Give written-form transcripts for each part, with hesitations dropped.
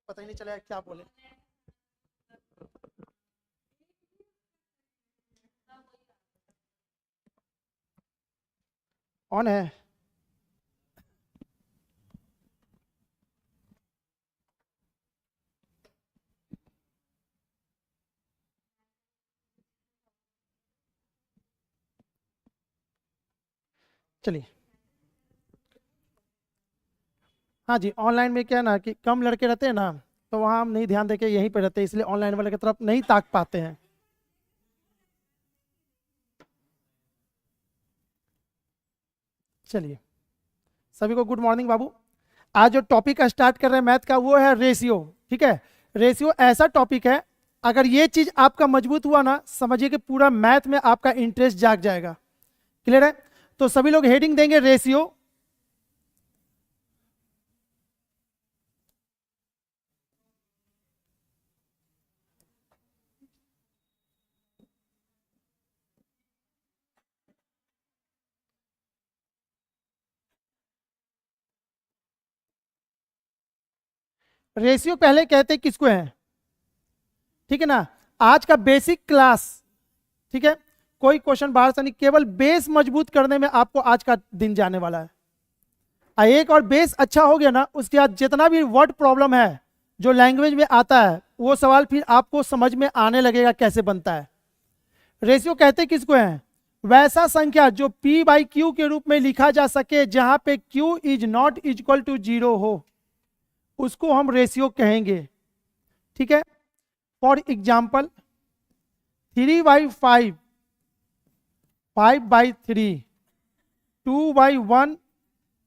पता ही नहीं चला क्या बोले। ऑन है। चलिए, हाँ जी, ऑनलाइन में क्या है ना कि कम लड़के रहते हैं ना, तो वहाँ हम नहीं ध्यान देके यहीं पे रहते हैं, इसलिए ऑनलाइन वाले की तरफ नहीं ताक पाते हैं। चलिए, सभी को गुड मॉर्निंग बाबू। आज जो टॉपिक का स्टार्ट कर रहे हैं मैथ का वो है रेशियो। ठीक है, रेशियो ऐसा टॉपिक है, अगर ये चीज आपका मजबूत हुआ ना, समझिए कि पूरा मैथ में आपका इंटरेस्ट जाग जाएगा। क्लियर है? तो सभी लोग हेडिंग देंगे रेशियो। रेशियो पहले कहते किसको है? ठीक है ना, आज का बेसिक क्लास। ठीक है, कोई क्वेश्चन बाहर से नहीं, केवल बेस मजबूत करने में आपको आज का दिन जाने वाला है। एक और बेस अच्छा हो गया ना, उसके बाद जितना भी वर्ड प्रॉब्लम है जो लैंग्वेज में आता है, वो सवाल फिर आपको समझ में आने लगेगा कैसे बनता है। रेशियो कहते किसको है? वैसा संख्या जो P बाई क्यू के रूप में लिखा जा सके, जहां पे Q is not equal to 0 हो, उसको हम रेशियो कहेंगे। ठीक है, फॉर एग्जाम्पल 3/5, 5/3, 2/1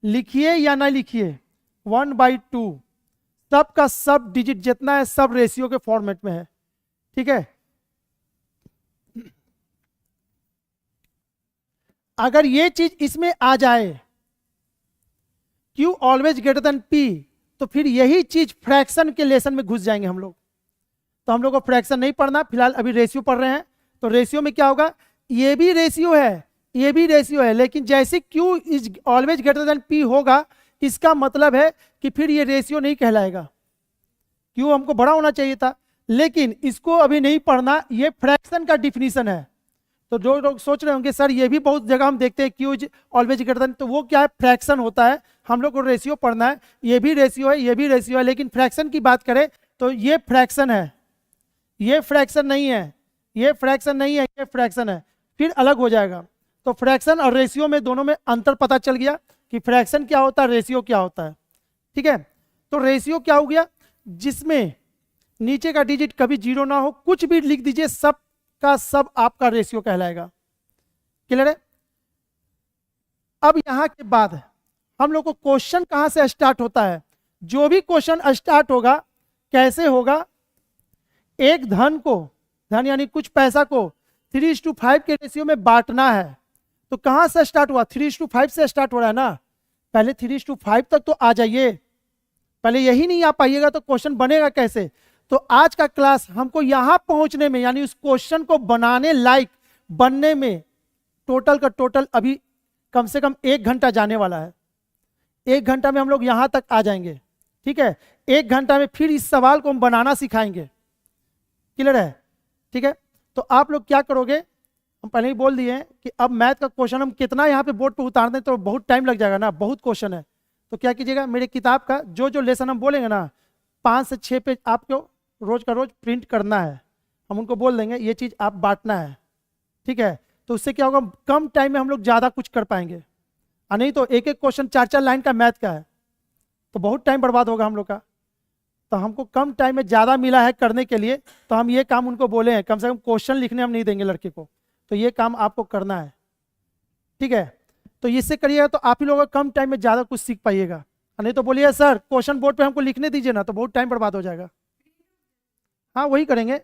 लिखिए या ना लिखिए, 1/2, सब का सब डिजिट जितना है सब रेशियो के फॉर्मेट में है। ठीक है, अगर ये चीज इसमें आ जाए, Q always greater than P, तो फिर यही चीज फ्रैक्शन के लेसन में घुस जाएंगे हम लोग। तो हम लोग को फ्रैक्शन नहीं पढ़ना, फिलहाल अभी रेशियो पढ़ रहे हैं। तो रेशियो में क्या होगा, ये भी रेशियो है, ये भी रेशियो है, लेकिन जैसे Q is always greater than P होगा, इसका मतलब है कि फिर ये रेशियो नहीं कहलाएगा। Q हमको बड़ा होना चाहिए था, लेकिन इसको अभी नहीं पढ़ना, ये फ्रैक्शन का डिफिनीशन है। तो जो लोग सोच रहे होंगे सर ये भी बहुत जगह हम देखते हैं Q is always greater than, तो वो क्या है, फ्रैक्शन होता है। हम लोग को रेशियो पढ़ना है, ये भी रेशियो है, ये भी रेशियो है, लेकिन फ्रैक्शन की बात करें तो ये फ्रैक्शन है, ये फ्रैक्शन नहीं है, ये फ्रैक्शन नहीं है, ये फ्रैक्शन है, फिर अलग हो जाएगा। तो फ्रैक्शन और रेशियो में दोनों में अंतर पता चल गया कि फ्रैक्शन क्या होता है, रेशियो क्या होता है। ठीक है, तो रेशियो क्या हो गया, जिसमें नीचे का डिजिट कभी 0 ना हो, कुछ भी लिख दीजिए, सब का सब आपका रेशियो कहलाएगा। क्लियर है? अब यहां के बाद हम लोग को क्वेश्चन कहां से स्टार्ट होता है? जो भी क्वेश्चन स्टार्ट होगा कैसे होगा, एक धन को, धन यानी कुछ पैसा को 3:5 के रेशियो में बांटना है। तो कहां से स्टार्ट हुआ? 3:5 से स्टार्ट हो रहा है ना, पहले 3:5 तक तो आ जाइए। पहले यही नहीं आ पाइएगा तो क्वेश्चन बनेगा कैसे? तो आज का क्लास हमको यहां पहुंचने में, यानी उस क्वेश्चन को बनाने लायक बनने में टोटल का टोटल अभी कम से कम 1 घंटा जाने वाला है। 1 घंटा में हम लोग यहां तक आ जाएंगे। ठीक है, 1 घंटा में फिर इस सवाल को हम बनाना सिखाएंगे। क्लियर है? ठीक है, तो आप लोग क्या करोगे, हम पहले ही बोल दिए हैं कि अब मैथ का क्वेश्चन हम कितना यहाँ पे बोर्ड पे उतार दें तो बहुत टाइम लग जाएगा ना, बहुत क्वेश्चन है। तो क्या कीजिएगा, मेरे किताब का जो जो लेसन हम बोलेंगे ना, 5 से 6 पेज आपको रोज का रोज प्रिंट करना है। हम उनको बोल देंगे ये चीज आप बांटना है। ठीक है, तो उससे क्या होगा, कम टाइम में हम लोग ज्यादा कुछ कर पाएंगे। और नहीं तो एक एक क्वेश्चन 4-4 लाइन का मैथ का है, तो बहुत टाइम बर्बाद होगा हम लोग का। तो हमको कम टाइम में ज्यादा मिला है करने के लिए, तो हम ये काम उनको बोले हैं, कम से कम क्वेश्चन लिखने हम नहीं देंगे लड़के को, तो ये काम आपको करना है। ठीक है, तो इससे करिएगा तो आप ही लोग कम टाइम में ज्यादा कुछ सीख पाइएगा। नहीं तो बोलिए सर क्वेश्चन बोर्ड पे हमको लिखने दीजिए ना, तो बहुत टाइम बर्बाद हो जाएगा। हाँ वही करेंगे,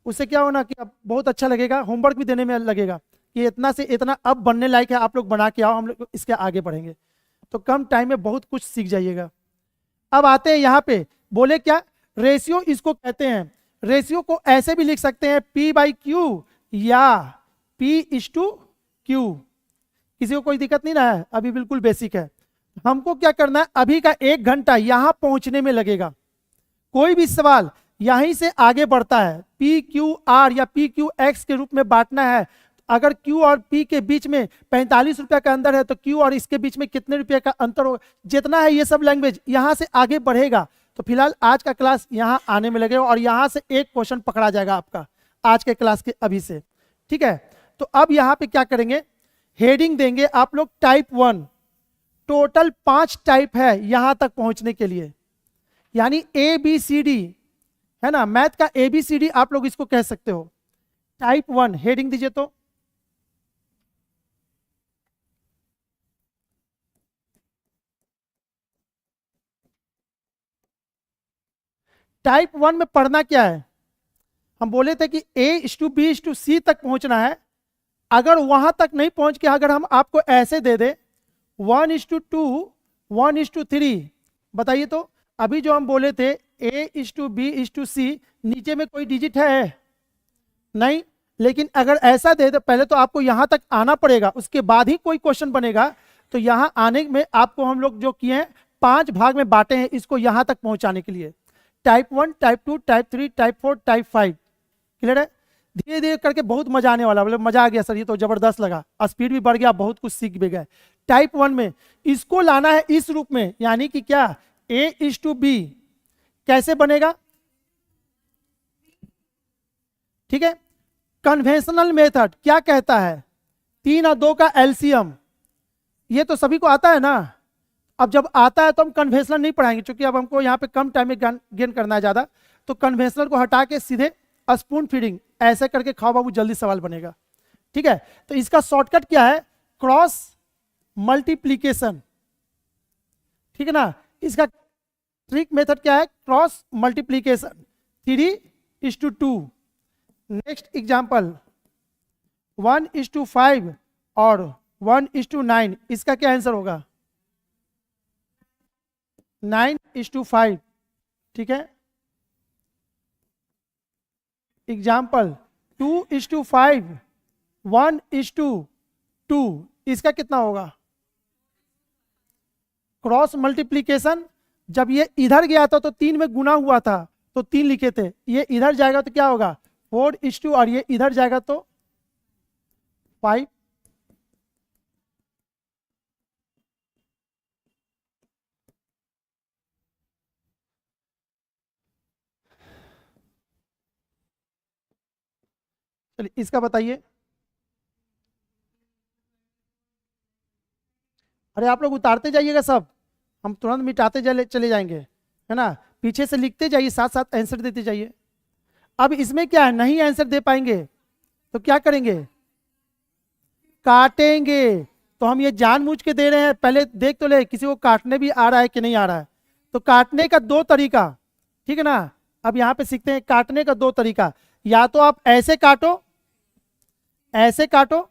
उससे क्या होना कि अब बहुत अच्छा लगेगा, होमवर्क भी देने में लगेगा कि इतना से इतना अब बनने लायक है, आप लोग बना के आओ, हम लोग इसके आगे बढ़ेंगे। तो कम टाइम में बहुत कुछ सीख जाइएगा। अब आते हैं यहाँ पे, बोले क्या, रेशियो इसको कहते हैं। रेशियो को ऐसे भी लिख सकते हैं P/Q या P/Q। किसी को कोई दिक्कत नहीं रहा है? अभी बिल्कुल बेसिक है। हमको क्या करना है, अभी का 1 घंटा यहां पहुंचने में लगेगा। कोई भी सवाल यहीं से आगे बढ़ता है, पी क्यू आर या पी क्यू एक्स के रूप में बांटना है। अगर क्यू और पी के बीच में 45 रुपए का अंतर है तो क्यू और इसके बीच में कितने रुपए का अंतर हो, जितना है ये सब लैंग्वेज यहां से आगे बढ़ेगा। तो फिलहाल आज का क्लास यहां आने में लगेगा और यहां से एक क्वेश्चन पकड़ा जाएगा आपका आज के क्लास के अभी से, ठीक है। तो अब यहां पे क्या करेंगे, हेडिंग देंगे आप लोग टाइप 1। टोटल 5 टाइप है यहां तक पहुंचने के लिए, यानी ए बी सी डी है ना, मैथ का ए बी सी डी आप लोग इसको कह सकते हो। टाइप 1 हेडिंग दीजिए। तो टाइप 1 में पढ़ना क्या है, हम बोले थे कि A/B/C तक पहुंचना है। अगर वहां तक नहीं पहुंच के अगर हम आपको ऐसे दे दे 1:2 1:3, बताइए तो अभी जो हम बोले थे A/B/C, नीचे में कोई डिजिट है नहीं, लेकिन अगर ऐसा दे दे पहले तो आपको यहां तक आना पड़ेगा, उसके बाद ही कोई क्वेश्चन बनेगा। तो यहां आने में आपको हम लोग जो किए हैं 5 भाग में बांटे हैं इसको यहां तक पहुंचाने के लिए। Type 1, type 2, type 3, type 4, type 5, clear है। धीरे धीरे करके बहुत मजा आने वाला, मतलब मजा आ गया सर, ये तो जबरदस्त लगा, स्पीड भी बढ़ गया, बहुत कुछ सीख भी गए। टाइप 1 में इसको लाना है इस रूप में, यानी कि क्या A/B कैसे बनेगा, ठीक है। कन्वेंशनल मेथड क्या कहता है, 3 और 2 का एलसीएम, ये तो सभी को आता है ना। अब जब आता है तो हम कन्वेंशनल नहीं पढ़ाएंगे, क्योंकि अब हमको यहाँ पे कम टाइम में गेन करना है ज्यादा, तो कन्वेंशनल को हटा के सीधे स्पून फीडिंग ऐसे करके खाओ बाबू, जल्दी सवाल बनेगा, ठीक है। तो इसका शॉर्टकट क्या है, क्रॉस मल्टीप्लीकेशन, ठीक है ना। इसका ट्रिक मेथड क्या है, क्रॉस मल्टीप्लीकेशन 3:2। नेक्स्ट एग्जांपल 1:5 और 1:9, इसका क्या आंसर होगा 9:5, ठीक है। एग्जाम्पल 2:5 1:2, इसका कितना होगा, क्रॉस मल्टीप्लीकेशन। जब ये इधर गया था तो 3 में गुना हुआ था तो 3 लिखे थे, ये इधर जाएगा तो क्या होगा 4:2, और ये इधर जाएगा तो 5। चलिए इसका बताइए। अरे आप लोग उतारते जाइएगा सब, हम तुरंत मिटाते चले जाएंगे, है ना। पीछे से लिखते जाइए, साथ साथ आंसर देते जाइए। अब इसमें क्या है, नहीं आंसर दे पाएंगे तो क्या करेंगे, काटेंगे। तो हम ये जानबूझ के दे रहे हैं, पहले देख तो ले किसी को काटने भी आ रहा है कि नहीं आ रहा है। तो काटने का 2 तरीका, ठीक है ना। अब यहां पे सीखते हैं काटने का 2 तरीका, या तो आप ऐसे काटो, ऐसे काटो,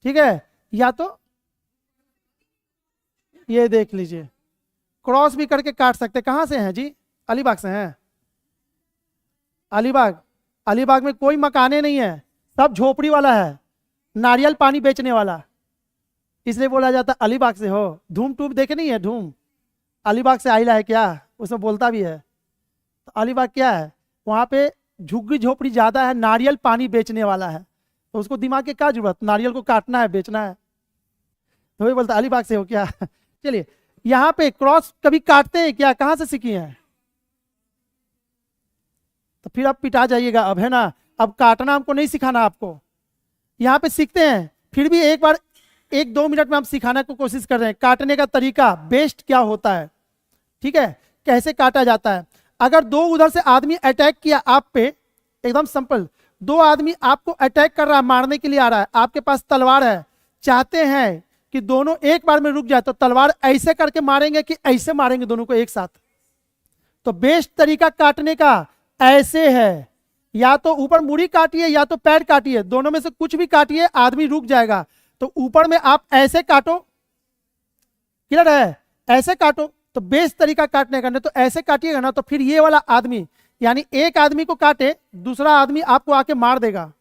ठीक है, या तो ये देख लीजिए क्रॉस भी करके काट सकते। कहां से हैं जी, अलीबाग से हैं। अलीबाग, अलीबाग में कोई मकाने नहीं है, सब झोपड़ी वाला है, नारियल पानी बेचने वाला, इसलिए बोला जाता अलीबाग से हो। धूम टूब देखे नहीं है, धूम अलीबाग से आइला है क्या, उसमें बोलता भी है। तो अलीबाग क्या है, वहां पे झुग्गी झोपड़ी ज्यादा है, नारियल पानी बेचने वाला है, तो उसको दिमाग की क्या जरूरत, नारियल को काटना है बेचना है, तो वही बोलता अलीबाग से हो क्या। चलिए यहाँ पे क्रॉस कभी काटते हैं क्या, कहां से सीखी हैं, तो फिर आप पिटा जाइएगा अब, है ना। अब काटना हमको नहीं सिखाना आपको, यहाँ पे सीखते हैं, फिर भी एक बार 1-2 मिनट में हम सिखाने की कोशिश कर रहे हैं काटने का तरीका बेस्ट क्या होता है, ठीक है, कैसे काटा जाता है। अगर 2 उधर से आदमी अटैक किया आप पे, एकदम सिंपल, 2 आदमी आपको अटैक कर रहा है, मारने के लिए आ रहा है, आपके पास तलवार है, चाहते हैं कि दोनों एक बार में रुक जाए, तो तलवार ऐसे करके मारेंगे कि ऐसे मारेंगे दोनों को एक साथ। तो बेस्ट तरीका काटने का ऐसे है, या तो ऊपर मुड़ी काटिए या तो पैर काटिए, दोनों में से कुछ भी काटिए, आदमी रुक जाएगा। तो ऊपर में आप ऐसे काटो, क्लियर है, ऐसे काटो तो बेस्ट तरीका काटने का। नहीं तो ऐसे काटिएगा ना तो फिर ये वाला आदमी, यानी एक आदमी को काटे, दूसरा आदमी आपको आके मार देगा,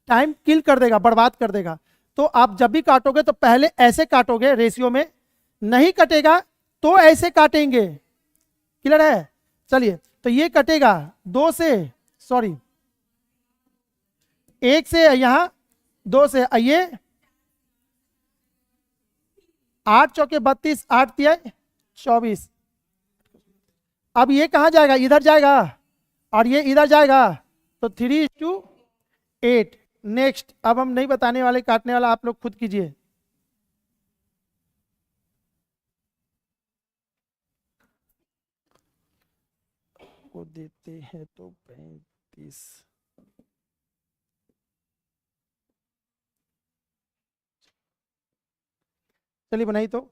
टाइम किल कर देगा, बर्बाद कर देगा। तो आप जब भी काटोगे तो पहले ऐसे काटोगे रेशियो में, नहीं कटेगा तो ऐसे काटेंगे, क्लियर है। चलिए तो ये कटेगा 2 से, सॉरी 1 से, यहां 2 से, ये 8 चौके 32, 8 तिया 24। अब ये कहां जाएगा, इधर जाएगा, और ये इधर जाएगा, तो 3:8। नेक्स्ट, अब हम नहीं बताने वाले, काटने वाला आप लोग खुद कीजिए। को देते हैं तो 35, चलिए बनाई तो।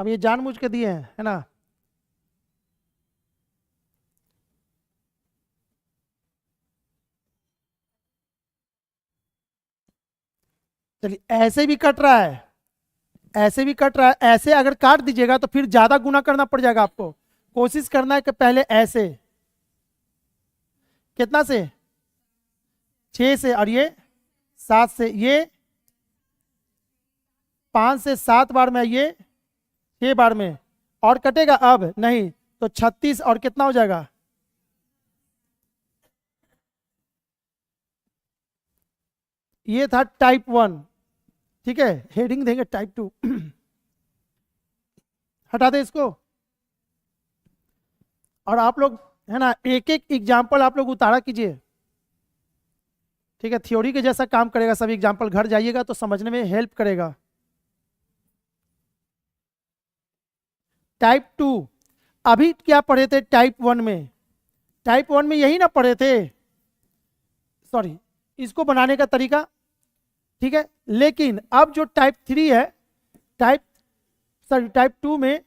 अब ये जानबूझ के दिए हैं, है ना। चलिए, ऐसे भी कट रहा है, ऐसे भी कट रहा है, ऐसे अगर काट दीजिएगा तो फिर ज्यादा गुना करना पड़ जाएगा आपको। कोशिश करना है कि पहले ऐसे, कितना से, 6 से, और ये 7 से, ये 5 से 7 बार में, ये 6 बार में, और कटेगा अब नहीं तो 36, और कितना हो जाएगा, ये था टाइप 1। ठीक है, हेडिंग देंगे टाइप 2। हटा दे इसको। और आप लोग, है ना, एक एक एग्जाम्पल आप लोग उतारा कीजिए। ठीक है, थ्योरी के जैसा काम करेगा, सभी एग्जाम्पल घर जाइएगा तो समझने में हेल्प करेगा। टाइप 2 अभी क्या पढ़े थे टाइप 1 में, टाइप 1 में यही ना पढ़े थे, सॉरी, इसको बनाने का तरीका। ठीक है, लेकिन अब जो टाइप 3 है, टाइप 2 में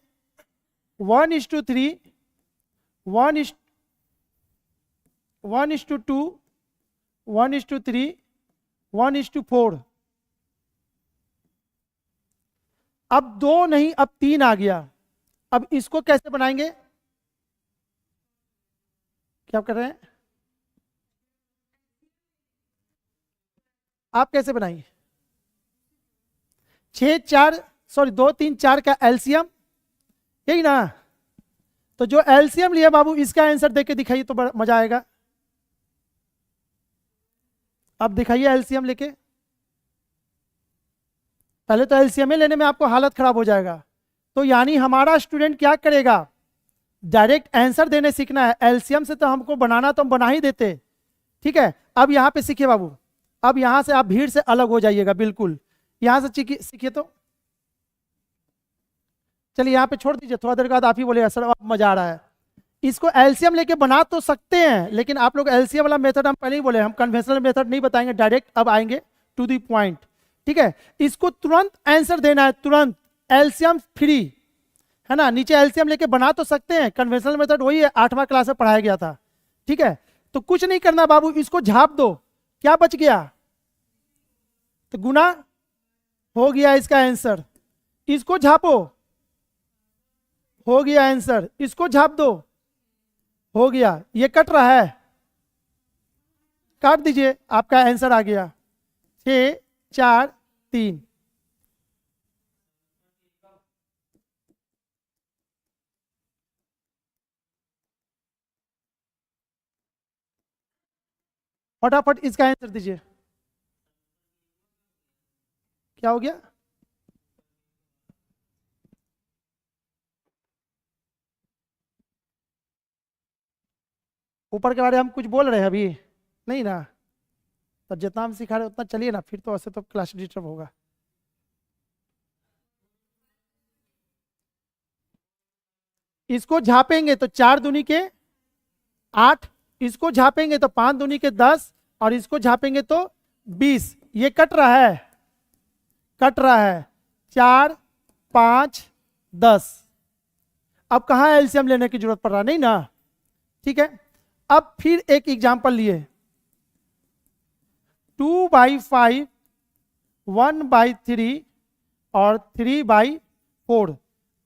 1:3, 1:2, 1:3, 1:4। अब 2 नहीं, अब 3 आ गया। अब इसको कैसे बनाएंगे, क्या कर रहे हैं आप, कैसे बनाएंगे, 6 4, सॉरी 2 3 4 का एलसीएम, यही ना। तो जो एलसीएम लिया बाबू, इसका आंसर देके दिखाइए तो बड़ा मजा आएगा। अब दिखाइए एलसीएम लेके, पहले तो एलसीएम लेने में आपको हालत खराब हो जाएगा। तो यानी हमारा स्टूडेंट क्या करेगा, डायरेक्ट आंसर देने सीखना है। एलसीएम से तो हमको बनाना तो हम बना ही देते। ठीक है, अब यहां पे सीखिए बाबू, अब यहां से आप भीड़ से अलग हो जाइएगा बिल्कुल, यहां से सीखिए तो। चलिए यहां पे छोड़ दीजिए, थोड़ा देर बाद आप ही बोले सर अब मजा आ रहा है। इसको एलसीएम लेके बना तो सकते हैं, लेकिन आप लोग एलसीएम वाला मेथड हम पहले ही बोले, हम कन्वेंशनल मेथड नहीं बताएंगे, डायरेक्ट अब आएंगे टू द पॉइंट। ठीक है, इसको तुरंत आंसर देना है, तुरंत, एलसीएम फ्री, है ना। नीचे एलसीएम लेके बना तो सकते हैं, कन्वेंशनल मेथड वही है, 8वां क्लास में पढ़ाया गया था। ठीक है, तो कुछ नहीं करना बाबू, इसको झाप दो, क्या बच गया, तो गुना हो गया इसका आंसर। इसको झापो, हो गया आंसर, इसको झाप दो, हो गया। ये कट रहा है, काट दीजिए, आपका आंसर आ गया 6 4 3। फटाफट इसका आंसर दीजिए, क्या हो गया, ऊपर के बारे में हम कुछ बोल रहे हैं अभी नहीं ना। तो जितना हम सिखा रहे उतना चलिए ना, फिर तो ऐसे तो क्लास डिस्टर्ब होगा। इसको झापेंगे तो 4 दूनी के 8, इसको झापेंगे तो 5 दूनी के 10, और इसको झापेंगे तो 20। ये कट रहा है, कट रहा है, 4 5 10। अब कहाँ एलसीएम लेने की जरूरत पड़ रहा, नहीं ना। ठीक है, अब फिर एक एग्जांपल लिए, 2/5, 1/3 और 3/4।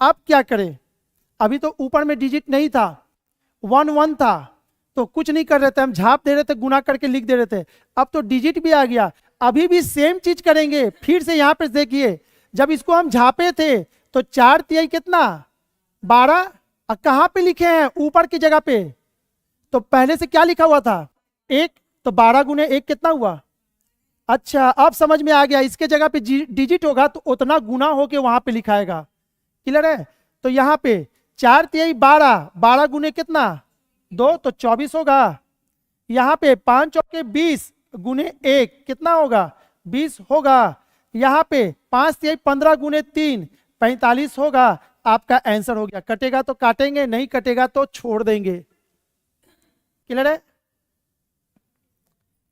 अब क्या करें, अभी तो ऊपर में डिजिट नहीं था, 1 1 था, तो कुछ नहीं कर रहे थे, हम झाप दे रहे थे, गुना करके लिख दे रहे थे। अब तो डिजिट भी आ गया, अभी भी सेम चीज करेंगे, फिर से यहां पे देखिए, जब इसको हम झापे थे तो 4 तिहाई कितना 12, और कहां पे लिखे हैं ऊपर की जगह पे, तो पहले से क्या लिखा हुआ था 1, तो 12 गुने 1 कितना हुआ। अच्छा अब समझ में आ गया, इसके जगह पे डिजिट होगा तो उतना गुना होके वहां पे लिखाएगा। क्लियर है। तो यहाँ पे 4 तिहाई 12, 12 गुने कितना 2, तो 24 होगा। यहाँ पे 5 चौके 20 गुने 1 कितना होगा 20 होगा। यहाँ पे 5 तिहाई 15 गुने 3 45 होगा। आपका आंसर हो गया। कटेगा तो काटेंगे, नहीं कटेगा तो छोड़ देंगे। क्लियर है।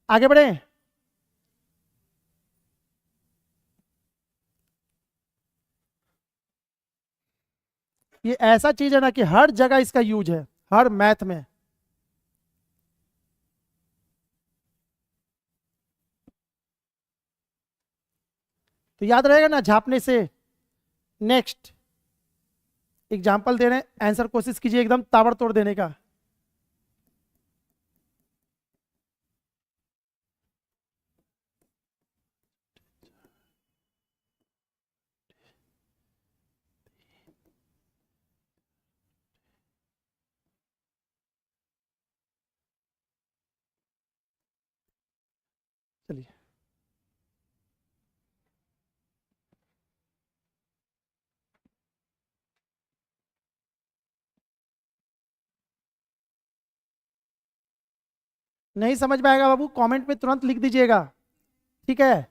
आगे बढ़े। ये ऐसा चीज है ना कि हर जगह इसका यूज है, हर मैथ में। तो याद रहेगा ना झापने से। नेक्स्ट एग्जाम्पल दे रहे हैं, आंसर कोशिश कीजिए एकदम ताबड़तोड़ देने का। चलिए नहीं समझ में आएगा बाबू, कमेंट में तुरंत लिख दीजिएगा, ठीक है।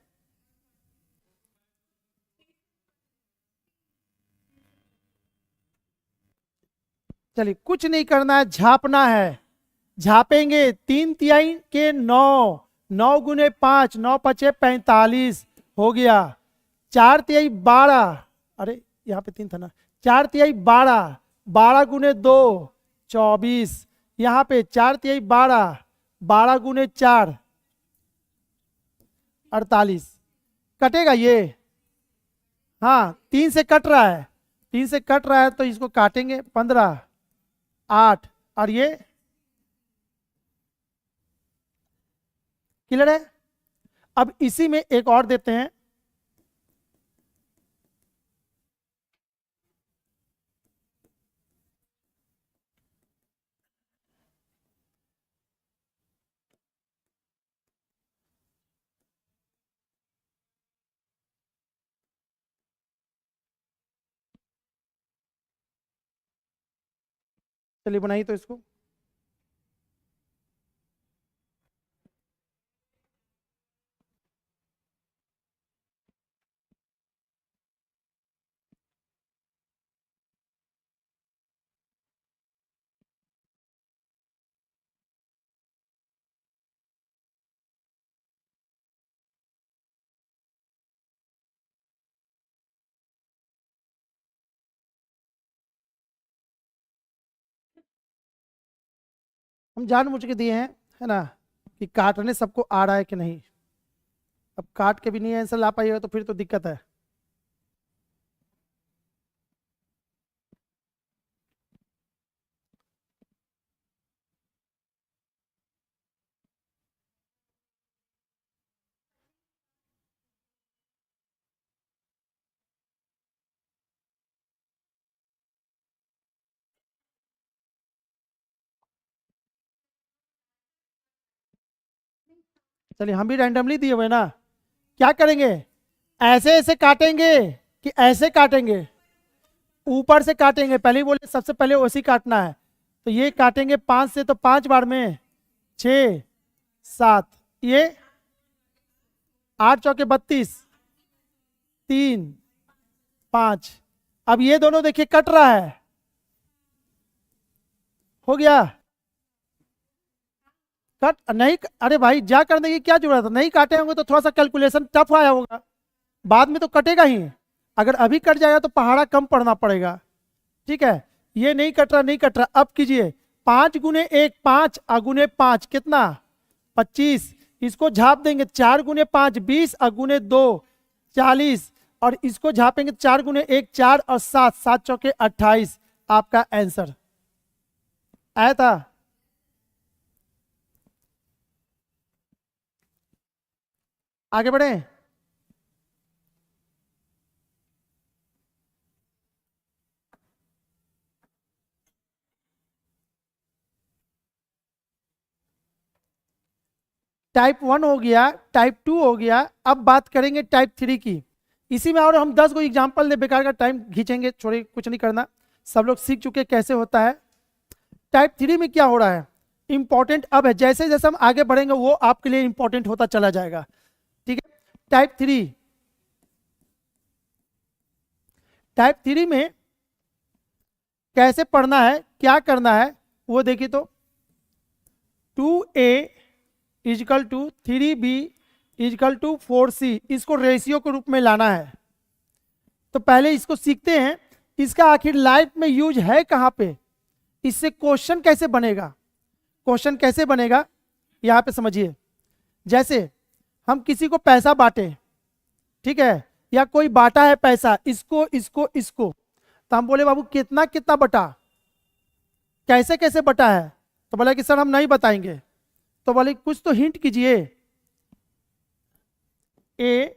चलिए कुछ नहीं करना है, झापना है। झापेंगे 3 तिहाई के 9, 9 गुने 5, 9 पचे 45 हो गया। 4 तिहाई 12, अरे यहाँ पे 3 था ना, 4 तिहाई 12, 12 गुने 2 24। यहाँ पे 4 तिहाई 12, 12 गुने 4 48। कटेगा ये, हाँ 3 से कट रहा है, 3 से कट रहा है तो इसको काटेंगे 15 8, और ये क्लियर है। अब इसी में एक और देते हैं, चलिए बनाइए तो इसको। हम जानबूझ के दिए हैं, है ना, कि काटने सबको आ रहा है कि नहीं। अब काट के भी नहीं आंसर ला पाइएगा तो फिर तो दिक्कत है। चलिए हम भी रैंडमली दिए हुए ना, क्या करेंगे, ऐसे ऐसे काटेंगे कि ऐसे काटेंगे, ऊपर से काटेंगे। पहले ही बोले सबसे पहले वैसे काटना है। तो ये काटेंगे 5 से, तो 5 बार में 6 7, ये 8 चौके 32 3 5। अब ये दोनों देखिए कट रहा है, हो गया। कट नहीं, अरे भाई जा करने की क्या जरूरत है, नहीं काटे होंगे तो थोड़ा सा कैलकुलेशन टफ आया होगा, बाद में तो कटेगा ही। अगर अभी कट जाएगा तो पहाड़ा कम पड़ना पड़ेगा, ठीक है। ये नहीं कट रहा, नहीं कट रहा, अब कीजिए 5 गुने 1 5, अगुने 5 कितना 25। इसको झाप देंगे 4 गुने 5 20, अगुने 2 40, और इसको झापेंगे 4 गुने 1 4, और 7 7 चौके 28। आपका आंसर आया था। आगे बढ़े। टाइप 1 हो गया, टाइप 2 हो गया, अब बात करेंगे टाइप 3 की। इसी में और हम 10 को एग्जाम्पल दे, बेकार का टाइम खींचेंगे, छोड़िए कुछ नहीं करना, सब लोग सीख चुके कैसे होता है। टाइप 3 में क्या हो रहा है, इंपॉर्टेंट अब है, जैसे जैसे हम आगे बढ़ेंगे वो आपके लिए इंपॉर्टेंट होता चला जाएगा। ठीक है, टाइप 3, टाइप 3 में कैसे पढ़ना है, क्या करना है वो देखिए। तो 2a is equal to 3b is equal to 4c, इसको रेशियो के रूप में लाना है। तो पहले इसको सीखते हैं, इसका आखिर लाइफ में यूज है कहां पे, इससे क्वेश्चन कैसे बनेगा। क्वेश्चन कैसे बनेगा यहां पे समझिए। जैसे हम किसी को पैसा बांटे, ठीक है, या कोई बांटा है पैसा, इसको इसको इसको, तो हम बोले बाबू कितना कितना बटा, कैसे कैसे बटा है, तो बोला कि सर हम नहीं बताएंगे। तो बोले कुछ तो हिंट कीजिए। ए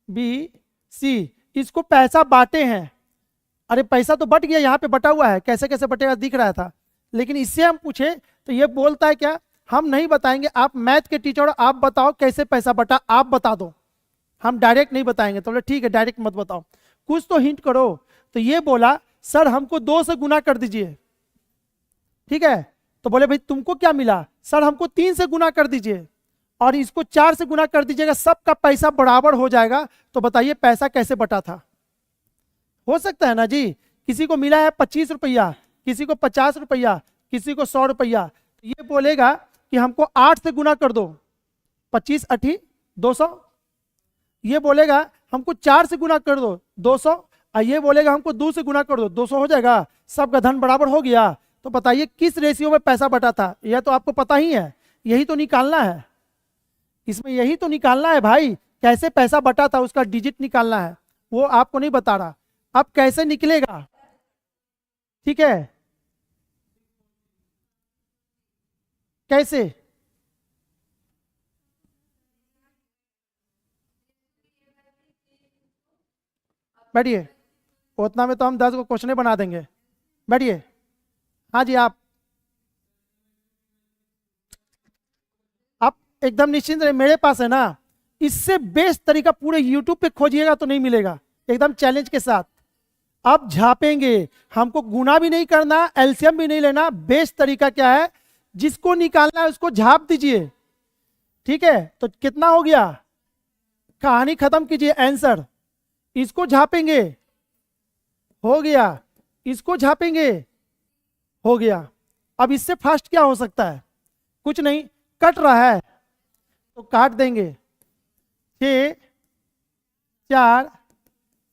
बी सी, इसको पैसा बांटे हैं, अरे पैसा तो बट गया, यहाँ पे बटा हुआ है, कैसे कैसे बटेगा दिख रहा था, लेकिन इससे हम पूछे तो ये बोलता है क्या, हम नहीं बताएंगे, आप मैथ के टीचर हो, आप बताओ कैसे पैसा बटा, आप बता दो, हम डायरेक्ट नहीं बताएंगे। तो बोले ठीक है डायरेक्ट मत बताओ, कुछ तो हिंट करो। तो ये बोला सर हमको 2 से गुना कर दीजिए। ठीक है, तो बोले भाई तुमको क्या मिला, सर हमको 3 से गुना कर दीजिए और इसको 4 से गुना कर दीजिएगा, सबका पैसा बराबर हो जाएगा। तो बताइए पैसा कैसे बटा था। हो सकता है ना जी, किसी को मिला है 25 रुपया, किसी को 50 रुपया, किसी को 100 रुपया, तो ये बोलेगा कि हमको 8 से गुना कर दो, 25 अठी 200। ये बोलेगा हमको 4 से गुना कर दो 200, और ये बोलेगा हमको 2 से गुना कर दो 200, हो जाएगा, सबका धन बराबर हो गया। तो बताइए किस रेशियो में पैसा बटा था, यह तो आपको पता ही है, यही तो निकालना है, इसमें यही तो निकालना है भाई, कैसे पैसा बटा था उसका डिजिट निकालना है, वो आपको नहीं बता रहा। अब कैसे निकलेगा, ठीक है, कैसे, बैठिए, उतना में तो हम 10 को क्वेश्चन बना देंगे, बैठिए। हाँ जी, आप एकदम निश्चिंत रहे, मेरे पास है ना, इससे बेस्ट तरीका पूरे यूट्यूब पे खोजिएगा तो नहीं मिलेगा, एकदम चैलेंज के साथ। अब झापेंगे, हमको गुना भी नहीं करना, एलसीएम भी नहीं लेना, बेस्ट तरीका क्या है, जिसको निकालना है उसको झाप दीजिए। ठीक है, तो कितना हो गया, कहानी खत्म कीजिए, आंसर, इसको झापेंगे, हो गया, इसको झापेंगे, हो गया। अब इससे फास्ट क्या हो सकता है, कुछ नहीं, कट रहा है तो काट देंगे, 6 4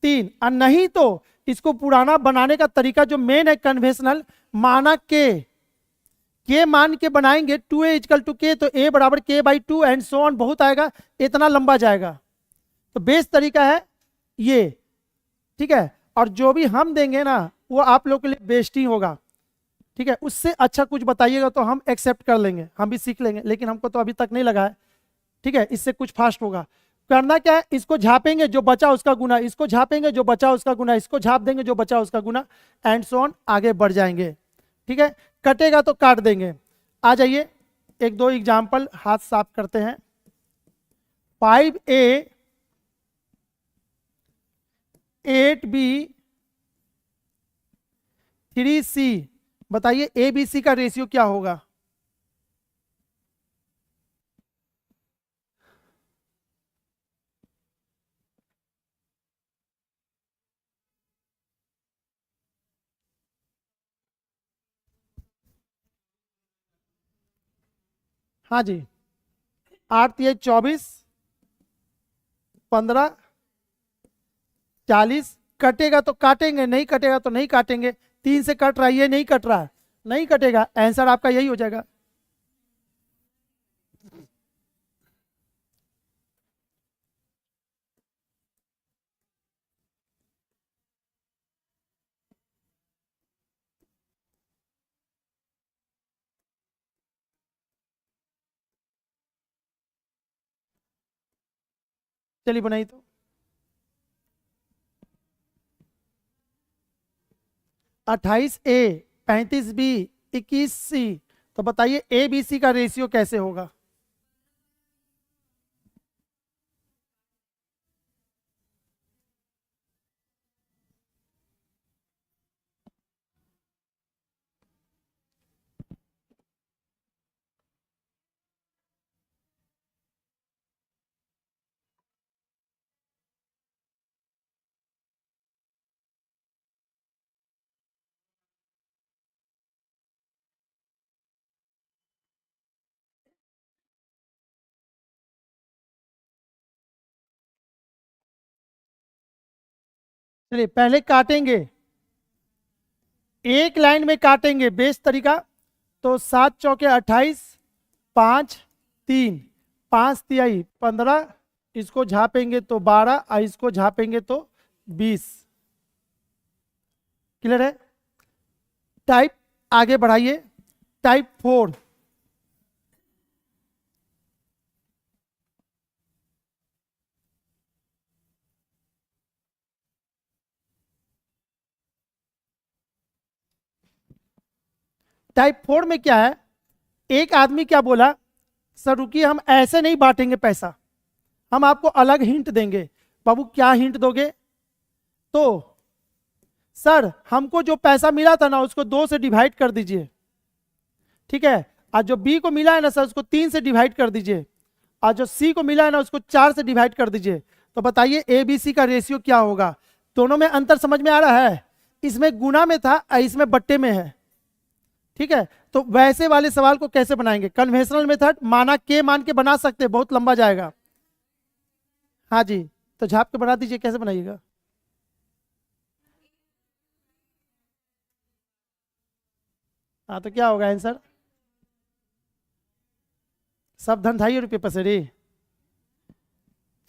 3, और नहीं तो इसको पुराना बनाने का तरीका जो मेन है कन्वेंशनल, मानक के मान के बनाएंगे, 2a इजकल टू के, तो a बराबर k by 2 and so on, बहुत आएगा, इतना लंबा जाएगा। तो बेस्ट तरीका है ये, ठीक है, और जो भी हम देंगे ना वो आप लोग के लिए बेस्ट ही होगा। ठीक है, उससे अच्छा कुछ बताइएगा तो हम एक्सेप्ट कर लेंगे, हम भी सीख लेंगे, लेकिन हमको तो अभी तक नहीं लगा है। ठीक है, इससे कुछ फास्ट होगा। करना क्या है, इसको झापेंगे, जो बचा उसका गुना, इसको झापेंगे, जो बचा उसका गुना, इसको झाप देंगे, जो बचा उसका गुना, एंड सो ऑन, आगे बढ़ जाएंगे। ठीक है, कटेगा तो काट देंगे। आ जाइए, एक दो एग्जाम्पल हाथ साफ करते हैं। 5a 8b 3c, बताइए ए बी सी का रेशियो क्या होगा। हाँ जी, 8 3 24, 15 40, कटेगा तो काटेंगे, नहीं कटेगा तो नहीं काटेंगे। 3 से कट रहा है, ये नहीं कट रहा है, नहीं कटेगा, आंसर आपका यही हो जाएगा। चलिए बनाइए तो। 28A 35B 21C, तो बताइए ए बी सी का रेशियो कैसे होगा? चलिए पहले काटेंगे, एक लाइन में काटेंगे बेस्ट तरीका। तो 7 चौके 28, 5 3, 5 तिहाई 15, इसको झापेंगे तो 12 और इसको झापेंगे तो 20। क्लियर है? टाइप आगे बढ़ाइए, टाइप 4। टाइप 4 में क्या है, एक आदमी क्या बोला, सर रुकिए हम ऐसे नहीं बांटेंगे पैसा, हम आपको अलग हिंट देंगे। बाबू क्या हिंट दोगे? तो सर हमको जो पैसा मिला था ना उसको 2 से डिवाइड कर दीजिए, ठीक है। और जो बी को मिला है ना सर उसको 3 से डिवाइड कर दीजिए, और जो सी को मिला है ना उसको 4 से डिवाइड कर दीजिए। तो बताइए ए बी सी का रेशियो क्या होगा? दोनों में अंतर समझ में आ रहा है? इसमें गुना में था और इसमें बट्टे में है, ठीक है। तो वैसे वाले सवाल को कैसे बनाएंगे? कन्वेंशनल मेथड माना के मान के बना सकते हैं, बहुत लंबा जाएगा। हाँ जी, तो झाप के बना दीजिए, कैसे बनाइएगा? हाँ तो क्या होगा आंसर? सब धन 2.5 रुपये पसेरी।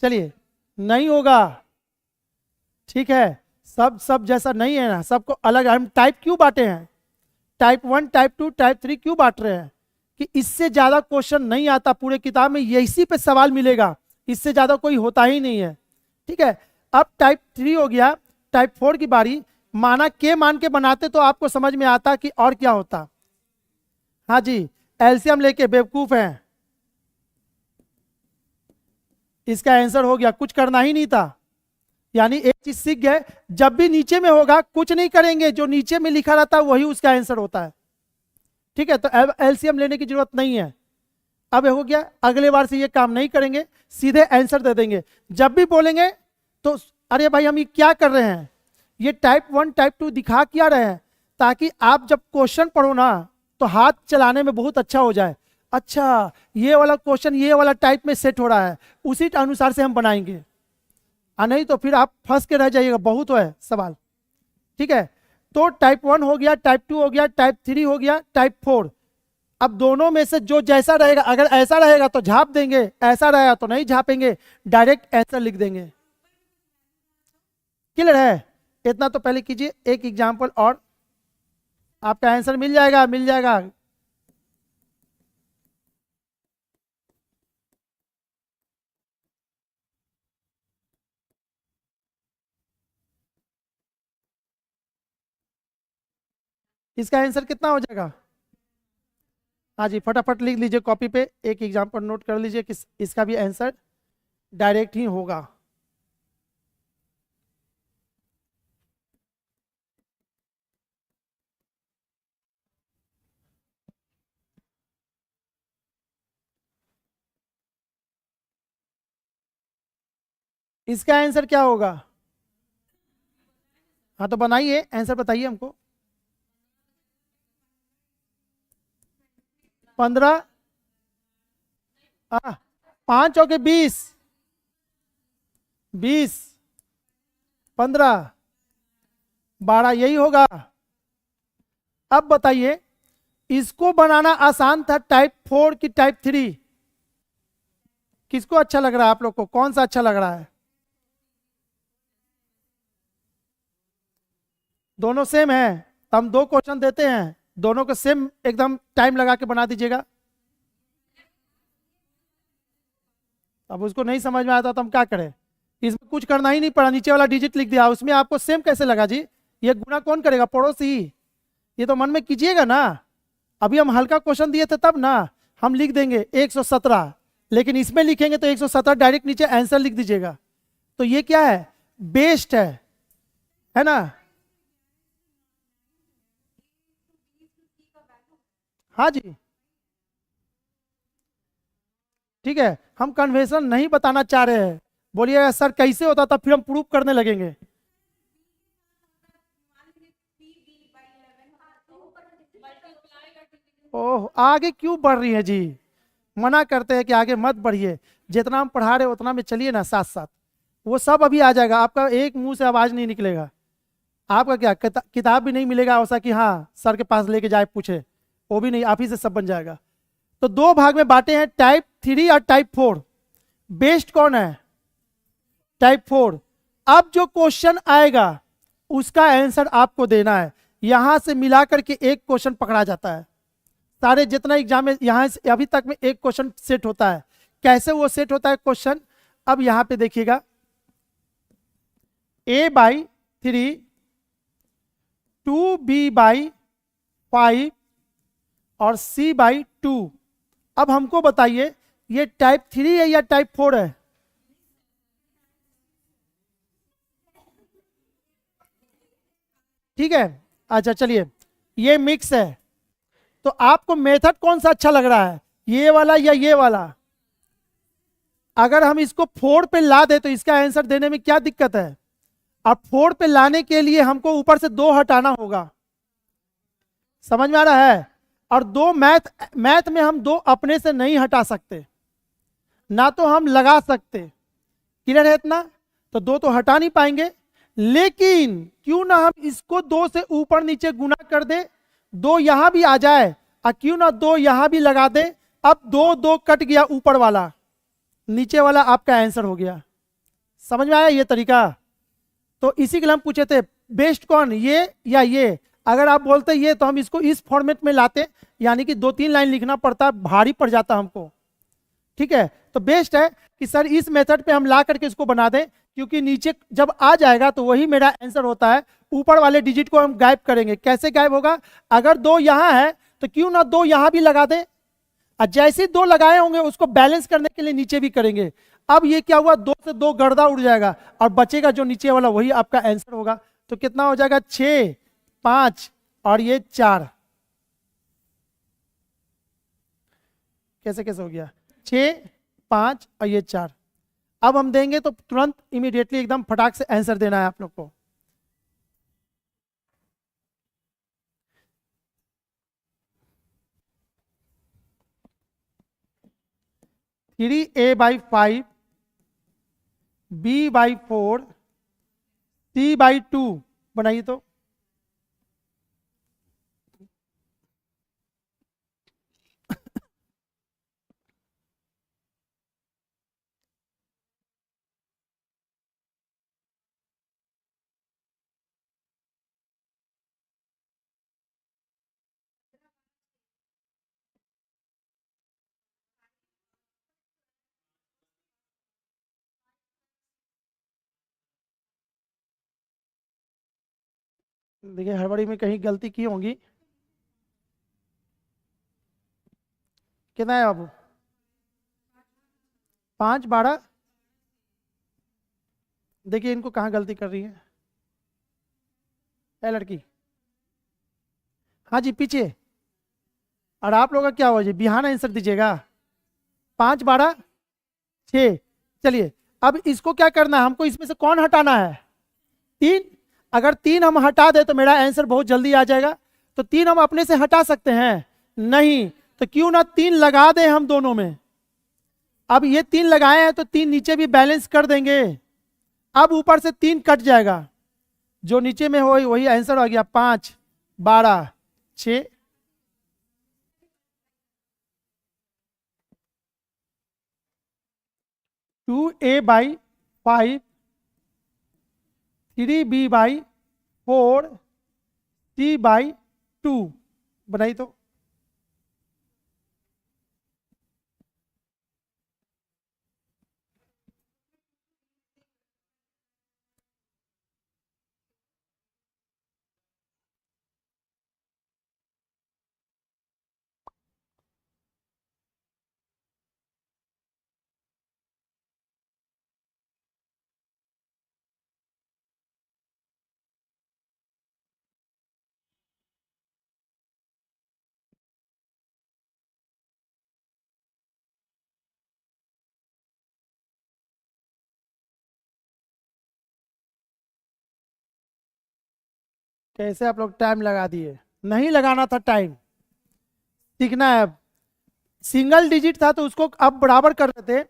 चलिए नहीं होगा, ठीक है। सब जैसा नहीं है ना, सबको अलग। हम टाइप क्यों बांटे हैं? टाइप 1, टाइप 2, टाइप 3 क्यों बांट रहे हैं? कि इससे ज्यादा क्वेश्चन नहीं आता पूरे किताब में, यही पे सवाल मिलेगा, इससे ज्यादा कोई होता ही नहीं है, ठीक है। अब टाइप 3 हो गया, टाइप 4 की बारी। माना के मान के बनाते तो आपको समझ में आता कि और क्या होता। हाँ जी, एलसीएम लेके बेवकूफ हैं, इसका आंसर हो गया, कुछ करना ही नहीं था। यानी एक चीज सीख गए, जब भी नीचे में होगा कुछ नहीं करेंगे, जो नीचे में लिखा रहता है वही उसका आंसर होता है, ठीक है। तो अब एलसीएम लेने की जरूरत नहीं है। अब हो गया, अगले बार से ये काम नहीं करेंगे, सीधे आंसर दे देंगे। जब भी बोलेंगे तो अरे भाई हम ये क्या कर रहे हैं, ये टाइप 1 टाइप 2 दिखा क्या रहे हैं, ताकि आप जब क्वेश्चन पढ़ो ना तो हाथ चलाने में बहुत अच्छा हो जाए। अच्छा ये वाला क्वेश्चन ये वाला टाइप में सेट हो रहा है, उसी अनुसार से हम बनाएंगे, नहीं तो फिर आप फंस के रह जाइएगा, बहुत है सवाल, ठीक है। तो टाइप 1 हो गया, टाइप 2 हो गया, टाइप 3 हो गया, टाइप 4। अब दोनों में से जो जैसा रहेगा, अगर ऐसा रहेगा तो झाप देंगे, ऐसा रहेगा तो नहीं झापेंगे, डायरेक्ट आंसर लिख देंगे। क्लियर है? इतना तो पहले कीजिए, एक एग्जाम्पल और आपका आंसर मिल जाएगा, मिल जाएगा। इसका आंसर कितना हो जाएगा? हाँ जी फटाफट लिख लीजिए कॉपी पे, एक एग्जाम्पल नोट कर लीजिए कि इसका भी आंसर डायरेक्ट ही होगा। इसका आंसर क्या होगा? हाँ तो बनाइए, आंसर बताइए हमको। 15, 5 चौके 20, 20 15 12, यही होगा। अब बताइए, इसको बनाना आसान था टाइप 4 की टाइप 3? किसको अच्छा लग रहा है? आप लोग को कौन सा अच्छा लग रहा है? दोनों सेम है, हम 2 क्वेश्चन देते हैं, दोनों को सेम एकदम टाइम लगा के बना दीजिएगा। अब उसको नहीं समझ में आता तो हम क्या करें? इसमें कुछ करना ही नहीं पड़ा, नीचे वाला डिजिट लिख दिया, उसमें आपको सेम कैसे लगा जी? ये गुना कौन करेगा? पड़ोसी। ये तो मन में कीजिएगा ना। अभी हम हल्का क्वेश्चन दिए थे तब ना, हम लिख देंगे 117, लेकिन इसमें लिखेंगे तो 117 डायरेक्ट नीचे आंसर लिख दीजिएगा। तो ये क्या है? बेस्ट है ना? हाँ जी, ठीक है। हम कन्वेंशन नहीं बताना चाह रहे हैं, बोलिएगा सर कैसे होता था, फिर हम प्रूफ करने लगेंगे। ओह, आगे क्यों बढ़ रही है जी? मना करते हैं कि आगे मत बढ़िए, जितना हम पढ़ा रहे उतना में चलिए ना साथ साथ। वो सब अभी आ जाएगा, आपका एक मुंह से आवाज नहीं निकलेगा। आपका क्या किताब भी नहीं मिलेगा ऐसा कि हाँ सर के पास लेके जाए पूछे, वो भी नहीं, आप ही से सब बन जाएगा। तो दो भाग में बांटे हैं, टाइप 3 और टाइप 4। बेस्ट कौन है? टाइप 4। अब जो क्वेश्चन आएगा उसका आंसर आपको देना है, यहां से मिला करके एक क्वेश्चन पकड़ा जाता है। सारे जितना एग्जाम में यहां से अभी तक में एक क्वेश्चन सेट होता है। कैसे वो सेट होता है क्वेश्चन? अब यहां पे देखिएगा, A/3, 2B/5 और C/2। अब हमको बताइए ये टाइप 3 है या टाइप 4 है? ठीक है, अच्छा चलिए, ये मिक्स है। तो आपको मेथड कौन सा अच्छा लग रहा है, ये वाला या ये वाला? अगर हम इसको 4 पे ला दे तो इसका आंसर देने में क्या दिक्कत है? अब 4 पे लाने के लिए हमको ऊपर से 2 हटाना होगा, समझ में आ रहा है? और दो मैथ में हम 2 अपने से नहीं हटा सकते, ना तो हम लगा सकते। क्लियर है इतना? तो 2 तो हटा नहीं पाएंगे, लेकिन क्यों ना हम इसको 2 से ऊपर नीचे गुना कर दे, 2 यहां भी आ जाए और क्यों ना 2 यहां भी लगा दे। अब 2 2 कट गया, ऊपर वाला नीचे वाला आपका आंसर हो गया। समझ में आया ये तरीका? तो इसी के लिए हम पूछे थे बेस्ट कौन, ये या ये? अगर आप बोलते ये तो हम इसको इस फॉर्मेट में लाते, यानी कि 2-3 लाइन लिखना पड़ता, भारी पड़ जाता हमको। ठीक है, तो बेस्ट है कि सर इस मेथड पे हम ला करके इसको बना दें, क्योंकि नीचे जब आ जाएगा तो वही मेरा आंसर होता है। ऊपर वाले डिजिट को हम गायब करेंगे। कैसे गायब होगा? अगर 2 यहां है तो क्यों ना 2 यहां भी लगा दें, और जैसे 2 लगाए होंगे उसको बैलेंस करने के लिए नीचे भी करेंगे। अब ये क्या हुआ, 2 से 2 गर्दा उड़ जाएगा और बचेगा जो नीचे वाला, वही आपका आंसर होगा। तो कितना हो जाएगा? 6, 5 और ये 4। कैसे कैसे हो गया? 6, 5 और ये 4। अब हम देंगे तो तुरंत इमीडिएटली एकदम फटाक से आंसर देना है आप लोग को। थ्री A/5, B/4, C/2 बनाइए तो। देखिए हड़बड़ी में कहीं गलती की होंगी। कितना है अब? 5, 12। देखिए इनको कहाँ गलती कर रही है, लड़की। हाँ जी पीछे। और आप लोग का क्या हुआ जी, बिहान आंसर दीजिएगा? 5, 12, 6। चलिए, अब इसको क्या करना है हमको, इसमें से कौन हटाना है? 3। अगर 3 हम हटा दे तो मेरा आंसर बहुत जल्दी आ जाएगा। तो 3 हम अपने से हटा सकते हैं? नहीं। तो क्यों ना 3 लगा दें हम दोनों में। अब ये 3 लगाए हैं तो 3 नीचे भी बैलेंस कर देंगे। अब ऊपर से 3 कट जाएगा, जो नीचे में हो वही आंसर आ गया। 5, 12, 6। 2A/5, 3B/4, C/2 बनाई तो। कैसे आप लोग टाइम लगा दिए, नहीं लगाना था टाइम, सीखना है। अब सिंगल डिजिट था तो उसको अब बराबर कर रहे थे,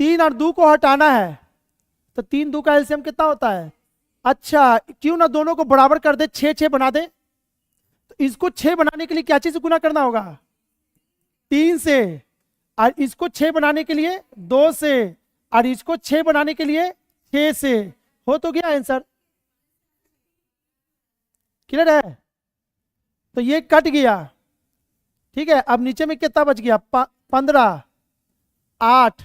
3 और 2 को हटाना है, तो 3 2 का एलसीएम कितना होता है? अच्छा, क्यों ना दोनों को बराबर कर दे, 6 6 बना दे। तो इसको 6 बनाने के लिए क्या चीज से गुना करना होगा? 3 से। और इसको 6 बनाने के लिए 2 से, और इसको 6 बनाने के लिए 6 से। हो तो गया आंसर, क्लियर है? तो ये कट गया, ठीक है। अब नीचे में कितना बच गया? 15 8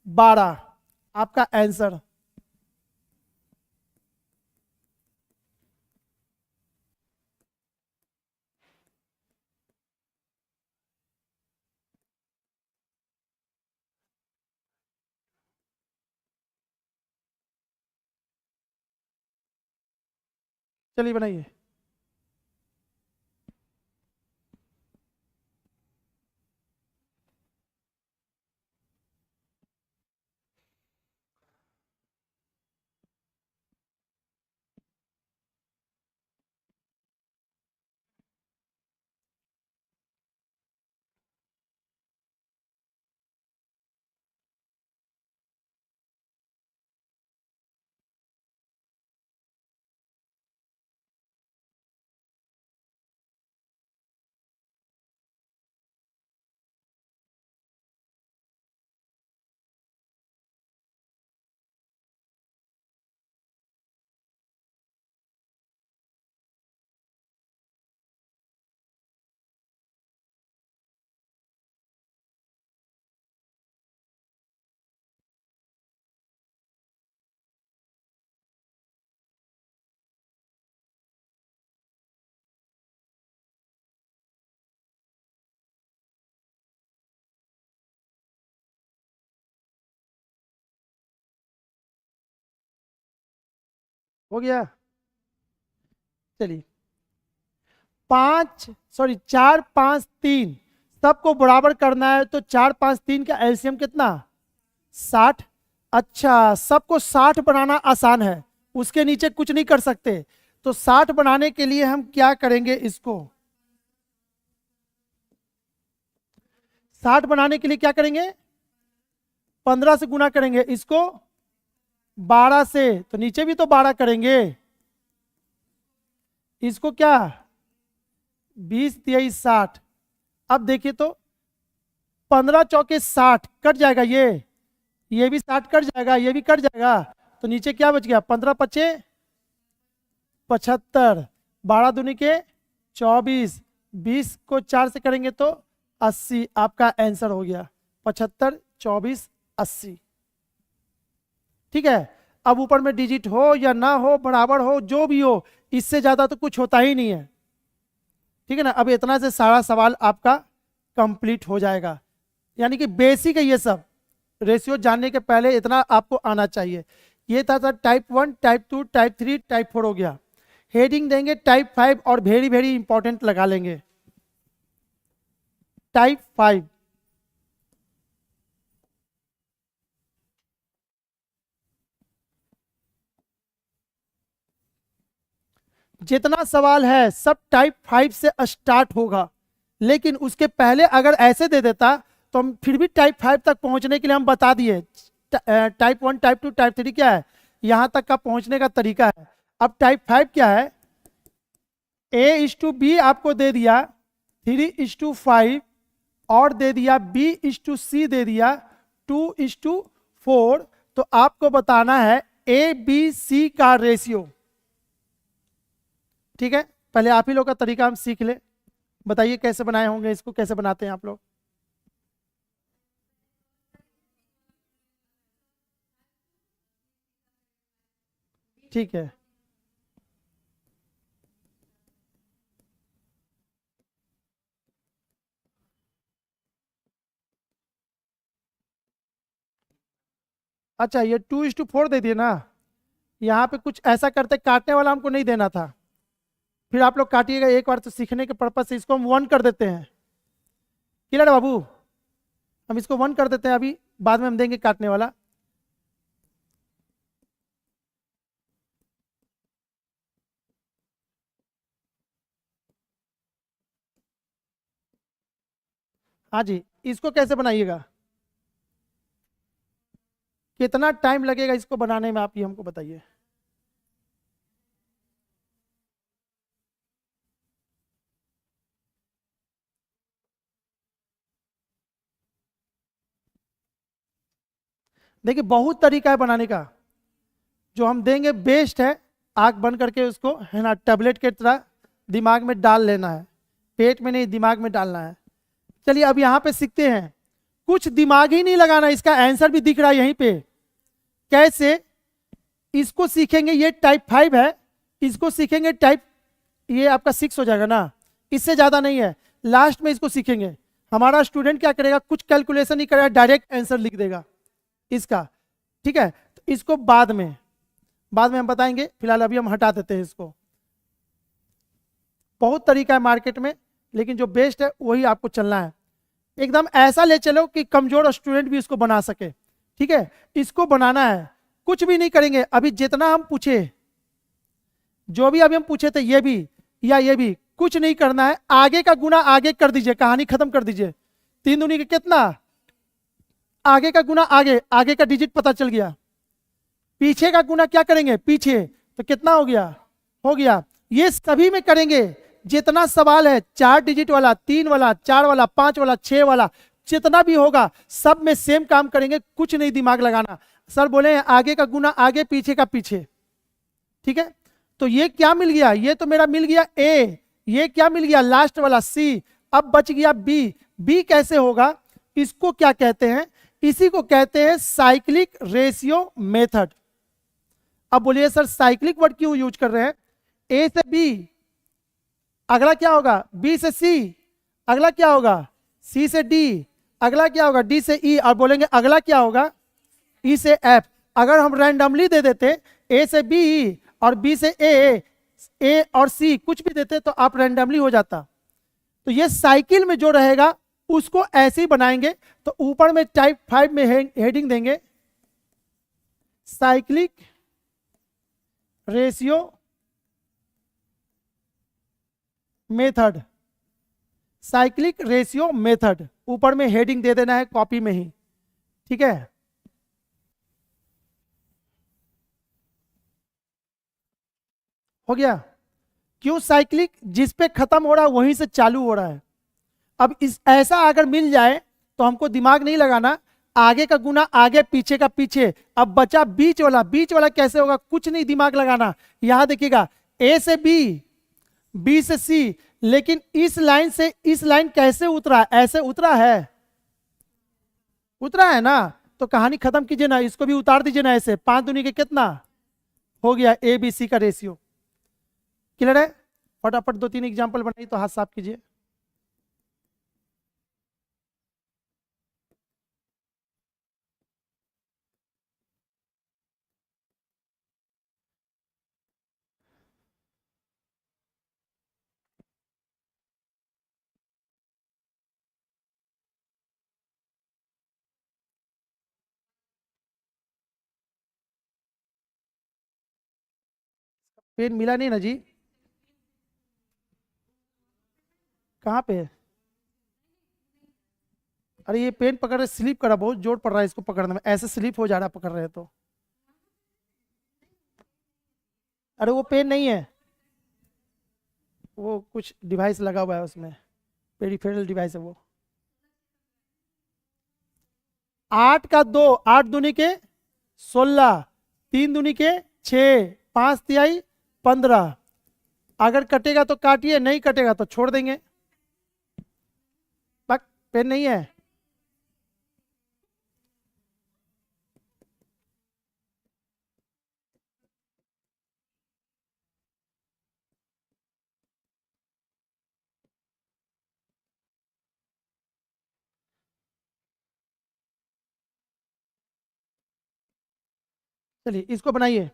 12, आपका आंसर। चलिए बनाइए। हो गया। चलिए, 4 5 3 सबको बराबर करना है, तो 4 5 3 का एलसीएम कितना? 60। अच्छा, सबको 60 बनाना आसान है, उसके नीचे कुछ नहीं कर सकते। तो 60 बनाने के लिए हम क्या करेंगे? इसको 60 बनाने के लिए क्या करेंगे? 15 से गुना करेंगे, इसको 12 से, तो नीचे भी तो 12 करेंगे। इसको क्या? 20 23 60। अब देखिए तो 15 चौके 60 कट जाएगा, ये भी 60 कट जाएगा, ये भी कट जाएगा। तो नीचे क्या बच गया? 15 पचे 75, 12 दूनी के 24, 20 को 4 से करेंगे तो 80, आपका आंसर हो गया 75 24 80। ठीक है। अब ऊपर में डिजिट हो या ना हो, बराबर हो, जो भी हो, इससे ज्यादा तो कुछ होता ही नहीं है। ठीक है ना। अब इतना से सारा सवाल आपका कंप्लीट हो जाएगा, यानी कि बेसिक है ये सब। रेशियो जानने के पहले इतना आपको आना चाहिए। ये था टाइप 1, टाइप 2, टाइप 3, टाइप 4 हो गया। हेडिंग देंगे टाइप 5 और वेरी वेरी इंपॉर्टेंट लगा लेंगे। टाइप 5, जितना सवाल है सब टाइप 5 से स्टार्ट होगा, लेकिन उसके पहले अगर ऐसे दे देता तो हम फिर भी टाइप 5 तक पहुंचने के लिए हम बता दिए। टाइप 1, टाइप 2, टाइप 3 क्या है, यहां तक का पहुंचने का तरीका है। अब टाइप 5 क्या है? A:B आपको दे दिया, 3:5 और दे दिया, B:C दे दिया, 2:4। तो आपको बताना है ABC का रेशियो। ठीक है, पहले आप ही लोग का तरीका हम सीख ले। बताइए कैसे बनाए होंगे, इसको कैसे बनाते हैं आप लोग? ठीक है, अच्छा ये 2:4 दे दिए ना। यहाँ पे कुछ ऐसा करते, काटने वाला हमको नहीं देना था, फिर आप लोग काटिएगा एक बार, तो सीखने के पर्पज से इसको हम 1 कर देते हैं। क्लियर है बाबू? हम इसको 1 कर देते हैं, अभी बाद में हम देंगे काटने वाला। हाँ जी, इसको कैसे बनाइएगा, कितना टाइम लगेगा इसको बनाने में, आप ये हमको बताइए। देखिए बहुत तरीका है बनाने का, जो हम देंगे बेस्ट है, आग बंद करके उसको है ना टेबलेट के तरह दिमाग में डाल लेना है, पेट में नहीं दिमाग में डालना है। चलिए अब यहाँ पे सीखते हैं, कुछ दिमाग ही नहीं लगाना, इसका आंसर भी दिख रहा है यहीं पे। कैसे इसको सीखेंगे, ये टाइप 5 है, इसको सीखेंगे टाइप, ये आपका 6 हो जाएगा ना, इससे ज्यादा नहीं है, लास्ट में इसको सीखेंगे। हमारा स्टूडेंट क्या करेगा, कुछ कैलकुलेशन नहीं करेगा, डायरेक्ट आंसर लिख देगा इसका, ठीक है। तो इसको बाद में हम बताएंगे, फिलहाल अभी हम हटा देते हैं इसको। बहुत तरीका है मार्केट में, लेकिन जो बेस्ट है वही आपको चलना है। एकदम ऐसा ले चलो कि कमजोर स्टूडेंट भी इसको बना सके, ठीक है। इसको बनाना है, कुछ भी नहीं करेंगे, अभी जितना हम पूछे, जो भी अभी हम पूछे थे ये भी या ये भी, कुछ नहीं करना है, आगे का गुना आगे कर दीजिए, कहानी खत्म कर दीजिए। 3 दूनी के कितना, आगे का गुना आगे, आगे का डिजिट पता चल गया, पीछे का गुना क्या करेंगे पीछे, तो कितना हो गया। ये सभी में करेंगे, जितना सवाल है 4 डिजिट वाला, 3 वाला, 4 वाला, 5 वाला, 6 वाला, जितना भी होगा सब में सेम काम करेंगे, कुछ नहीं दिमाग लगाना। सर बोले आगे का गुना आगे, पीछे का पीछे, ठीक है। तो ये क्या मिल गया, ये तो मेरा मिल गया ए, ये क्या मिल गया लास्ट वाला सी, अब बच गया बी। बी कैसे होगा, इसको क्या कहते हैं, इसी को कहते हैं साइक्लिक रेशियो मेथड। अब बोलिए सर साइक्लिक वर्ड क्यों यूज कर रहे हैं, ए से बी, अगला क्या होगा बी से सी, अगला क्या होगा सी से डी, अगला क्या होगा डी से ई, और बोलेंगे अगला क्या होगा ई से एफ। अगर हम रैंडमली दे देते ए से बी और बी से ए और सी कुछ भी देते तो आप रैंडमली हो जाता। तो ये साइकिल में जो रहेगा उसको ऐसे ही बनाएंगे। तो ऊपर में टाइप 5 में हेडिंग देंगे cyclic ratio method, cyclic ratio method, ऊपर में हेडिंग दे देना है कॉपी में ही, ठीक है। हो गया, क्यों साइक्लिक, जिस पे खत्म हो रहा है वहीं से चालू हो रहा है। अब इस ऐसा अगर मिल जाए तो हमको दिमाग नहीं लगाना, आगे का गुना आगे, पीछे का पीछे। अब बचा बीच वाला, बीच वाला कैसे होगा, कुछ नहीं दिमाग लगाना। यहां देखिएगा ए से बी, बी से सी, लेकिन इस लाइन से इस लाइन कैसे उतरा, ऐसे उतरा है, उतरा है ना। तो कहानी खत्म कीजिए ना, इसको भी उतार दीजिए ना ऐसे, 5 दूनी के कितना हो गया ए बी सी का रेशियो। क्लियर है, फटाफट 2-3 एग्जांपल बनाइए तो हाथ साफ कीजिए। पेन मिला नहीं ना जी, कहाँ पे है? अरे ये पेन पकड़ रहे, स्लिप करा, बहुत जोर पड़ रहा है इसको पकड़ने में, ऐसे स्लिप हो जा रहा है पकड़ रहे तो। अरे वो पेन नहीं है, वो कुछ डिवाइस लगा हुआ है उसमें, पेरिफेरल डिवाइस है वो। 8 का 2, 8 दूनी के 16, 3 दूनी के 6, 5 तिहाई 15। अगर कटेगा तो काटिए, नहीं कटेगा तो छोड़ देंगे। पक, पेन नहीं है। चलिए इसको बनाइए।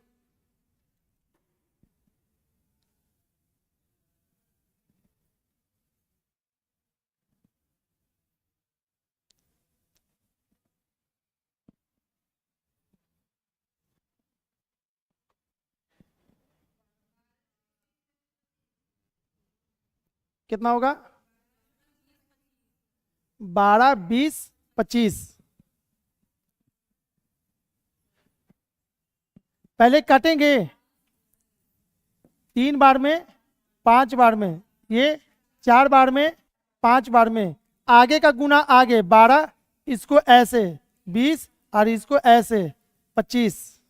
कितना होगा, 12, 20, 25। पहले काटेंगे 3 बार में, 5 बार में, ये 4 बार में, 5 बार में, आगे का गुना आगे 12, इसको ऐसे 20 और इसको ऐसे 25।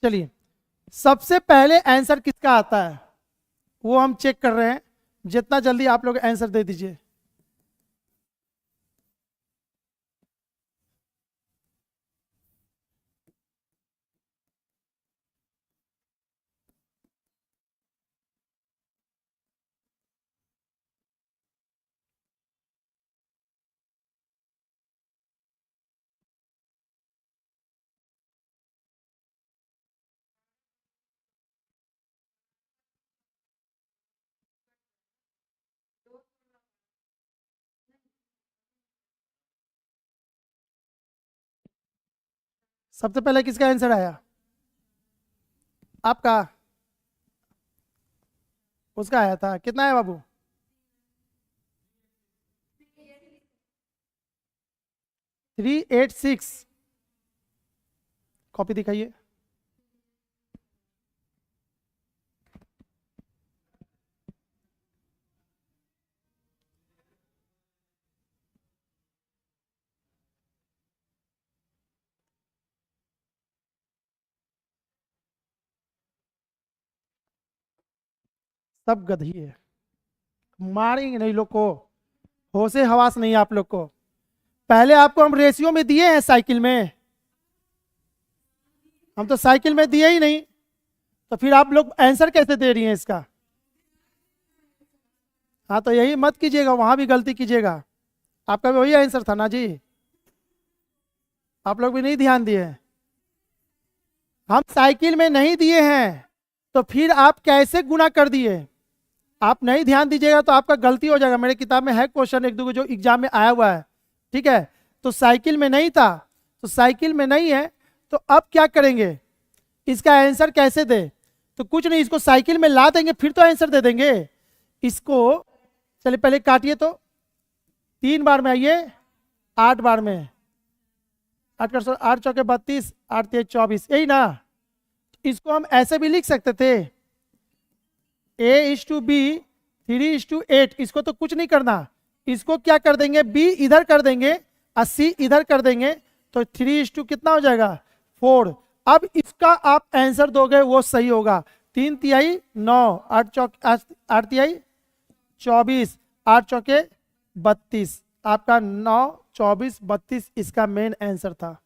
चलिए, सबसे पहले आंसर किसका आता है वो हम चेक कर रहे हैं। जितना जल्दी आप लोग आंसर दे दीजिए। सबसे पहले किसका आंसर आया? आपका? उसका आया था। कितना है बाबू? 386। कॉपी दिखाइए। सब गधी है, मारेंगे नहीं लोग को। होशे हवास नहीं आप लोग को। पहले आपको हम रेशियो में दिए हैं साइकिल में, हम तो साइकिल में दिए ही नहीं, तो फिर आप लोग आंसर कैसे दे रही हैं इसका? हाँ तो यही मत कीजिएगा, वहां भी गलती कीजिएगा। आपका भी वही आंसर था ना जी, आप लोग भी नहीं ध्यान दिए। हम साइकिल में नहीं दिए हैं तो फिर आप कैसे गुना कर दिए? आप नहीं ध्यान दीजिएगा तो आपका गलती हो जाएगा। मेरे किताब में है क्वेश्चन एक दो जो एग्जाम में आया हुआ है, ठीक है। तो साइकिल में नहीं था, तो साइकिल में नहीं है, तो अब क्या करेंगे? इसका आंसर कैसे दे? तो कुछ नहीं, इसको साइकिल में ला देंगे फिर तो आंसर दे देंगे इसको। चलिए पहले काटिए तो। 3 बार में आइए, 8 बार में, 8 चौके 32, 8 तेज 24, यही ना। इसको हम ऐसे भी लिख सकते थे, A/B 3:8। इसको तो कुछ नहीं करना, इसको क्या कर देंगे, B इधर कर देंगे और C इधर कर देंगे, तो 3 कितना हो जाएगा, 4। अब इसका आप आंसर दोगे वो सही होगा। 3 तिहाई 9, 8 तिहाई 24, 8 चौके 32। आपका 9, 24, 32 इसका मेन आंसर था।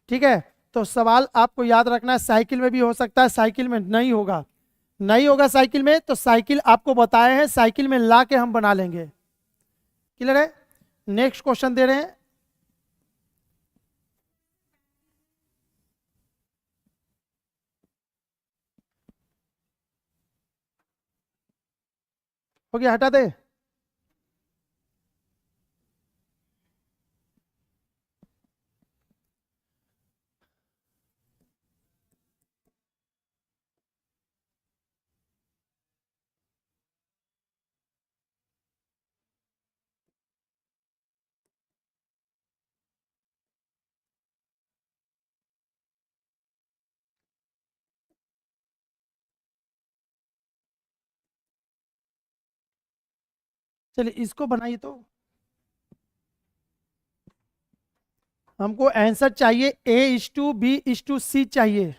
ठीक है, तो सवाल आपको याद रखना है, साइकिल में भी हो सकता है, साइकिल में नहीं होगा। नहीं होगा साइकिल में, तो साइकिल आपको बताए हैं, साइकिल में ला के हम बना लेंगे। क्लियर है? नेक्स्ट क्वेश्चन दे रहे हैं। हो गया, हटा दे। चलिए इसको बनाइए तो। हमको आंसर चाहिए A/B/C चाहिए।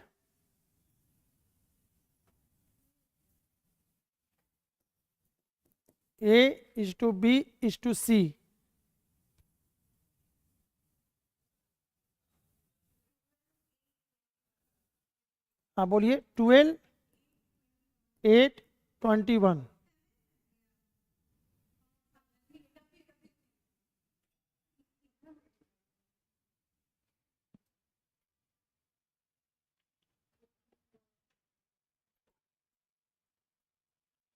A/B/C। हाँ बोलिए। 12, 8, 21।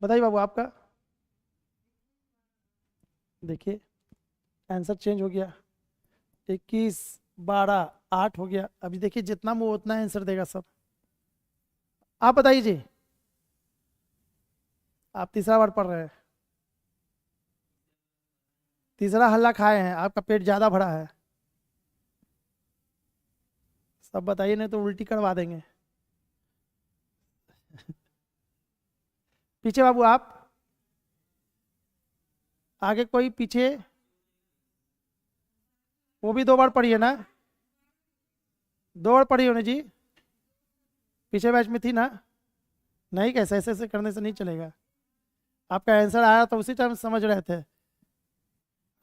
बताइए बाबू आपका। देखिए आंसर चेंज हो गया, 21, 12, 8 हो गया। अभी देखिए जितना मुंह उतना आंसर देगा सब। आप बताइए जी, आप तीसरा बार पढ़ रहे हैं, तीसरा हल्ला खाए हैं, आपका पेट ज्यादा भरा है। सब बताइए नहीं तो उल्टी करवा देंगे। पीछे बाबू आप, आगे कोई पीछे, वो भी 2 बार पढ़िए ना, 2 बार पढ़ी होने जी, पीछे बैच में थी ना। नहीं, कैसे ऐसे ऐसे करने से नहीं चलेगा। आपका आंसर आया तो उसी टाइम समझ रहे थे।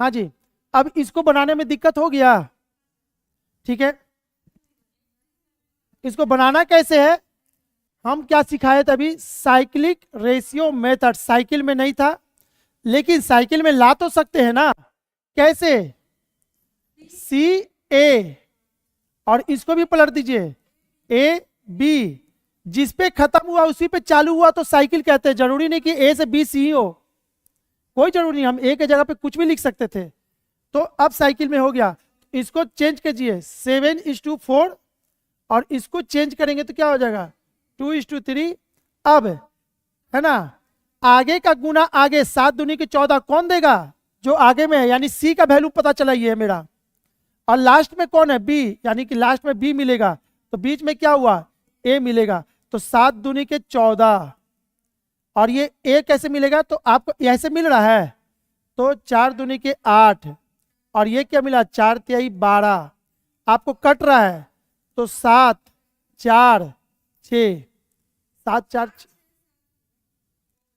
हाँ जी, अब इसको बनाने में दिक्कत हो गया, ठीक है। इसको बनाना कैसे है, हम क्या सिखाए थे अभी, साइक्लिक रेशियो मेथड। साइकिल में नहीं था, लेकिन साइकिल में ला तो सकते हैं ना। कैसे, सी ए, और इसको भी पलट दीजिए, ए बी, जिस पे खत्म हुआ उसी पे चालू हुआ तो साइकिल कहते हैं। जरूरी नहीं कि ए से बी सी हो, कोई जरूरी नहीं, हम ए के जगह पे कुछ भी लिख सकते थे। तो अब साइकिल में हो गया, इसको चेंज कीजिए 7:4, और इसको चेंज करेंगे तो क्या हो जाएगा 2:3। अब है ना, आगे का गुना आगे, 7 दूनी के 14 कौन देगा, जो आगे में है, यानी सी का वैल्यू पता चला ये है मेरा। और लास्ट में कौन है, बी, यानी कि लास्ट में बी मिलेगा, तो बीच में क्या हुआ, ए मिलेगा। तो 7 दूनी के 14, और ये ए कैसे मिलेगा, तो आपको ऐसे मिल रहा है, तो 4 दूनी के 8, और ये क्या मिला 4 तिहाई 12, आपको कट रहा है, तो 7 4 6, 7 4।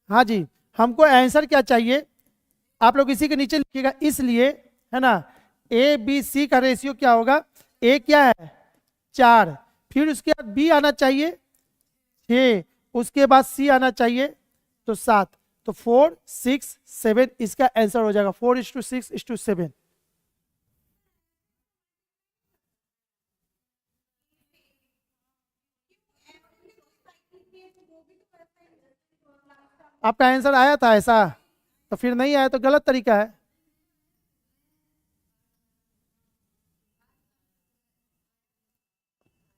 हाँ जी, हमको आंसर क्या चाहिए, आप लोग इसी के नीचे लिखिएगा, इसलिए है ना, ए बी सी का रेशियो क्या होगा, ए क्या है 4, फिर उसके बाद बी आना चाहिए 6, उसके बाद सी आना चाहिए तो 7, तो 4 6 7 इसका आंसर हो जाएगा 4:6:7। आपका आंसर आया था ऐसा, तो फिर नहीं आया तो गलत तरीका है।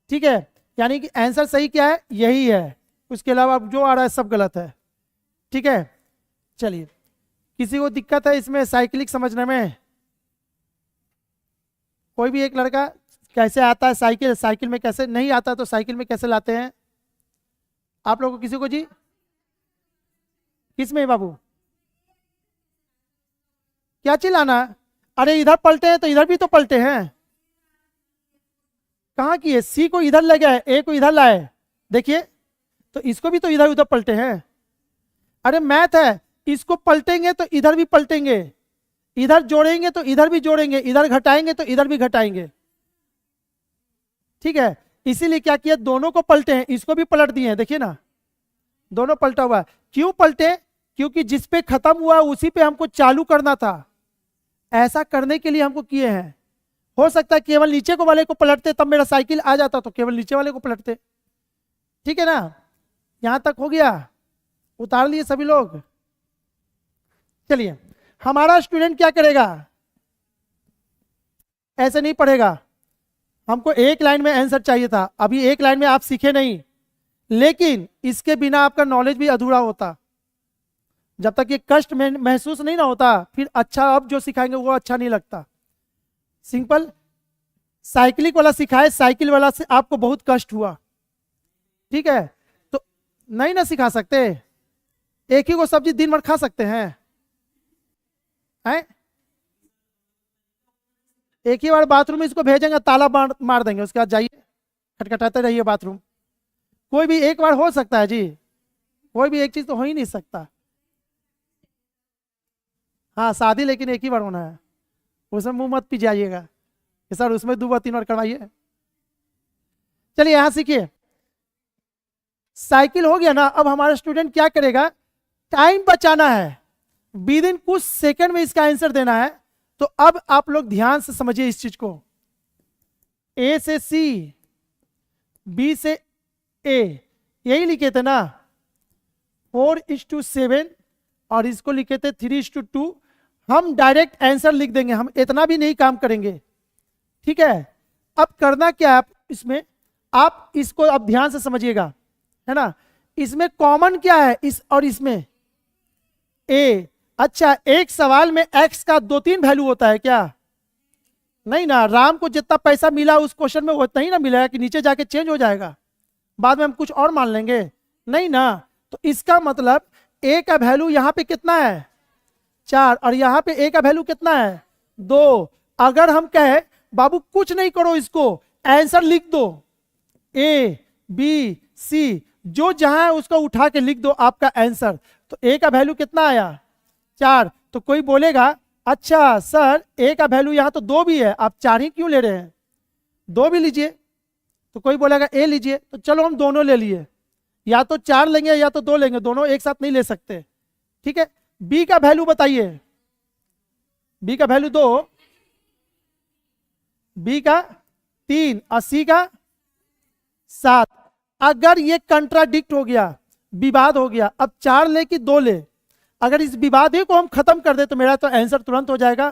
ठीक है, यानी कि आंसर सही क्या है, यही है, उसके अलावा जो आ रहा है सब गलत है। ठीक है, चलिए, किसी को दिक्कत है इसमें साइकिलिक समझने में, कोई भी एक लड़का, कैसे आता है साइकिल, साइकिल में कैसे नहीं आता तो साइकिल में कैसे लाते हैं आप लोगों को, किसी को जी, किस में बाबू, क्या चिल्लाना, अरे इधर पलटे हैं तो इधर भी तो पलटे हैं, कहाँ की है, सी को इधर ले गए, ए को इधर लाए, देखिए, तो इसको भी तो इधर उधर पलटे हैं। अरे मैथ है, इसको पलटेंगे तो इधर भी पलटेंगे, इधर जोड़ेंगे तो इधर भी जोड़ेंगे, इधर घटाएंगे तो इधर भी घटाएंगे। ठीक है, इसीलिए क्या किया, दोनों को पलटे हैं, इसको भी पलट दिए हैं, देखिए ना, दोनों पलटा हुआ है। क्यों पलटे, क्योंकि जिस पे खत्म हुआ उसी पे हमको चालू करना था, ऐसा करने के लिए हमको किए हैं। हो सकता है केवल नीचे को वाले को पलटते तब मेरा साइकिल आ जाता, तो केवल नीचे वाले को पलटते। ठीक है ना, यहां तक हो गया, उतार लिए सभी लोग। चलिए, हमारा स्टूडेंट क्या करेगा, ऐसे नहीं पढ़ेगा, हमको एक लाइन में आंसर चाहिए था, अभी एक लाइन में आप सीखे नहीं, लेकिन इसके बिना आपका नॉलेज भी अधूरा होता। जब तक ये कष्ट में महसूस नहीं ना होता, फिर अच्छा अब जो सिखाएंगे वो अच्छा नहीं लगता। सिंपल साइकिलिक वाला सिखाए, साइकिल वाला से आपको बहुत कष्ट हुआ, ठीक है, तो नहीं ना सिखा सकते, एक ही को सब्जी दिन भर खा सकते हैं, हैं? एक ही बार बाथरूम में इसको भेजेंगे, ताला मार देंगे, उसके बाद जाइए खटखटाते रहिए बाथरूम। कोई भी एक बार हो सकता है जी, कोई भी एक चीज तो हो ही नहीं सकता। हाँ शादी लेकिन एक ही बार होना है, उसमें मुंह मत पी जाइएगा कि सर उसमें 2 बार 3 बार करवाइए। चलिए यहां सीखिए, साइकिल हो गया ना, अब हमारा स्टूडेंट क्या करेगा, टाइम बचाना है, विद इन कुछ सेकंड में इसका आंसर देना है। तो अब आप लोग ध्यान से समझिए इस चीज को, ए से सी, बी से ए, यही लिखे थे ना 4:7, और इसको लिखे थे 3:2। हम डायरेक्ट आंसर लिख देंगे, हम इतना भी नहीं काम करेंगे। ठीक है, अब करना क्या है इसमें, आप इसको अब ध्यान से समझिएगा, है ना। इसमें कॉमन क्या है इस और इसमें? ए। अच्छा, एक सवाल में एक्स का 2-3 वैल्यू होता है क्या? नहीं ना। राम को जितना पैसा मिला उस क्वेश्चन में उतना ही ना मिलेगा कि नीचे जाके चेंज हो जाएगा, बाद में हम कुछ और मान लेंगे? नहीं ना। तो इसका मतलब ए का वैल्यू यहां पे कितना है? 4, और यहां पे ए का वैल्यू कितना है? 2। अगर हम कहे बाबू कुछ नहीं करो, इसको आंसर लिख दो, ए बी सी, जो जहां है उसको उठा के लिख दो आपका आंसर, तो ए का वैल्यू कितना आया? 4। तो कोई बोलेगा अच्छा सर ए का वैल्यू यहां तो 2 भी है, आप 4 ही क्यों ले रहे हैं? 2 भी लीजिए। तो कोई बोलेगा ए लीजिए, तो चलो हम दोनों ले लिए, या तो 4 लेंगे या तो 2 लेंगे, दोनों एक साथ नहीं ले सकते। ठीक है, बी का वैल्यू बताइए। बी का वैल्यू 2, बी का 3 और सी का 7। अगर ये कंट्राडिक्ट हो गया, विवाद हो गया, अब 4 ले कि 2 ले, अगर इस विवाद ही को हम खत्म कर दे तो मेरा तो आंसर तुरंत हो जाएगा।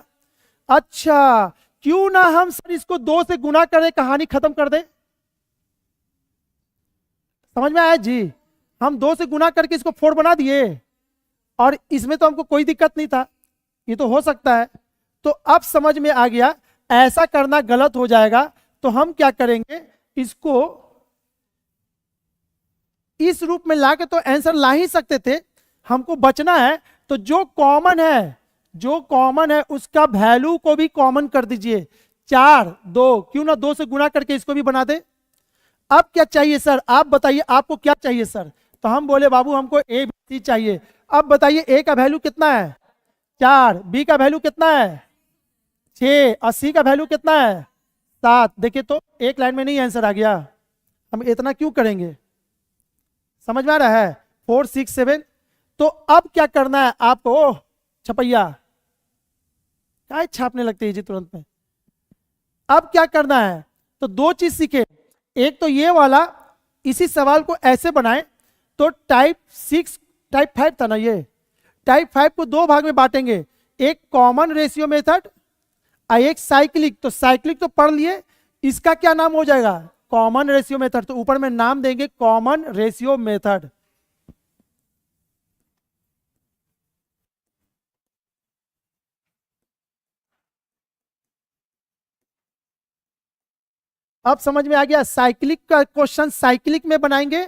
अच्छा, क्यों ना हम सर इसको 2 से गुना करें, कहानी खत्म कर दे। समझ में आया जी? हम 2 से गुना करके इसको 4 बना दिए, और इसमें तो हमको कोई दिक्कत नहीं था, ये तो हो सकता है। तो अब समझ में आ गया ऐसा करना गलत हो जाएगा, तो हम क्या करेंगे, इसको इस रूप में लाके तो आंसर ला ही सकते थे, हमको बचना है। तो जो कॉमन है, जो कॉमन है उसका वैल्यू को भी कॉमन कर दीजिए। 4 2, क्यों ना 2 से गुना करके इसको भी बना दे। अब क्या चाहिए सर, आप बताइए आपको क्या चाहिए सर? तो हम बोले बाबू हमको ए बी सी चाहिए। अब बताइए ए का वैल्यू कितना है? 4। बी का वैल्यू कितना है? 6। और सी का वैल्यू कितना है? 7। देखिए तो एक लाइन में नहीं आंसर आ गया, हम इतना क्यों करेंगे? समझ में आ रहा है? 4 6 7। तो अब क्या करना है आपको? ओह छपैया क्या छापने लगते हैं जी तुरंत में। अब क्या करना है? तो 2 चीज सीखे। एक तो ये वाला, इसी सवाल को ऐसे बनाए तो टाइप 6 टाइप 5 था ना, ये टाइप 5 को 2 भाग में बांटेंगे, एक कॉमन रेशियो मेथड और एक साइक्लिक। तो साइक्लिक तो पढ़ लिए, इसका क्या नाम हो जाएगा? Common ratio method. तो ऊपर में नाम देंगे कॉमन रेशियो मेथड। अब समझ में आ गया? साइक्लिक का क्वेश्चन साइक्लिक में बनाएंगे,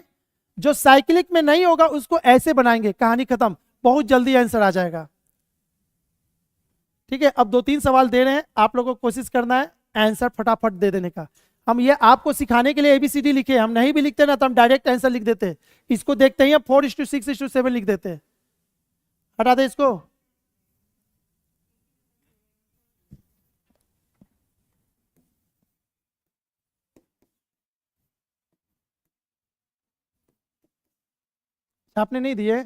जो साइक्लिक में नहीं होगा उसको ऐसे बनाएंगे, कहानी खत्म, बहुत जल्दी आंसर आ जाएगा। ठीक है, अब 2-3 सवाल दे रहे हैं, आप लोगों को कोशिश करना है आंसर फटाफट दे देने का। हम ये आपको सिखाने के लिए एबीसीडी लिखे, हम नहीं भी लिखते ना तो हम डायरेक्ट आंसर लिख देते। इसको देखते ही हम 4:6:7 लिख देते। हटा दे इसको। आपने नहीं दिए?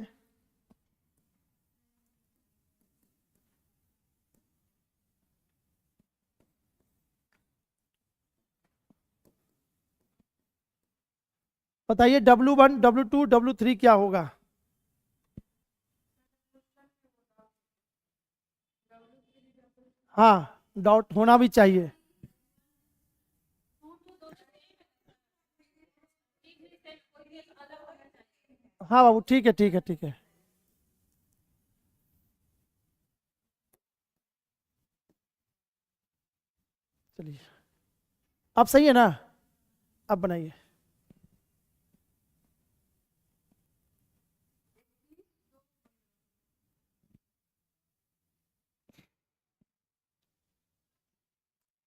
बताइए W1 W2 W3 क्या होगा? हाँ, डॉट होना भी चाहिए। हाँ बाबू, ठीक है ठीक है ठीक है। चलिए, अब सही है ना? अब बनाइए।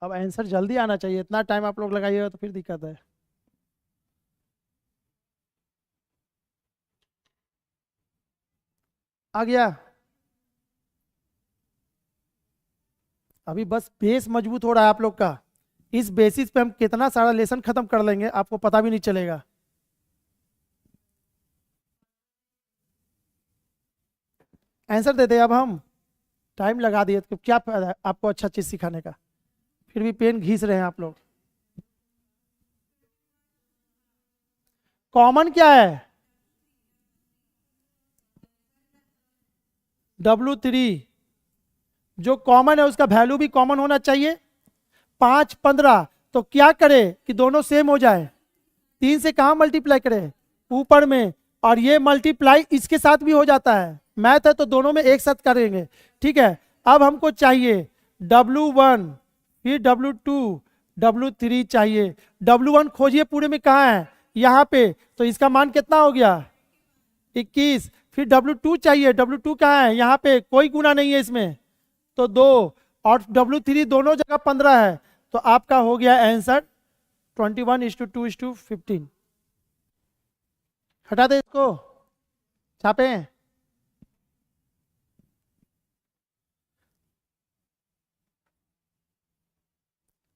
अब आंसर जल्दी आना चाहिए, इतना टाइम आप लोग लगाइएगा तो फिर दिक्कत है। आ गया? अभी बस बेस मजबूत हो रहा है आप लोग का, इस बेसिस पे हम कितना सारा लेसन खत्म कर लेंगे आपको पता भी नहीं चलेगा। आंसर दे दे अब हम, टाइम लगा दिए तो क्या फायदा है आपको अच्छा चीज सिखाने का, फिर भी पेन घिस रहे हैं आप लोग। कॉमन क्या है? W3। जो कॉमन है उसका वैल्यू भी कॉमन होना चाहिए। 5 15, तो क्या करे कि दोनों सेम हो जाए? 3 से कहां मल्टीप्लाई करे? ऊपर में, और ये मल्टीप्लाई इसके साथ भी हो जाता है, मैथ है तो दोनों में एक साथ करेंगे। ठीक है, अब हमको चाहिए W1, फिर W2, W3 चाहिए। W1 खोजिए पूरे में कहाँ है, यहाँ पे, तो इसका मान कितना हो गया 21। फिर W2 चाहिए, W2 कहाँ है, यहाँ पे, कोई गुना नहीं है इसमें, तो 2, और W3 दोनों जगह 15 है, तो आपका हो गया आंसर 21:2:15। हटा दे इसको, छापे।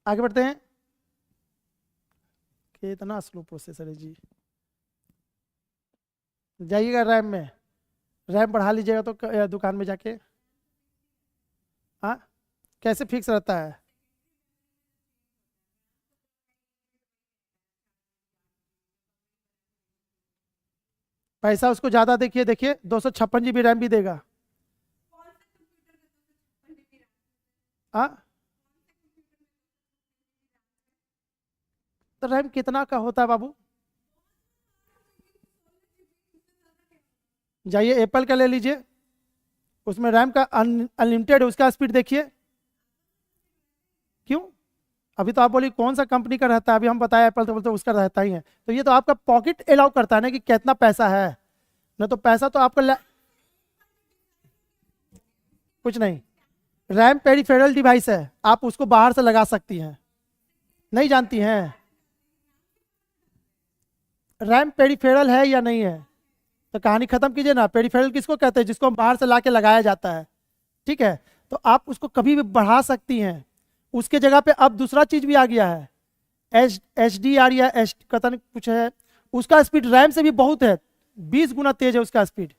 आगे बढ़ते हैं। कितना स्लो प्रोसेसर है जी। जाइएगा रैम में, रैम बढ़ा लीजिएगा तो दुकान में जाके। हाँ, कैसे फिक्स रहता है? पैसा उसको ज्यादा देखिए, देखिए 256 GB रैम भी देगा। हाँ, तो रैम कितना का होता है बाबू? जाइए एप्पल का ले लीजिए, उसमें रैम का अनलिमिटेड है, उसका स्पीड देखिए। क्यों? अभी तो आप बोली कौन सा कंपनी का रहता है, अभी हम बताया एप्पल तो बोलते उसका रहता ही है। तो ये तो आपका पॉकेट अलाउ करता है ना कि कितना पैसा है, ना तो पैसा तो आपका कुछ नहीं। रैम पेरिफेरल डिवाइस है, आप उसको बाहर से लगा सकती हैं। नहीं जानती हैं रैम पेरिफेरल है या नहीं है? तो कहानी खत्म कीजिए ना। पेरिफेरल किसको कहते हैं? जिसको बाहर से लाके लगाया जाता है। ठीक है, तो आप उसको कभी भी बढ़ा सकती हैं। उसके जगह पे अब दूसरा चीज भी आ गया है, HDR या पता नहीं कुछ है, उसका स्पीड रैम से भी बहुत है, 20 गुना तेज है उसका स्पीड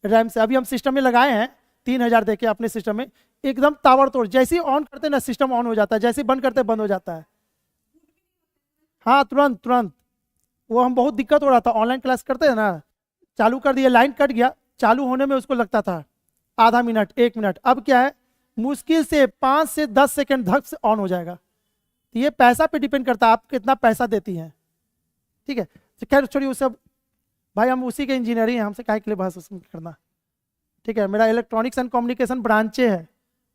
रैम से। अभी हम सिस्टम में लगाए हैं 3000 देके अपने सिस्टम में, एकदम ताबड़तोड़। जैसे ही ऑन करते हैं ना सिस्टम ऑन हो जाता है, जैसे ही बंद करते हैं बंद हो जाता है। हाँ, तुरंत तुरंत। वो हम बहुत दिक्कत हो रहा था, ऑनलाइन क्लास करते हैं ना, चालू कर दिया, लाइन कट गया, चालू होने में उसको लगता था आधा मिनट 1 मिनट। अब क्या है, मुश्किल से 5 से 10 सेकंड धक से ऑन हो जाएगा। तो ये पैसा पे डिपेंड करता है आप कितना पैसा देती हैं। ठीक है, तो खैर छोड़िए वो सब, भाई हम उसी के इंजीनियर ही हैं, हमसे काहे के लिए बहस करना। ठीक है, मेरा इलेक्ट्रॉनिक्स एंड कम्युनिकेशन ब्रांचे है,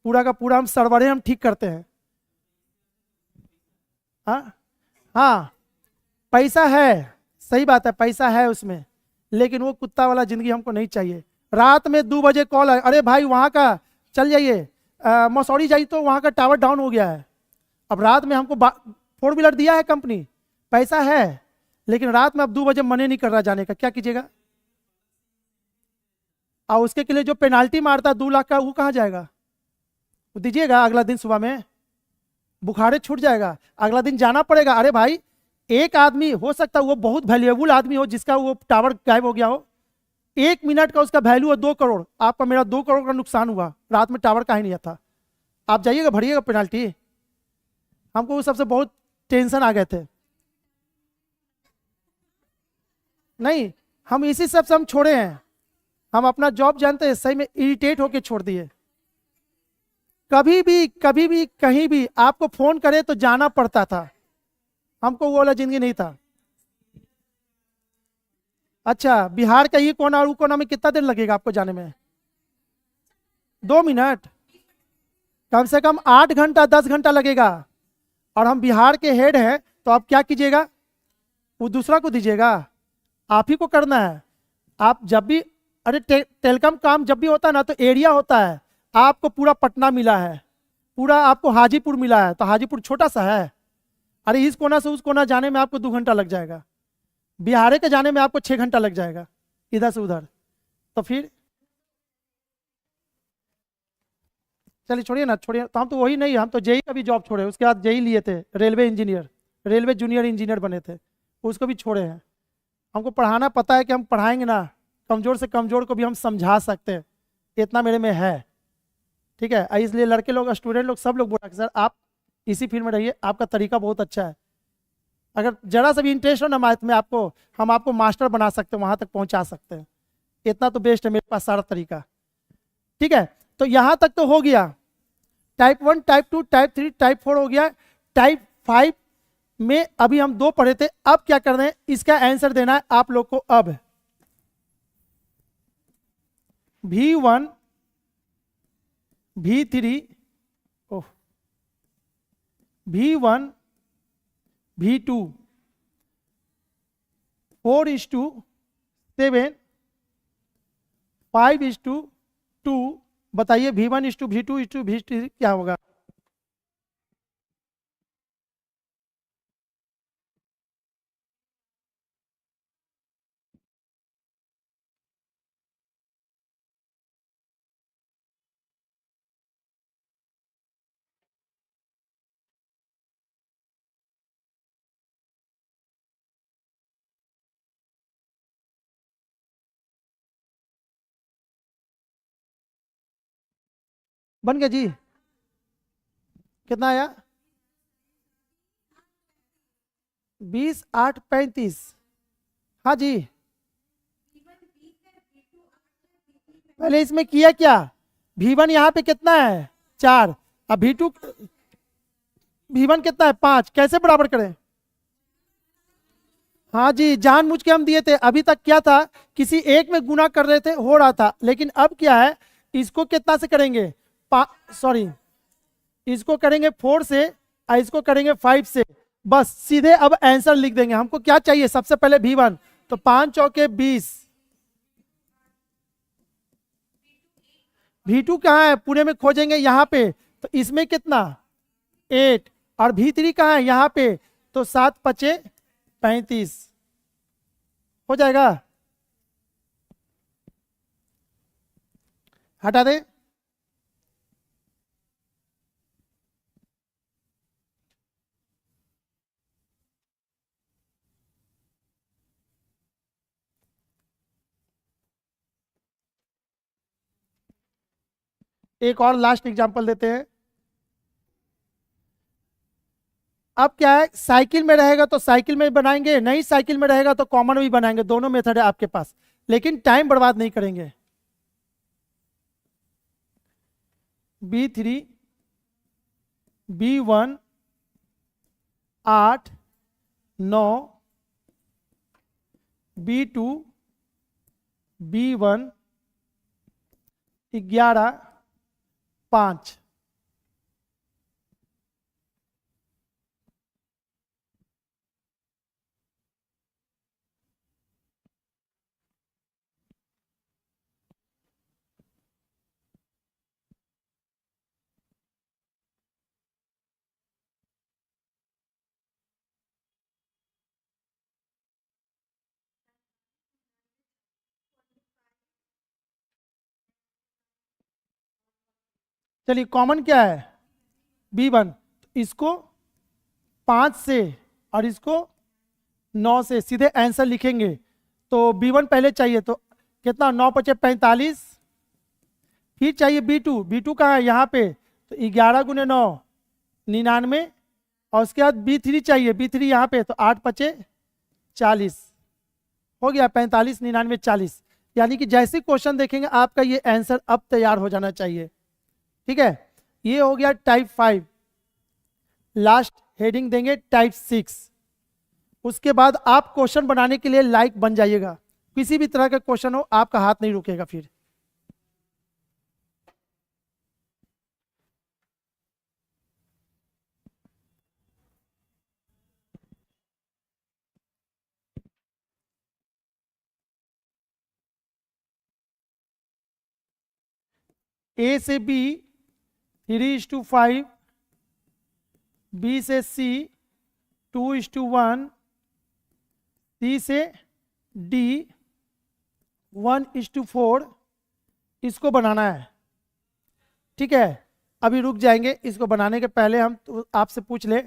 पूरा का पूरा हम सर्वरें हम ठीक करते हैं। हाँ हाँ, पैसा है, सही बात है, पैसा है उसमें, लेकिन वो कुत्ता वाला जिंदगी हमको नहीं चाहिए। रात में 2 बजे कॉल है, अरे भाई वहाँ का चल जाइए, मसौरी जाइए तो वहाँ का टावर डाउन हो गया है। अब रात में हमको 4 व्हीलर दिया है कंपनी, पैसा है, लेकिन रात में अब 2 बजे मने नहीं कर रहा जाने का, क्या कीजिएगा? और उसके के लिए जो पेनाल्टी मारता है 2 लाख का, वो कहाँ जाएगा? वो दीजिएगा अगला दिन सुबह में, बुखारे छूट जाएगा, अगला दिन जाना पड़ेगा। अरे भाई, एक आदमी हो सकता है वो बहुत वैल्यूएबल आदमी हो जिसका वो टावर गायब हो गया हो, 1 मिनट का उसका वैल्यू है 2 करोड़, आपका मेरा 2 करोड़ का नुकसान हुआ, रात में टावर का ही नहीं था। आप जाइएगा भरिएगा पेनाल्टी। हमको उस सबसे बहुत टेंशन आ गए थे। नहीं, हम इसी सब से हम छोड़े हैं, हम अपना जॉब जानते हैं, सही में इरिटेट होके छोड़ दिए। कभी भी कहीं भी आपको फोन करे तो जाना पड़ता था, हमको वो वाला जिंदगी नहीं था। अच्छा, बिहार का ये कोना और वो कोना में कितना देर लगेगा आपको जाने में? 2 मिनट, कम से कम 8 घंटा 10 घंटा लगेगा। और हम बिहार के हेड हैं, तो आप क्या कीजिएगा? वो दूसरा को दीजिएगा, आप ही को करना है। आप जब भी, अरे टेलीकॉम काम जब भी होता है ना, तो एरिया होता है, आपको पूरा पटना मिला है, पूरा आपको हाजीपुर मिला है, तो हाजीपुर छोटा सा है। अरे इस कोना से उस कोना जाने में आपको 2 घंटा लग जाएगा, बिहार के जाने में आपको 6 घंटा लग जाएगा, इधर से उधर। तो फिर चलिए छोड़िए ना, छोड़िए। तो हम तो वही नहीं, हम तो जेई का भी जॉब छोड़े, उसके बाद जेई लिए थे, railway engineer, railway junior engineer बने थे, उसको भी छोड़े हैं। हमको पढ़ाना पता है कि हम पढ़ाएंगे ना, कमजोर से कमजोर को भी हम समझा सकते हैं, इतना मेरे में है। ठीक है, इसलिए लड़के लोग, स्टूडेंट लोग, सब लोग बोला कि सर आप इसी फील्ड में रहिए, आपका तरीका बहुत अच्छा है। अगर जरा सा भी इंटरेस्ट हो ना मैथ में, आपको हम आपको मास्टर बना सकते हैं, वहां तक पहुंचा सकते हैं, इतना तो बेस्ट है मेरे पास सारा तरीका। ठीक है, तो यहां तक तो हो गया। टाइप 1, टाइप 2, टाइप 3, टाइप 4 हो गया। टाइप 5 में अभी हम 2 पढ़े थे, अब क्या कर रहे हैं, इसका आंसर देना है आप लोग को। अब V1 V3 ओह V1 V2 4:7 5:2, बताइए V1:V2:V3 क्या होगा। बन गया जी, कितना आया, 20 8 35। हाँ जी, पहले इसमें किया क्या, V1 यहाँ पे कितना है 4, अब V1 कितना है 5, कैसे बराबर करें। हाँ जी, जानबूझ के हम दिए थे, अभी तक क्या था, किसी एक में गुना कर रहे थे, हो रहा था, लेकिन अब क्या है, इसको कितना से करेंगे, सॉरी, इसको करेंगे 4 से और इसको करेंगे 5 से, बस सीधे अब आंसर लिख देंगे। हमको क्या चाहिए, सबसे पहले V1, तो 5 चौके 20, V2 कहाँ है, पूरे में खोजेंगे यहाँ पे, तो इसमें कितना 8, और V3 कहाँ है यहाँ पे, तो 7 पचे 35 हो जाएगा, हटा दे। एक और लास्ट एग्जांपल देते हैं। अब क्या है, साइकिल में रहेगा तो साइकिल में बनाएंगे, नहीं साइकिल में रहेगा तो कॉमन भी बनाएंगे, दोनों मेथड है आपके पास, लेकिन टाइम बर्बाद नहीं करेंगे। B3 B1 8 9 B2 B1 11 5। चलिए कॉमन क्या है B1, इसको 5 से और इसको 9 से सीधे आंसर लिखेंगे, तो B1 पहले चाहिए, तो कितना 9 पचे 45, फिर चाहिए B2 कहाँ है यहाँ पे, तो 11 गुने 9 99, और उसके बाद B3 चाहिए, B3 यहाँ पे, तो 8 पचे 40 हो गया, 45 99 40, यानी कि जैसे क्वेश्चन देखेंगे आपका ये आंसर अब तैयार हो जाना चाहिए। ठीक है, ये हो गया टाइप 5। लास्ट हेडिंग देंगे टाइप 6। उसके बाद आप क्वेश्चन बनाने के लिए लाइक बन जाइएगा, किसी भी तरह का क्वेश्चन हो आपका हाथ नहीं रुकेगा फिर। A से B 3:5, B से C 2:1, C से D 1:4, इसको बनाना है। ठीक है, अभी रुक जाएंगे, इसको बनाने के पहले हम तो आपसे पूछ ले,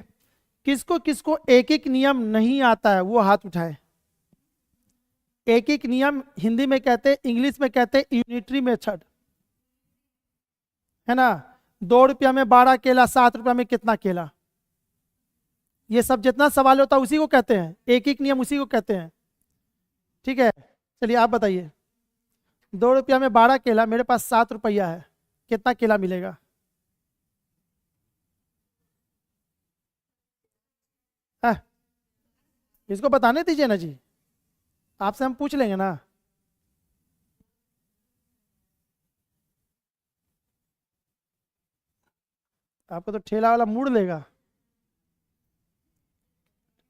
किसको किसको एक एक नियम नहीं आता है वो हाथ उठाए। एक एक नियम हिंदी में कहते हैं, इंग्लिश में कहते हैं यूनिटरी मेथड, है ना। 2 रुपया में 12 केला, 7 रुपया में कितना केला, ये सब जितना सवाल होता है उसी को कहते हैं, एक एक नियम उसी को कहते हैं। ठीक है, चलिए आप बताइए, 2 रुपया में 12 केला, मेरे पास 7 रुपया है, कितना केला मिलेगा। इसको बताने दीजिए ना जी, आपसे हम पूछ लेंगे ना। आपको तो ठेला वाला मूड लेगा।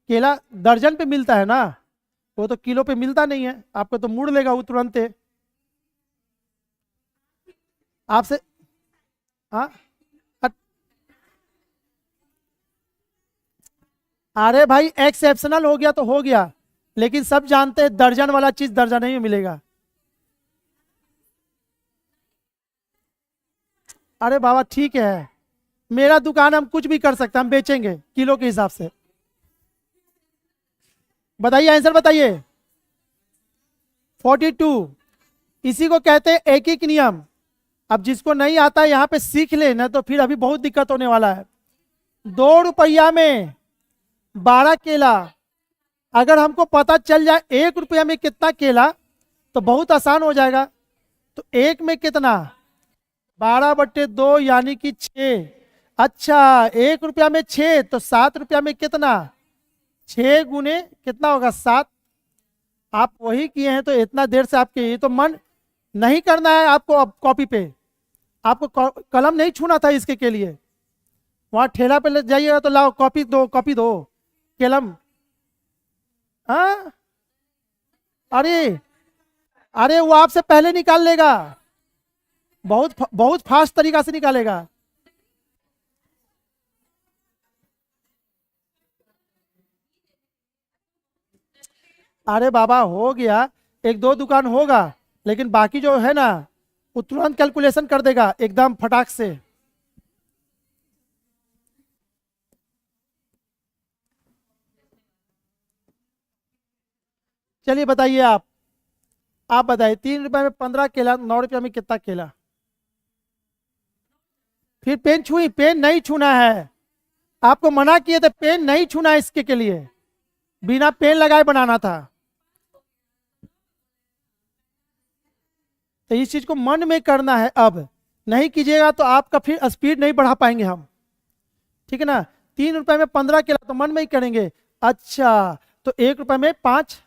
केला दर्जन पे मिलता है ना, वो तो किलो पे मिलता नहीं है, आपको तो मूड लेगा वो तुरंत है आपसे। हाँ। अ- अरे भाई एक्सेप्शनल हो गया तो हो गया, लेकिन सब जानते हैं दर्जन वाला चीज दर्जन नहीं मिलेगा। अरे बाबा ठीक है, मेरा दुकान, हम कुछ भी कर सकते हैं, हम बेचेंगे किलो के हिसाब से। बताइए आंसर बताइए। 42। इसी को कहते हैं एक एक नियम। अब जिसको नहीं आता है यहाँ पे सीख ले, ना तो फिर अभी बहुत दिक्कत होने वाला है। 2 रुपया में 12 केला, अगर हमको पता चल जाए 1 रुपया में कितना केला, तो बहुत आसान हो जाएगा। तो एक में कितना, 12/2 यानी कि 6। अच्छा 1 रुपया में 6, तो 7 रुपया में कितना, 6 गुने कितना होगा 7। आप वही किए हैं तो इतना देर से आपके, ये तो मन नहीं करना है आपको। अब कॉपी पे आपको कलम नहीं छूना था इसके के लिए। वहां ठेला पे ले जाइएगा तो लाओ कॉपी दो, कॉपी दो, कलम। हाँ। अरे अरे वो आपसे पहले निकाल लेगा, बहुत फास्ट तरीका से निकालेगा। अरे बाबा हो गया, एक दो दुकान होगा, लेकिन बाकी जो है ना वो तुरंत कैलकुलेशन कर देगा एकदम फटाक से। चलिए बताइए आप बताइए 3 रुपए में 15 केला, 9 रुपया में कितना केला। फिर पेन छुई, पेन नहीं छूना है, आपको मना किए थे पेन नहीं छूना है इसके के लिए, बिना पेन लगाए बनाना था। तो इस चीज को मन में करना है, अब नहीं कीजिएगा तो आपका फिर स्पीड नहीं बढ़ा पाएंगे हम, ठीक है ना। 3 रुपए में 15 केला तो मन में ही करेंगे। अच्छा तो 1 रुपए में 5,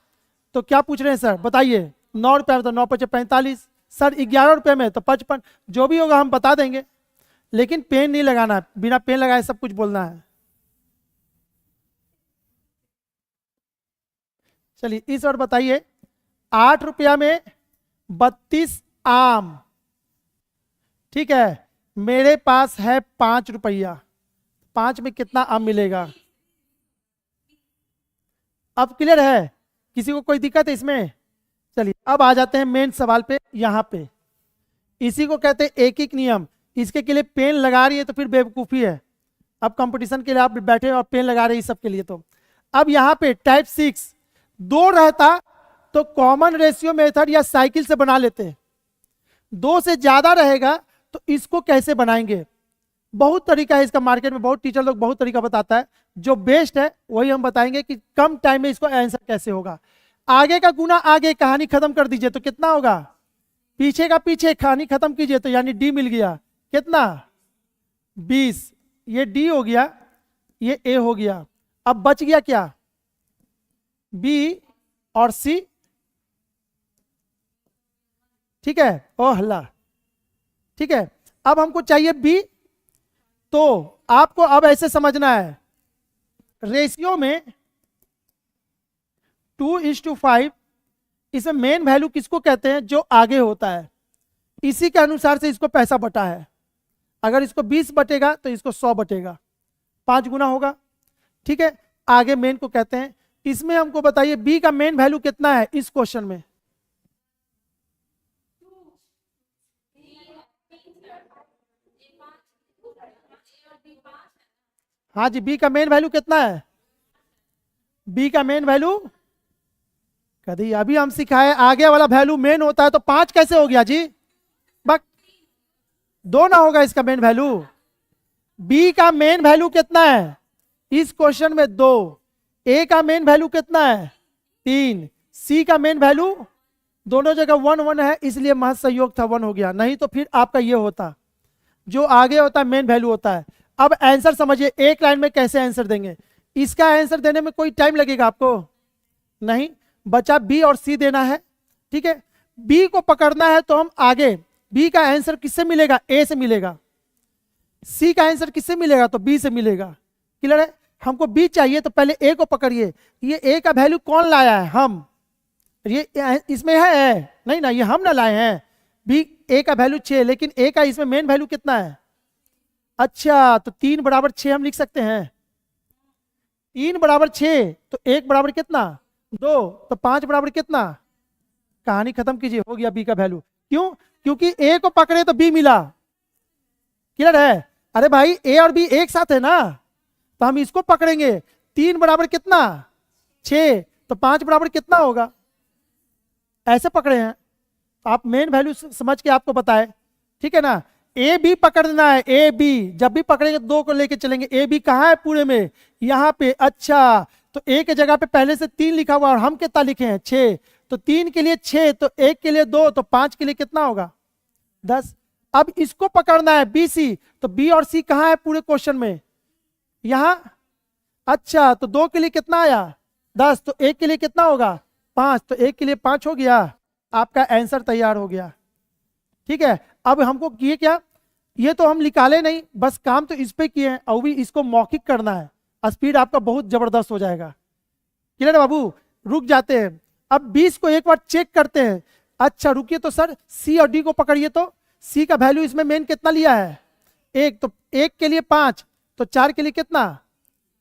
तो क्या पूछ रहे हैं सर बताइए। 9 रुपए में तो 9×5 = 45, सर 11 रुपए में तो 55, जो भी होगा हम बता देंगे, लेकिन पेन नहीं लगाना है, बिना पेन लगाए सब कुछ बोलना है। चलिए इस और बताइए, 8 रुपया में 32 आम, ठीक है, मेरे पास है 5 रुपया, 5 में कितना आम मिलेगा। अब क्लियर है, किसी को कोई दिक्कत है इसमें। चलिए अब आ जाते हैं मेन सवाल पे, यहाँ पे इसी को कहते हैं एक एक नियम। इसके के लिए पेन लगा रही है तो फिर बेवकूफ़ी है। अब कंपटीशन के लिए आप बैठे और पेन लगा रहे हैं सबके लिए। तो अब यहाँ पे टाइप 6 2 रहता तो कॉमन रेशियो मेथड या साइकिल से बना लेते, 2 से ज्यादा रहेगा तो इसको कैसे बनाएंगे। बहुत तरीका है इसका, मार्केट में बहुत टीचर लोग बहुत तरीका बताता है, जो बेस्ट है वही हम बताएंगे कि कम टाइम में इसको आंसर कैसे होगा। आगे का गुना आगे, कहानी खत्म कर दीजिए तो कितना होगा, पीछे का पीछे, कहानी खत्म कीजिए तो यानी डी मिल गया, कितना 20, ये डी हो गया, ये ए हो गया। अब बच गया क्या, बी और सी, ठीक है, ओ हल्ला, ठीक है। अब हमको चाहिए बी, तो आपको अब ऐसे समझना है, रेशियो में 2:5, इसमें मेन वैल्यू किसको कहते हैं, जो आगे होता है, इसी के अनुसार से इसको पैसा बटा है। अगर इसको 20 बटेगा तो इसको 100 बटेगा, 5 गुना होगा, ठीक है। आगे मेन को कहते हैं। इसमें हमको बताइए बी का मेन वैल्यू कितना है इस क्वेश्चन में। हाँ जी, बी का मेन वैल्यू कितना है, बी का मेन वैल्यू कभी अभी हम सिखाए, आगे वाला वैल्यू मेन होता है तो 5 कैसे हो गया जी, बक 2 ना होगा इसका मेन वैल्यू। बी का मेन वैल्यू कितना है इस क्वेश्चन में 2, ए का मेन वैल्यू कितना है 3, सी का मेन वैल्यू दोनों जगह 1 1 है, इसलिए महज संयोग था 1 हो गया, नहीं तो फिर आपका ये होता, जो आगे होता है मेन वैल्यू होता है। अब आंसर समझिए, एक लाइन में कैसे आंसर देंगे, इसका आंसर देने में कोई टाइम लगेगा आपको, नहीं, बचा बी और सी देना है। ठीक है, बी को पकड़ना है तो हम आगे, बी का आंसर किससे मिलेगा, ए से मिलेगा। सी का आंसर किससे मिलेगा, तो बी से मिलेगा। क्लियर है, हमको बी चाहिए तो पहले ए को पकड़िए। ये ए का वैल्यू कौन लाया है, हम। ये इसमें है नहीं ना, ये हम ना लाए हैं। बी ए का वैल्यू 6, लेकिन ए का इसमें मेन वैल्यू कितना है, अच्छा तो 3 बराबर 6 हम लिख सकते हैं। 3 बराबर 6 तो 1 बराबर कितना, 2, तो 5 बराबर कितना, कहानी खत्म कीजिए, हो गया बी का वैल्यू। क्यों, क्योंकि ए को पकड़े तो बी मिला। क्लियर है, अरे भाई ए और बी एक साथ है ना, तो हम इसको पकड़ेंगे। 3 बराबर कितना, 6, तो 5 बराबर कितना होगा, ऐसे पकड़े हैं। आप मेन वैल्यू समझ के आपको बताए, ठीक है ना। ए बी पकड़ना है, ए बी जब भी पकड़ेंगे 2 को लेके चलेंगे। ए बी कहाँ है पूरे में, यहाँ पे। अच्छा, तो ए के जगह पे पहले से 3 लिखा हुआ और हम कितना लिखे हैं, 6। तो 3 के लिए 6, तो 1 के लिए 2, तो 5 के लिए कितना होगा, 10। अब इसको पकड़ना है बी सी, तो बी और सी कहाँ है पूरे क्वेश्चन में, यहाँ। अच्छा, तो 2 के लिए कितना आया, 10, तो 1 के लिए कितना होगा, 5, तो 1 के लिए 5 हो गया। आपका आंसर तैयार हो गया। ठीक है, अब हमको किए क्या, ये तो हम निकाले नहीं, बस काम तो इस पे किए हैं, और भी इसको मौखिक करना है। स्पीड आपका बहुत जबरदस्त हो जाएगा। क्लियर है बाबू, रुक जाते हैं। अब 20 को एक बार चेक करते हैं। अच्छा रुकिए, तो सर सी और डी को पकड़िए, तो सी का वैल्यू इसमें मेन कितना लिया है, 1, तो 1 के लिए 5, तो 4 के लिए कितना,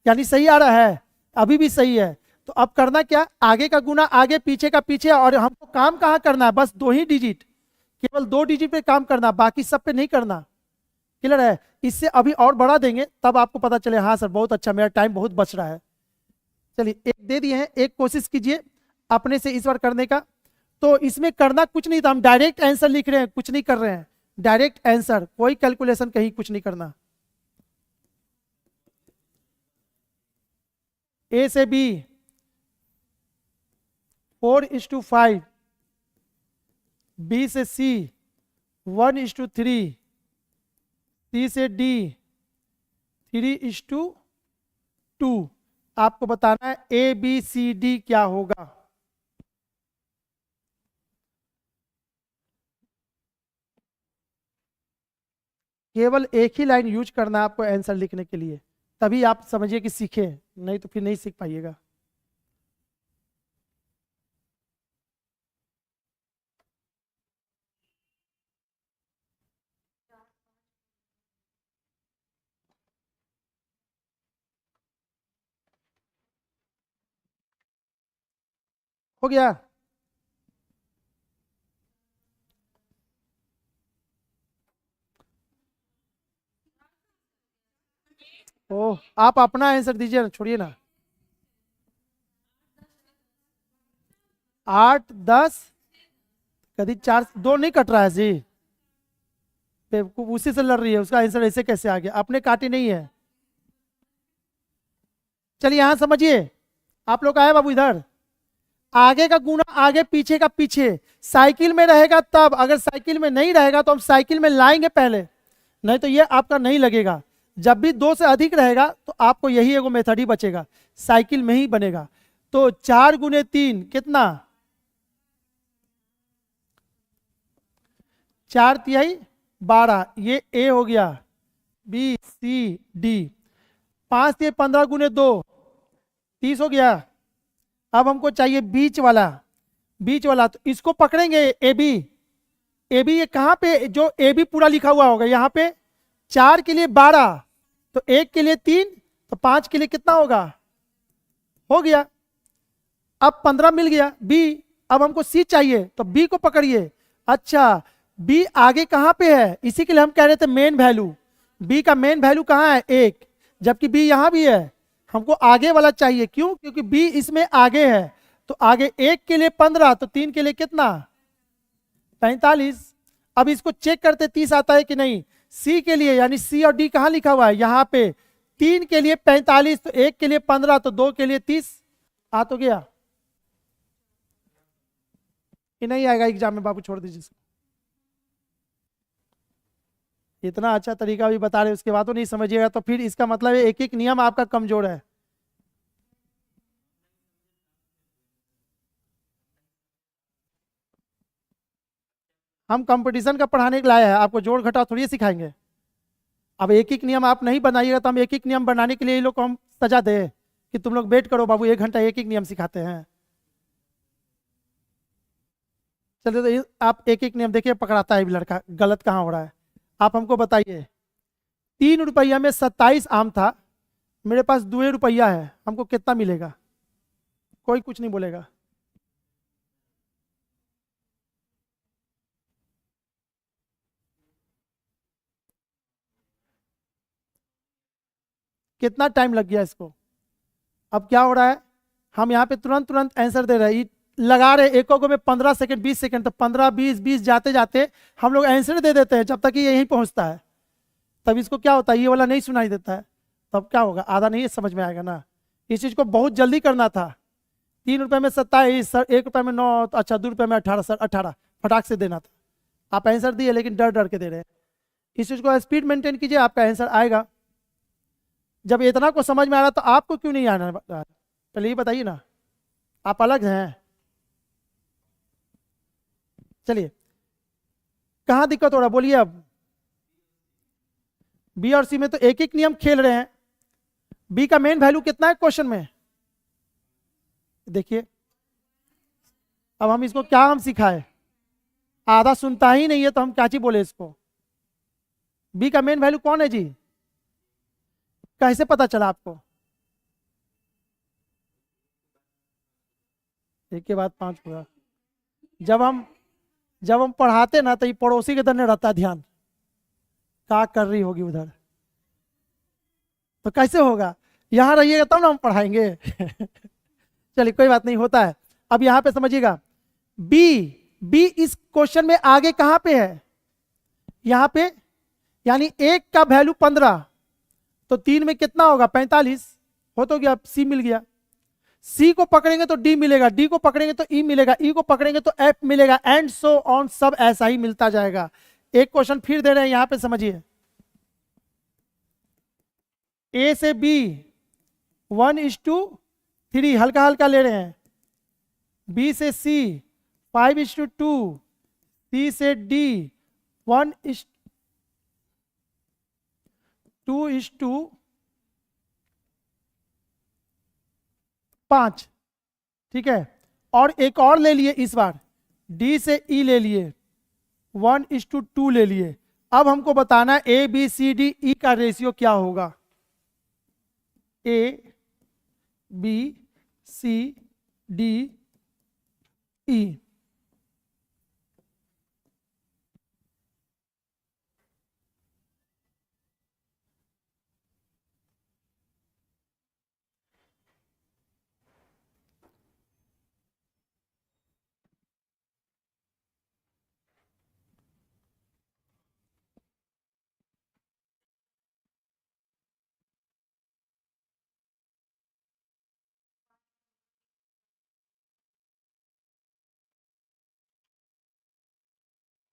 यानी सही आ रहा है, अभी भी सही है। तो अब करना क्या, आगे का गुना आगे, पीछे का पीछे, और हमको काम कहाँ करना है, बस 2 ही डिजिट, केवल 2 डिजिट पे काम करना, बाकी सब पे नहीं करना। क्लियर है, इससे अभी और बढ़ा देंगे तब आपको पता चले, हाँ सर बहुत अच्छा, मेरा टाइम बहुत बच रहा है। चलिए एक दे दिए हैं, एक कोशिश कीजिए अपने से इस बार करने का। तो इसमें करना कुछ नहीं था, हम डायरेक्ट आंसर लिख रहे हैं, कुछ नहीं कर रहे हैं, डायरेक्ट आंसर, कोई कैलकुलेशन कहीं कुछ नहीं करना। ए से बी 4:5, बी से सी 1:3, सी से डी 3:2। आपको बताना है ए बी सी डी क्या होगा। केवल एक ही लाइन यूज करना है आपको आंसर लिखने के लिए, तभी आप समझिए कि सीखे, नहीं तो फिर नहीं सीख पाइएगा। हो गया, ओह आप अपना आंसर दीजिए ना, छोड़िए ना। 8, 10, कभी 4, 2 नहीं कट रहा है जी, बेवकूफ उसी से लड़ रही है, उसका आंसर ऐसे कैसे आ गया, आपने काटी नहीं है। चलिए यहां समझिए, आप लोग आए बाबू इधर। आगे का गुना आगे, पीछे का पीछे, साइकिल में रहेगा तब, अगर साइकिल में नहीं रहेगा तो हम साइकिल में लाएंगे पहले, नहीं तो ये आपका नहीं लगेगा। जब भी 2 से अधिक रहेगा तो आपको यही एगो मेथड ही बचेगा, साइकिल में ही बनेगा। तो 4 गुने 3 कितना, 4 तिहाई 12, ये ए हो गया, बी सी डी। 5 तिहाई 15 गुने 2 30 हो गया। अब हमको चाहिए बीच वाला, बीच वाला, तो इसको पकड़ेंगे ए बी। ए बी ये कहाँ पे, जो ए बी पूरा लिखा हुआ होगा यहाँ पे, 4 के लिए 12, तो 1 के लिए 3, तो 5 के लिए कितना होगा, हो गया। अब 15 मिल गया बी। अब हमको सी चाहिए, तो बी को पकड़िए। अच्छा, बी आगे कहाँ पे है, इसी के लिए हम कह रहे थे मेन वैल्यू। बी का मेन वैल्यू कहाँ है, 1, जबकि बी यहाँ भी है, हमको आगे वाला चाहिए। क्यों, क्योंकि बी इसमें आगे है। तो आगे 1 के लिए 15, तो 3 के लिए कितना, 45। अब इसको चेक करते 30 आता है कि नहीं। सी के लिए, यानी सी और डी कहाँ लिखा हुआ है, यहाँ पे। 3 के लिए 45, तो 1 के लिए 15, तो 2 के लिए 30। आ तो गया, ये नहीं आएगा एग्जाम में बाबू, छोड़ दीजिए। इतना अच्छा तरीका भी बता रहे, उसके बाद तो नहीं समझिएगा, तो फिर इसका मतलब है एक एक नियम आपका कमजोर है। हम कंपटीशन का पढ़ाने के लाए हैं, आपको जोड़ घटाव थोड़ी सिखाएंगे। अब एक एक नियम आप नहीं बनाइएगा तो हम एक एक नियम बनाने के लिए ये लोग को हम सजा दें कि तुम लोग वेट करो बाबू 1 घंटा एक एक नियम सिखाते हैं। चलिए तो आप एक एक नियम देखिए, पकड़ाता है लड़का, गलत कहाँ हो रहा है। आप हमको बताइए, 3 रुपया में 27 आम था, मेरे पास 2 रुपया है, हमको कितना मिलेगा? कोई कुछ नहीं बोलेगा। कितना टाइम लग गया इसको? अब क्या हो रहा है, हम यहाँ पे तुरंत तुरंत आंसर दे रहे हैं, लगा रहे एक में 15 सेकंड 20 सेकंड, तो 15 20 20 जाते जाते हम लोग आंसर दे देते हैं जब तक ये यहीं पहुंचता है। तब इसको क्या होता है, ये वाला नहीं सुनाई देता है, तब क्या होगा, आधा नहीं समझ में आएगा ना। इस चीज को बहुत जल्दी करना था। 3 रुपये में 27 सर, 1 रुपये में 9, अच्छा 2 रुपये में 18 सर, 18 फटाक से देना था। आप आंसर दिए लेकिन डर डर के दे रहे हैं। इस चीज को स्पीड मेंटेन कीजिए, आपका आंसर आएगा। जब इतना को समझ में आ रहा तो आपको क्यों नहीं आना, पहले ये बताइए ना, आप अलग हैं। चलिए कहाँ दिक्कत हो रहा बोलिए। अब बी और सी में तो एक एक नियम खेल रहे हैं। बी का मेन वैल्यू कितना है क्वेश्चन में, देखिए। अब हम इसको क्या हम सिखाए, आधा सुनता ही नहीं है तो हम क्या चीज बोले इसको। बी का मेन वैल्यू कौन है जी, कैसे पता चला आपको? एक के बाद 5 पूरा। जब हम पढ़ाते ना तो ये पड़ोसी के धरने रहता है ध्यान, क्या कर रही होगी उधर, तो कैसे होगा, यहां रहिएगा तब ना हम पढ़ाएंगे। चलिए कोई बात नहीं, होता है। अब यहां पे समझिएगा, बी इस क्वेश्चन में आगे कहां पे है, यहां पे, यानी 1 का वैल्यू 15, तो 3 में कितना होगा 45, हो तो गया, सी मिल गया। सी को पकड़ेंगे तो डी मिलेगा, डी को पकड़ेंगे तो ई मिलेगा, ई को पकड़ेंगे तो एफ मिलेगा, एंड सो ऑन, सब ऐसा ही मिलता जाएगा। एक क्वेश्चन फिर दे रहे हैं यहां पे, समझिए। ए से बी 1:3, हल्का हल्का ले रहे हैं। बी से सी 5:2, सी से डी 1:2:5, ठीक है। और एक और ले लिए इस बार, डी से ई ले लिए, 1:2 ले लिए। अब हमको बताना है A B C D E का रेशियो क्या होगा। A B C D E,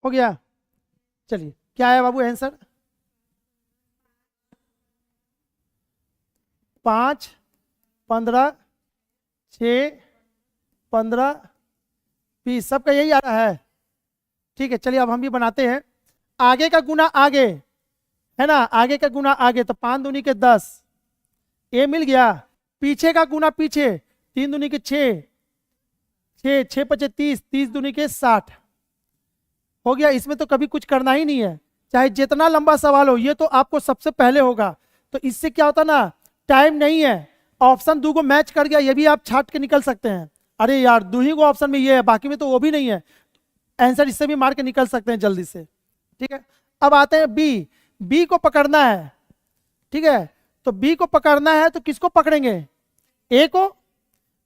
हो गया। चलिए क्या है बाबू आंसर, 5, 15, 6, 15, 20, सबका यही आ रहा है। ठीक है चलिए अब हम भी बनाते हैं। आगे का गुना आगे है ना, आगे का गुना आगे, तो 5 दूनी के 10, ए मिल गया। पीछे का गुना पीछे, 3 दूनी के 6, 6 6 5 30, 30 दूनी के 60, हो गया। इसमें तो कभी कुछ करना ही नहीं है, चाहे जितना लंबा सवाल हो, ये तो आपको सबसे पहले होगा। तो इससे क्या होता ना, टाइम नहीं है, ऑप्शन 2 को मैच कर गया, ये भी आप छाट के निकल सकते हैं। अरे यार 2 ही को ऑप्शन में ये है, बाकी में तो वो भी नहीं है, आंसर इससे भी मार के निकल सकते हैं जल्दी से। ठीक है अब आते हैं बी को पकड़ना है। ठीक है तो बी को पकड़ना है तो किसको पकड़ेंगे, ए को।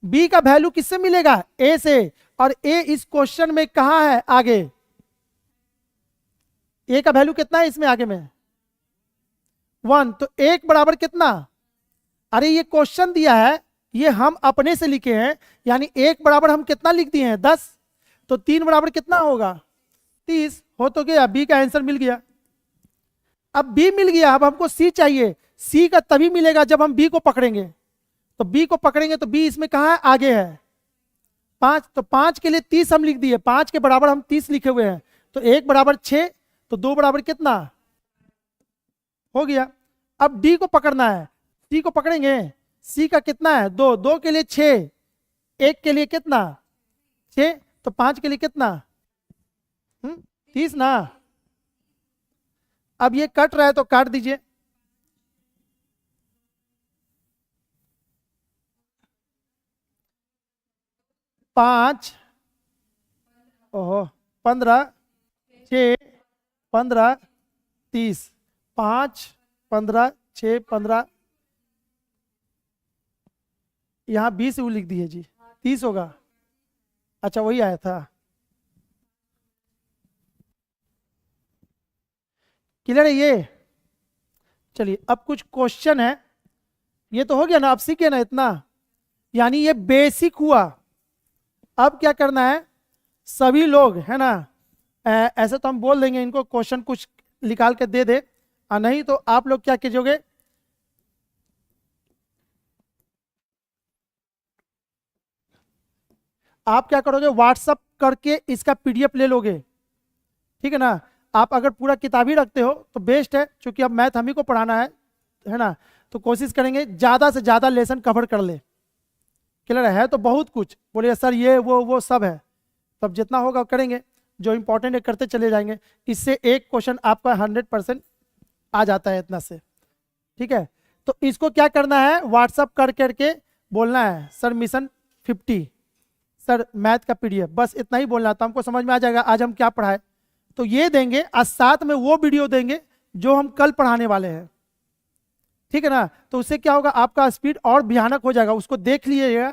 बी का वैल्यू किससे मिलेगा, ए से, और ए इस क्वेश्चन में कहां है आगे, ए का वैल्यू कितना है इसमें आगे में 1, तो 1 बराबर कितना, अरे ये क्वेश्चन दिया है, ये हम अपने से लिखे हैं, यानी 1 बराबर हम कितना लिख दिए हैं 10, तो 3 बराबर कितना होगा 30, हो तो गया, बी का आंसर मिल गया। अब बी मिल गया, अब हमको सी चाहिए। सी का तभी मिलेगा जब हम बी को पकड़ेंगे, तो बी को पकड़ेंगे तो बी इसमें कहां है, आगे है 5, तो 5 के लिए 30 हम लिख दिए, 5 के बराबर हम 30 लिखे हुए हैं, तो 1 बराबर 6, तो 2 बराबर कितना हो गया। अब डी को पकड़ना है, सी को पकड़ेंगे। सी का कितना है 2, 2 के लिए 6, 1 के लिए कितना 6, तो 5 के लिए कितना 30 ना। अब ये कट रहा है तो काट दीजिए। पांच, ओहो 15, 6, 15, 30, 5, 15, 6, 15, यहाँ 20 वो लिख दिए जी, 30 होगा। अच्छा वही आया था। क्लियर है ये। चलिए अब कुछ क्वेश्चन है, ये तो हो गया ना, अब सीखे ना इतना, यानी ये बेसिक हुआ। अब क्या करना है, सभी लोग है ना, ऐसे तो हम बोल देंगे इनको क्वेश्चन कुछ निकाल के दे दे, और नहीं तो आप लोग क्या कीजिएगा, आप क्या करोगे व्हाट्सअप करके इसका पीडीएफ ले लोगे, ठीक है ना। आप अगर पूरा किताब ही रखते हो तो बेस्ट है, क्योंकि अब मैथ हम ही को पढ़ाना है ना, तो कोशिश करेंगे ज़्यादा से ज़्यादा लेसन कवर कर ले। क्लियर है तो बहुत कुछ बोलिए सर ये वो सब है, तब जितना होगा करेंगे, जो इंपॉर्टेंट है करते चले जाएंगे। इससे एक क्वेश्चन आपका 100% आ जाता है इतना से, ठीक है। तो इसको क्या करना है, व्हाट्सअप कर करके बोलना है सर मिशन 50, सर मैथ का पीडीएफ, बस इतना ही बोलना, तो हमको समझ में आ जाएगा आज हम क्या पढ़ाए। तो ये देंगे और साथ में वो वीडियो देंगे जो हम कल पढ़ाने वाले हैं, ठीक है ना। तो उससे क्या होगा, आपका स्पीड और भयानक हो जाएगा, उसको देख लीजिएगा,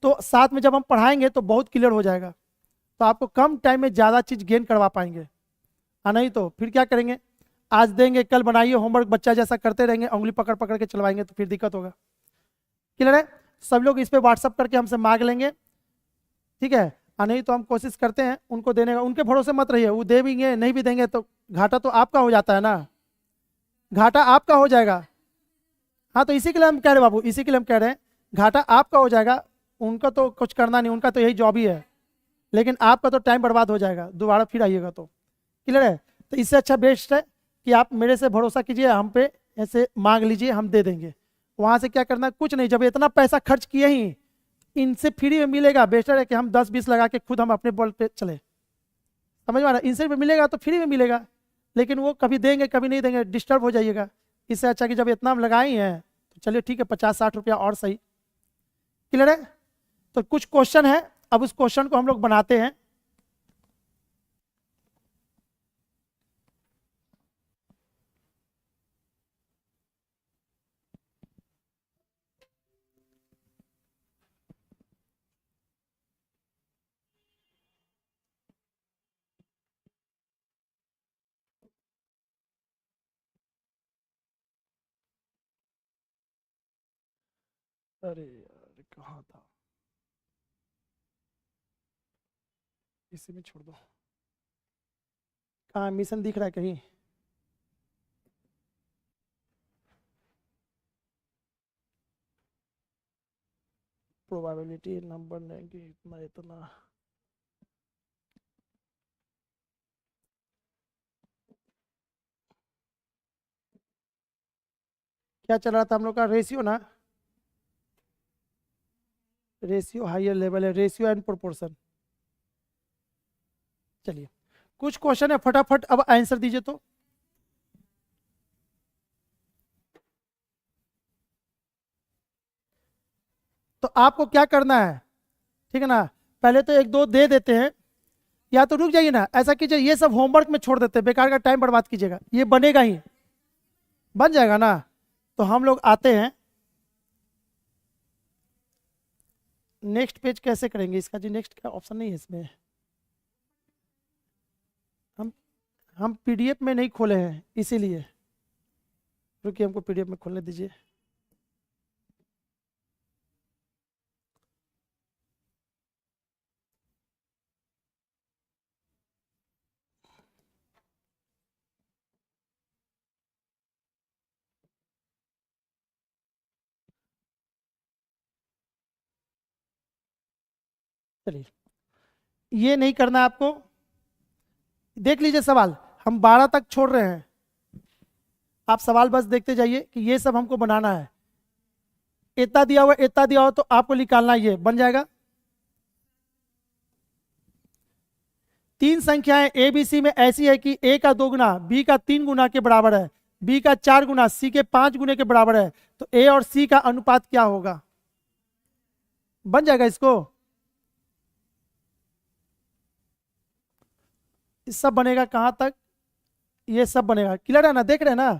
तो साथ में जब हम पढ़ाएंगे तो बहुत क्लियर हो जाएगा, तो आपको कम टाइम में ज़्यादा चीज़ गेन करवा पाएंगे। हाँ नहीं तो फिर क्या करेंगे, आज देंगे कल बनाइए होमवर्क, बच्चा जैसा करते रहेंगे, उंगली पकड़ पकड़ के चलवाएंगे तो फिर दिक्कत होगा। क्लियर है, सब लोग इस पर व्हाट्सअप करके हमसे मांग लेंगे, ठीक है। हाँ नहीं तो हम कोशिश करते हैं उनको देने का, उनके भरोसे मत रहिए, वो दे देंगे नहीं भी देंगे तो घाटा तो आपका हो जाता है ना, घाटा आपका हो जाएगा। हाँ तो इसी के लिए हम कह रहे हैं बाबू, इसी के लिए हम कह रहे हैं घाटा आपका हो जाएगा, उनका तो कुछ करना नहीं, उनका तो यही जॉब ही है, लेकिन आपका तो टाइम बर्बाद हो जाएगा, दोबारा फिर आइएगा तो। क्लियर है, तो इससे अच्छा बेस्ट है कि आप मेरे से भरोसा कीजिए, हम पे ऐसे मांग लीजिए, हम दे देंगे। वहाँ से क्या करना, कुछ नहीं, जब इतना पैसा खर्च किए ही इनसे फ्री में मिलेगा, बेहतर है कि हम 10-20 लगा के खुद हम अपने बल पे चले, समझ में आ रहा है। इनसे भी मिलेगा तो फ्री में मिलेगा, लेकिन वो कभी देंगे कभी नहीं देंगे, डिस्टर्ब हो जाइएगा। इससे अच्छा कि जब इतना हम लगाए ही हैं तो चलिए ठीक है, 50-60 रुपया और सही। क्लियर है, तो कुछ क्वेश्चन है, अब उस क्वेश्चन को हम लोग बनाते हैं। अरे यार कहाँ था, इसी में छोड़ दो, कहाँ मिशन दिख रहा है कहीं। प्रोबेबिलिटी नंबर नहीं कि इतना इतना, क्या चल रहा था हम लोग का, रेशियो ना, रेशियो हायर लेवल है, रेशियो एंड प्रोपोर्शन। चलिए कुछ क्वेश्चन है, फटाफट अब आंसर दीजिए। तो आपको क्या करना है, ठीक है ना, पहले तो एक दो दे देते हैं, या तो रुक जाइए ना, ऐसा कीजिए ये सब होमवर्क में छोड़ देते हैं, बेकार का टाइम बर्बाद कीजिएगा, ये बनेगा ही, बन जाएगा ना। तो हम लोग आते हैं, नेक्स्ट पेज कैसे करेंगे इसका जी, नेक्स्ट का ऑप्शन नहीं है इसमें, हम हम पीडीएफ में नहीं खोले हैं इसीलिए, रुकिए हमको पीडीएफ में खोलने दीजिए। चलिए ये नहीं करना आपको, देख लीजिए सवाल, हम 12 तक छोड़ रहे हैं, आप सवाल बस देखते जाइए कि ये सब हमको बनाना है। इतना दिया हुआ, इतना दिया हुआ, तो आपको निकालना, ये बन जाएगा। तीन संख्याएं ए बी सी में ऐसी है कि ए का 2 गुना बी का 3 गुना के बराबर है, बी का 4 गुना सी के 5 गुने के बराबर है, तो ए और सी का अनुपात क्या होगा? बन जाएगा इसको, इस सब बनेगा कहां तक? ये सब बनेगा, क्लियर है ना, देख रहे हैं ना,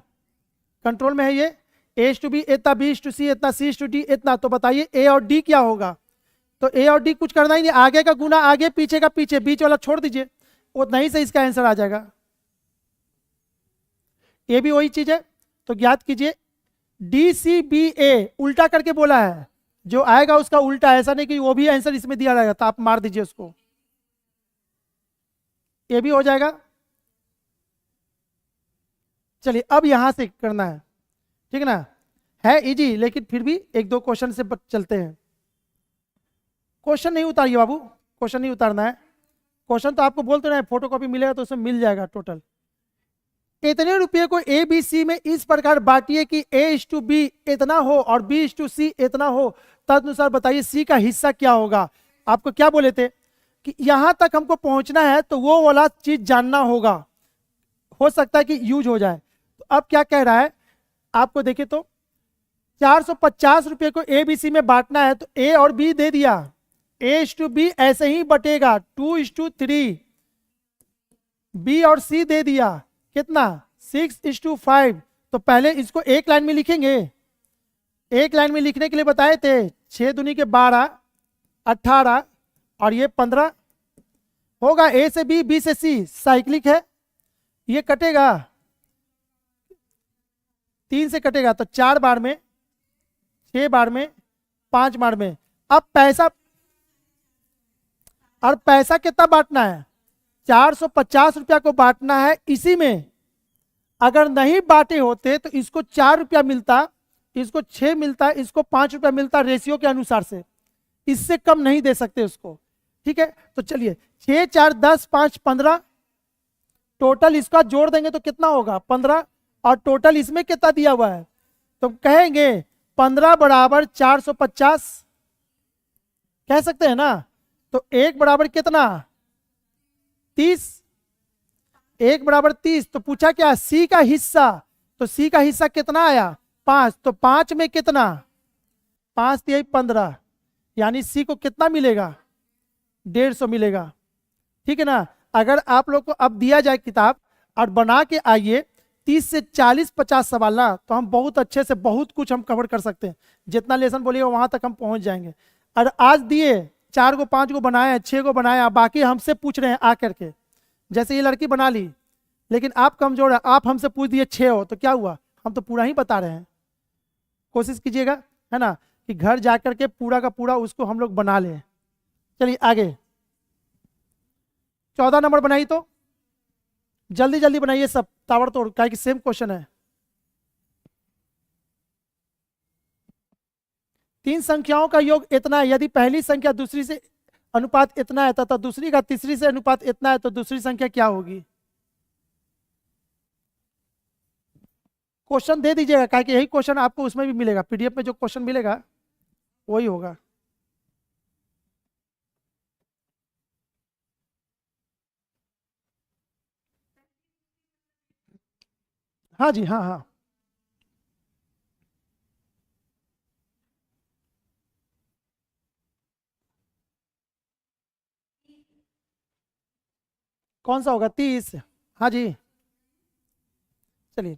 कंट्रोल में है ये। ए टू बी इतना, बी टू सी इतना, सी टू डी इतना, तो बताइए ए और डी क्या होगा? तो ए और डी कुछ करना ही नहीं, आगे का गुना आगे, पीछे का पीछे, बीच वाला छोड़ दीजिए, उतना ही से इसका आंसर आ जाएगा। ये भी वही चीज है, तो ज्ञात कीजिए डी सी बी ए, उल्टा करके बोला है, जो आएगा उसका उल्टा, ऐसा नहीं कि वो भी आंसर इसमें दिया जाएगा, तो आप मार दीजिए उसको, ये भी हो जाएगा। चलिए अब यहां से करना है, ठीक है ना, है इजी, लेकिन फिर भी एक दो क्वेश्चन से चलते हैं। क्वेश्चन नहीं उतारिए बाबू, क्वेश्चन नहीं उतारना है, क्वेश्चन तो आपको बोलते रहे, फोटोकॉपी मिलेगा तो उसमें मिल जाएगा टोटल। इतने रुपये को ए बी सी में इस प्रकार बांटिए कि ए इज टू बी इतना हो और बी इज टू सी इतना हो, तदनुसार बताइए सी का हिस्सा क्या होगा। आपको क्या बोले थे कि यहां तक हमको पहुंचना है तो वो वाला चीज जानना होगा, हो सकता है कि यूज हो जाए। तो अब क्या कह रहा है आपको, देखिए तो 450 रुपये को ए बी सी में बांटना है, तो ए और बी दे दिया, ए इज टू बी ऐसे ही बटेगा 2:3, बी और सी दे दिया कितना 6:5। तो पहले इसको एक लाइन में लिखेंगे, एक लाइन में लिखने के लिए बताए थे 6 दूनी के 12, 18 और ये 15 होगा। ए से बी, बी से सी, साइक्लिक है, ये कटेगा 3 से कटेगा, तो 4 बार में, 6 बार में, 5 बार में। अब पैसा, और पैसा कितना बांटना है? 450 रुपया को बांटना है इसी में। अगर नहीं बांटे होते तो इसको 4 रुपया मिलता, इसको 6 मिलता, इसको 5 रुपया मिलता, रेशियो के अनुसार से, इससे कम नहीं दे सकते उसको, ठीक है। तो चलिए 6, 4, 10, 5, 15, टोटल इसका जोड़ देंगे तो कितना होगा 15, और टोटल इसमें कितना दिया हुआ है, तो कहेंगे 15 बराबर 450, कह सकते हैं ना। तो 1 बराबर कितना 30, 1 बराबर 30, तो पूछा क्या सी का हिस्सा, तो सी का हिस्सा कितना आया 5, तो 5 में कितना 5 दिया 15, यानी सी को कितना मिलेगा 150 मिलेगा, ठीक है ना। अगर आप लोग को अब दिया जाए किताब और बना के आइए 30 से 40 50 सवाल ना, तो हम बहुत अच्छे से बहुत कुछ हम कवर कर सकते हैं, जितना लेसन बोलिएगा वहां तक हम पहुंच जाएंगे। और आज दिए 4 को 5 को बनाया, 6 को बनाया, बाकी हमसे पूछ रहे हैं आकर के, जैसे ये लड़की बना ली, लेकिन आप कमजोर है, आप हमसे पूछ दिए 6 हो, तो क्या हुआ, हम तो पूरा ही बता रहे हैं। कोशिश कीजिएगा, है ना, कि घर जाकर के पूरा का पूरा उसको हम लोग बना लें। चलिए आगे 14 नंबर बनाइए, तो जल्दी जल्दी बनाइए सब ताबड़तोड़, क्या कि सेम क्वेश्चन है। 3 संख्याओं का योग इतना है, यदि पहली संख्या दूसरी से अनुपात इतना है तथा दूसरी का तीसरी से अनुपात इतना है, तो दूसरी संख्या क्या होगी? क्वेश्चन दे दीजिएगा, क्या कि यही क्वेश्चन आपको उसमें भी मिलेगा, पीडीएफ में जो क्वेश्चन मिलेगा वही होगा। हाँ जी, हाँ हाँ, कौन सा होगा 30? हाँ जी, चलिए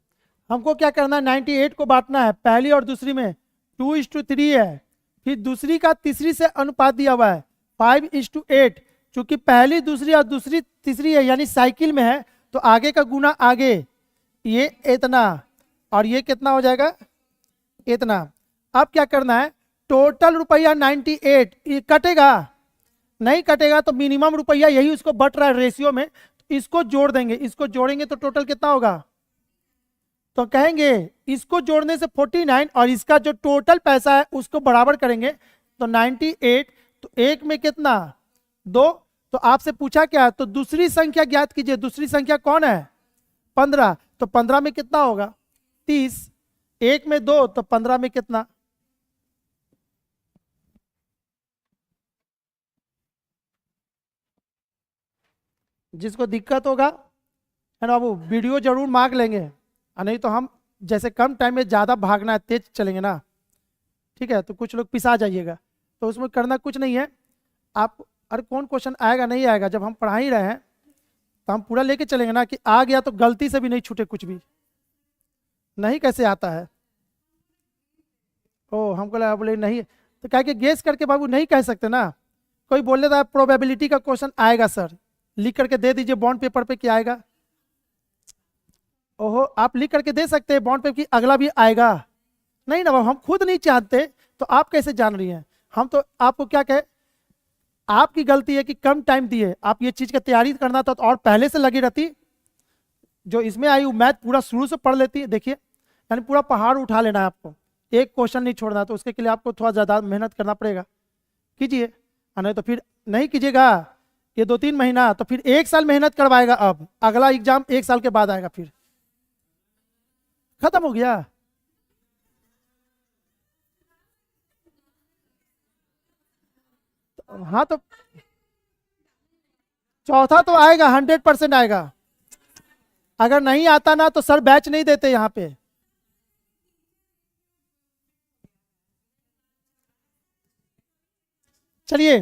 हमको क्या करना है 98 को बांटना है, पहली और दूसरी में 2:3 है, फिर दूसरी का तीसरी से अनुपात दिया हुआ है 5:8। चूंकि पहली दूसरी और दूसरी तीसरी है यानी साइकिल में है, तो आगे का गुना आगे, ये इतना और ये कितना हो जाएगा इतना। अब क्या करना है, टोटल रुपया 98, ये कटेगा नहीं, कटेगा तो मिनिमम रुपया यही उसको बट रहा है रेशियो में, इसको जोड़ देंगे, इसको जोड़ेंगे तो टोटल कितना होगा, तो कहेंगे इसको जोड़ने से 49 और इसका जो टोटल पैसा है उसको बराबर करेंगे, तो 98, तो एक में कितना 2, तो आपसे पूछा क्या है, तो दूसरी संख्या ज्ञात कीजिए। दूसरी संख्या कौन है? 15। तो 15 में कितना होगा? 30। 1 में 2, तो 15 में कितना? जिसको दिक्कत होगा है ना, वो वीडियो जरूर मांग लेंगे, और नहीं तो हम जैसे कम टाइम में ज़्यादा भागना है, तेज चलेंगे ना, ठीक है, तो कुछ लोग पिसा जाइएगा। तो उसमें करना कुछ नहीं है। आप, अरे कौन क्वेश्चन आएगा नहीं आएगा, जब हम पढ़ा ही रहे हैं तो हम पूरा लेके चलेंगे ना, कि आ गया तो गलती से भी नहीं छूटे कुछ भी। नहीं कैसे आता है? ओ, हमको लगा बोले नहीं, तो क्या कि गेस करके बाबू नहीं कह सकते ना। कोई बोल देता है प्रोबेबिलिटी का क्वेश्चन आएगा सर, लिख करके दे दीजिए बॉन्ड पेपर पे कि आएगा। ओहो, आप लिख करके दे सकते हैं बॉन्ड पेपर कि अगला भी आएगा? नहीं ना बाबू, हम खुद नहीं चाहते, तो आप कैसे जान रही हैं? हम तो आपको क्या कहे, आपकी गलती है कि कम टाइम दिए। आप ये चीज की तैयारी करना था तो और पहले से लगी रहती। जो इसमें आई वो मैथ पूरा शुरू से पढ़ लेती है। देखिए, यानी पूरा पहाड़ उठा लेना है आपको, एक क्वेश्चन नहीं छोड़ना। तो उसके लिए आपको थोड़ा ज़्यादा मेहनत करना पड़ेगा, कीजिए। नहीं तो फिर नहीं कीजिएगा ये 2-3 महीना, तो फिर 1 साल मेहनत करवाएगा। अब अगला एग्जाम 1 साल के बाद आएगा, फिर खत्म हो गया। हाँ तो चौथा तो आएगा, 100% आएगा। अगर नहीं आता ना तो सर बैच नहीं देते यहाँ पे। चलिए,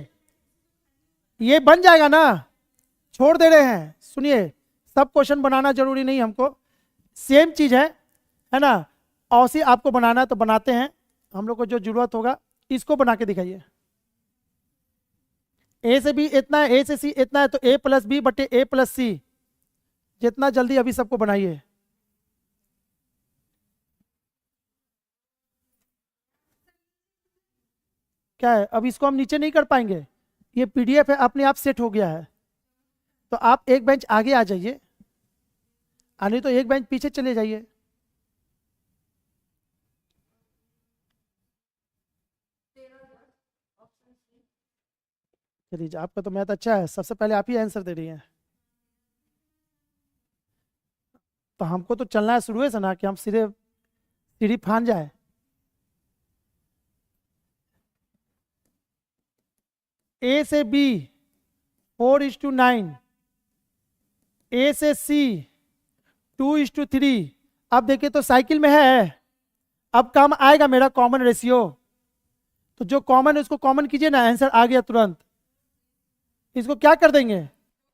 ये बन जाएगा ना, छोड़ दे रहे हैं। सुनिए, सब क्वेश्चन बनाना जरूरी नहीं हमको, सेम चीज है ना। औसी आपको बनाना है तो बनाते हैं, हम लोग को जो जरूरत होगा इसको बना के दिखाइए। ए से बी इतना है, ए से सी इतना है, तो ए प्लस बी बटे ए प्लस सी। जितना जल्दी अभी सबको बनाइए। क्या है, अब इसको हम नीचे नहीं कर पाएंगे, ये पीडीएफ है, अपने आप सेट हो गया है। तो आप एक बेंच आगे आ जाइए, नहीं तो एक बेंच पीछे चले जाइए। चलिए, आपका तो मैथ अच्छा है, सबसे पहले आप ही आंसर दे रही हैं। तो हमको तो चलना है शुरू से ना, कि हम सीधे सीढ़ी फान जाए। ए से बी 4:9, ए से सी 2:3। अब देखिए तो साइकिल में है, अब काम आएगा मेरा कॉमन रेशियो। तो जो कॉमन है उसको कॉमन कीजिए ना, आंसर आ गया तुरंत। इसको क्या कर देंगे,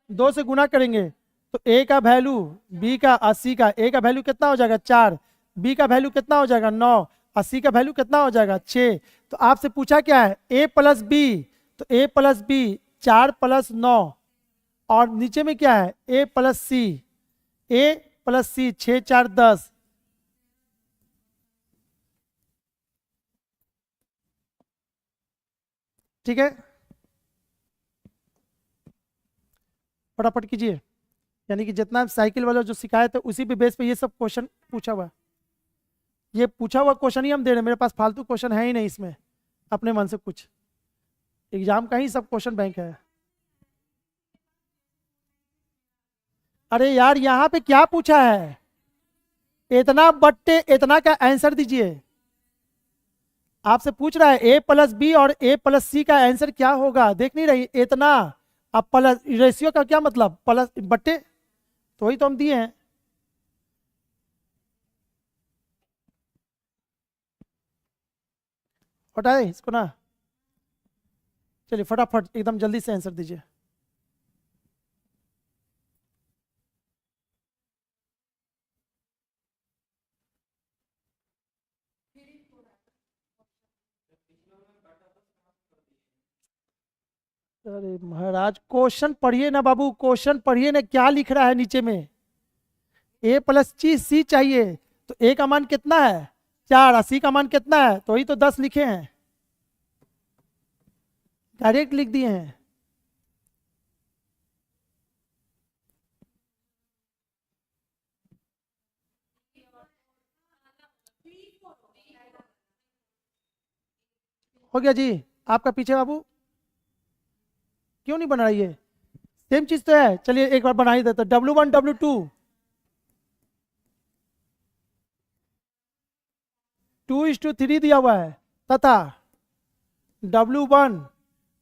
2 से गुना करेंगे। तो ए का वैल्यू, बी का 80 का, ए का वैल्यू कितना हो जाएगा 4, बी का वैल्यू कितना हो जाएगा 9, 80 का वैल्यू कितना हो जाएगा 6। तो आपसे पूछा क्या है, ए प्लस बी, तो ए प्लस बी 4+9, और नीचे में क्या है ए प्लस सी, ए प्लस सी 6×4=10। ठीक है, फटाफट कीजिए। यानी कि जितना साइकिल वाला जो सिखाया था उसी पे बेस पे ये सब क्वेश्चन पूछा हुआ है। ये पूछा हुआ क्वेश्चन ही हम दे रहे हैं, मेरे पास फालतू क्वेश्चन है ही नहीं इसमें, अपने मन से कुछ। एग्जाम का ही सब क्वेश्चन बैंक है। अरे यार, यहाँ पे क्या पूछा है, इतना बट्टे इतना का आंसर दीजिए। आपसे पूछ रहा है ए प्लस बी और ए प्लस सी का आंसर क्या होगा, देख नहीं रही इतना। अब प्लस रेशियो का क्या मतलब, प्लस बट्टे, तो वही तो हम दिए हैं। हटाए इसको ना। चलिए फटाफट एकदम जल्दी से आंसर दीजिए। अरे महाराज, क्वेश्चन पढ़िए ना बाबू, क्वेश्चन पढ़िए ना, क्या लिख रहा है नीचे में। ए प्लस सी चाहिए, तो ए का मान कितना है 4, 80 का मान कितना है, तो वही तो 10 लिखे हैं, डायरेक्ट लिख दिए हैं। हो गया जी आपका पीछे बाबू, क्यों नहीं बन रही है? सेम चीज तो है। चलिए एक बार बना ही देते, W1 W2, 2:3 दिया हुआ है, तथा W1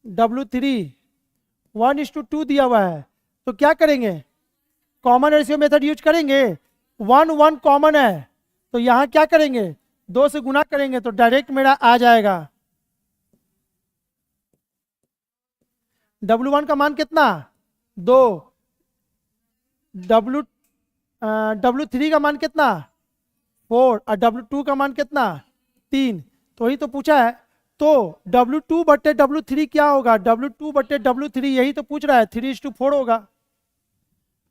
W3 1:2 दिया हुआ है। तो क्या करेंगे, कॉमन रेशियो मेथड यूज करेंगे। 1 1 कॉमन है, तो यहां क्या करेंगे, 2 से गुना करेंगे तो डायरेक्ट मेरा आ जाएगा। W1 का मान कितना, 2, W W3 का मान कितना, 4, और W2 का मान कितना, 3। तो वही तो पूछा है। तो W2/W3 क्या होगा, W2/W3 यही तो पूछ रहा है, 3:4 होगा,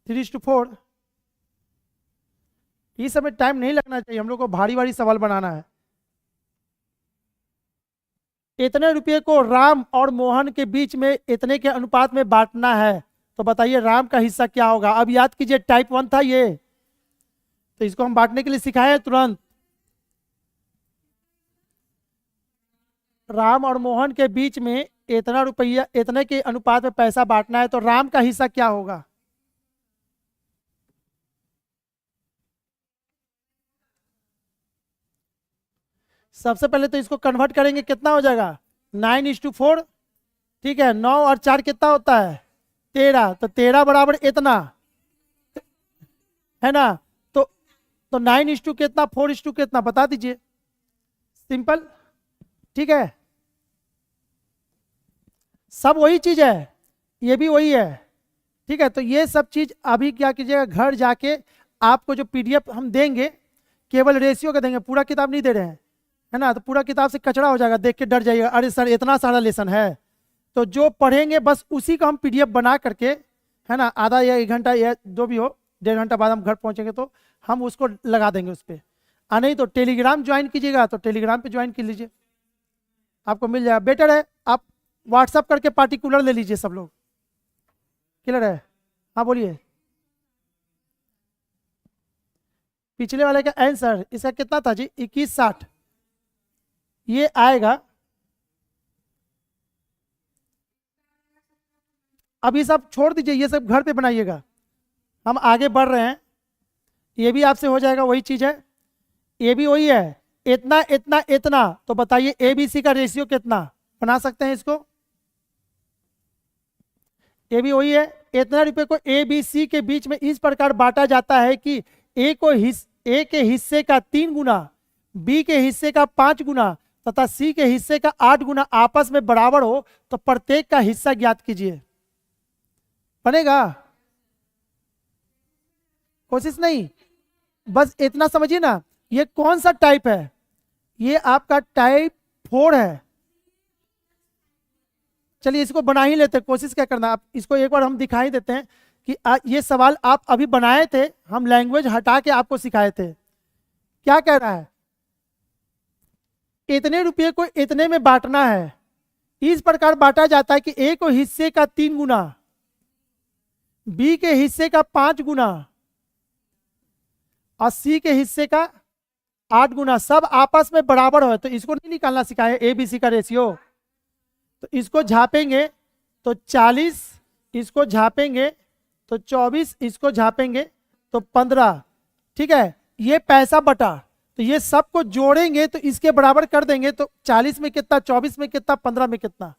3:4। इस समय टाइम नहीं लगना चाहिए, हम लोग को भारी भारी सवाल बनाना है। इतने रुपये को राम और मोहन के बीच में इतने के अनुपात में बांटना है, तो बताइए राम का हिस्सा क्या होगा। अब याद कीजिए टाइप 1 था ये, तो इसको हम बांटने के लिए सिखाए हैं तुरंत। राम और मोहन के बीच में इतना रुपया, इतने के अनुपात में पैसा बांटना है, तो राम का हिस्सा क्या होगा। सबसे पहले तो इसको कन्वर्ट करेंगे, कितना हो जाएगा, 9:4। ठीक है, 9 और 4 कितना होता है, 13। तो 13 बराबर इतना है ना। तो 9:2 कितना, 4:2 कितना, बता दीजिए, सिंपल। ठीक है, सब वही चीज है, ये भी वही है। ठीक है, तो ये सब चीज अभी क्या कीजिएगा, घर जाके आपको जो PDF हम देंगे, केवल रेशियो का देंगे, पूरा किताब नहीं दे रहे हैं, है ना। तो पूरा किताब से कचरा हो जाएगा, देख के डर जाइएगा, अरे सर इतना सारा लेसन है। तो जो पढ़ेंगे बस उसी का हम PDF बना करके, है ना, आधा या 1 घंटा या जो भी हो, 1.5 घंटा बाद हम घर पहुंचेंगे तो हम उसको लगा देंगे उस पर। नहीं तो टेलीग्राम ज्वाइन कीजिएगा, तो टेलीग्राम पे ज्वाइन कर लीजिए, आपको मिल जाएगा। बेटर है आप व्हाट्सअप करके पार्टिकुलर ले लीजिए सब लोग। क्लियर है, हाँ बोलिए। पिछले वाले का आंसर इसका कितना था जी, 2160 ये आएगा। अभी सब छोड़ दीजिए, ये सब घर पे बनाइएगा, हम आगे बढ़ रहे हैं। ये भी आपसे हो जाएगा, वही चीज है, ये भी वही है, इतना इतना इतना। तो बताइए ABC का रेशियो कितना, बना सकते हैं इसको। ये भी वही है, इतना रुपए को ABC के बीच में इस प्रकार बांटा जाता है कि A के हिस्से का 3 गुना, B के हिस्से का 5 गुना तथा C के हिस्से का 8 गुना आपस में बराबर हो, तो प्रत्येक का हिस्सा ज्ञात कीजिए। बनेगा, कोशिश नहीं, बस इतना समझिए ना। ये कौन सा टाइप है, ये आपका टाइप 4 है। चलिए इसको बना ही लेते हैं, कोशिश क्या करना, आप इसको एक बार हम दिखाई देते हैं कि ये सवाल आप अभी बनाए थे, हम लैंग्वेज हटा के आपको सिखाए थे। क्या कह रहा है, इतने रुपये को इतने में बांटना है, इस प्रकार बांटा जाता है कि A को हिस्से का 3 गुना, B के हिस्से का 5 गुना और C के हिस्से का 8 गुना, सब आपस में बराबर हो। तो इसको नहीं निकालना सिखाया ABC का रेशियो। तो इसको झापेंगे तो 40, इसको झापेंगे तो 24, इसको झापेंगे तो 15। ठीक है, ये पैसा बटा, तो ये सबको जोड़ेंगे तो इसके बराबर कर देंगे। तो 40 में कितना, 24 में कितना, 15 में कितना,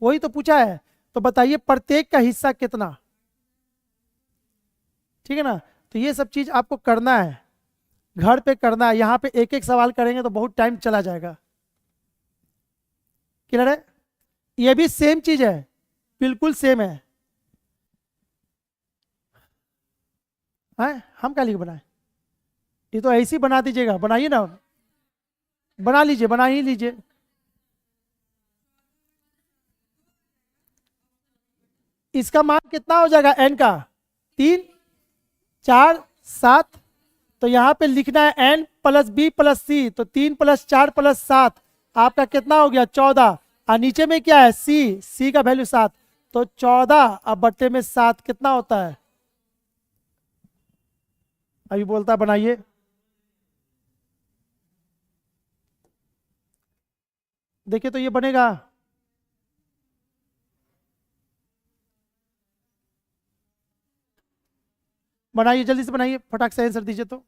वही तो पूछा है। तो बताइए प्रत्येक का हिस्सा कितना। ठीक है ना, तो ये सब चीज आपको करना है, घर पे करना है। यहाँ पे एक एक सवाल करेंगे तो बहुत टाइम चला जाएगा। क्लियर है, ये भी सेम चीज है, बिल्कुल सेम है। हम क्या लिख बनाए, ये तो ऐसे ही बना दीजिएगा, बनाइए ना, बना लीजिए, बना ही लीजिए। इसका मान कितना हो जाएगा n का, 3 4 7। तो यहाँ पे लिखना है n + b + c, तो 3 + 4 + 7 आपका कितना हो गया, 14। और नीचे में क्या है, c का वैल्यू 7, तो 14 अब बट्टे में 7 कितना होता है। अभी बोलता बनाइए, देखिए, तो ये बनेगा बनाइए, जल्दी से बनाइए, फटाक से आंसर दीजिए। तो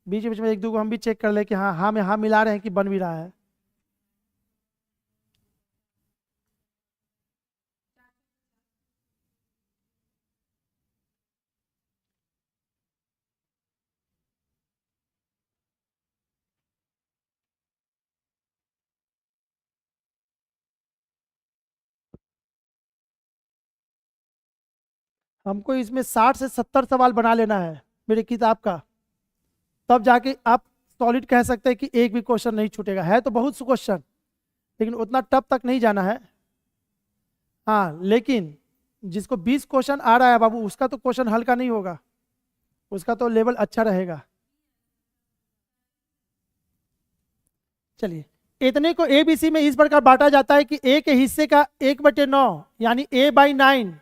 बीच बीच में एक दो को हम भी चेक कर ले कि हाँ हाँ में हाँ मिला रहे हैं कि बन भी रहा है। हमको इसमें 60 से 70 सवाल बना लेना है मेरी किताब का, तब जाके आप सॉलिड कह सकते हैं कि एक भी क्वेश्चन नहीं छूटेगा। है तो बहुत से क्वेश्चन, लेकिन उतना टफ तक नहीं जाना है। हाँ, लेकिन जिसको 20 क्वेश्चन आ रहा है बाबू, उसका तो क्वेश्चन हल्का नहीं होगा, उसका तो लेवल अच्छा रहेगा। चलिए, इतने को एबीसी में इस प्रकार बांटा जाता है कि ए के हिस्से का 1/9 यानी a/9,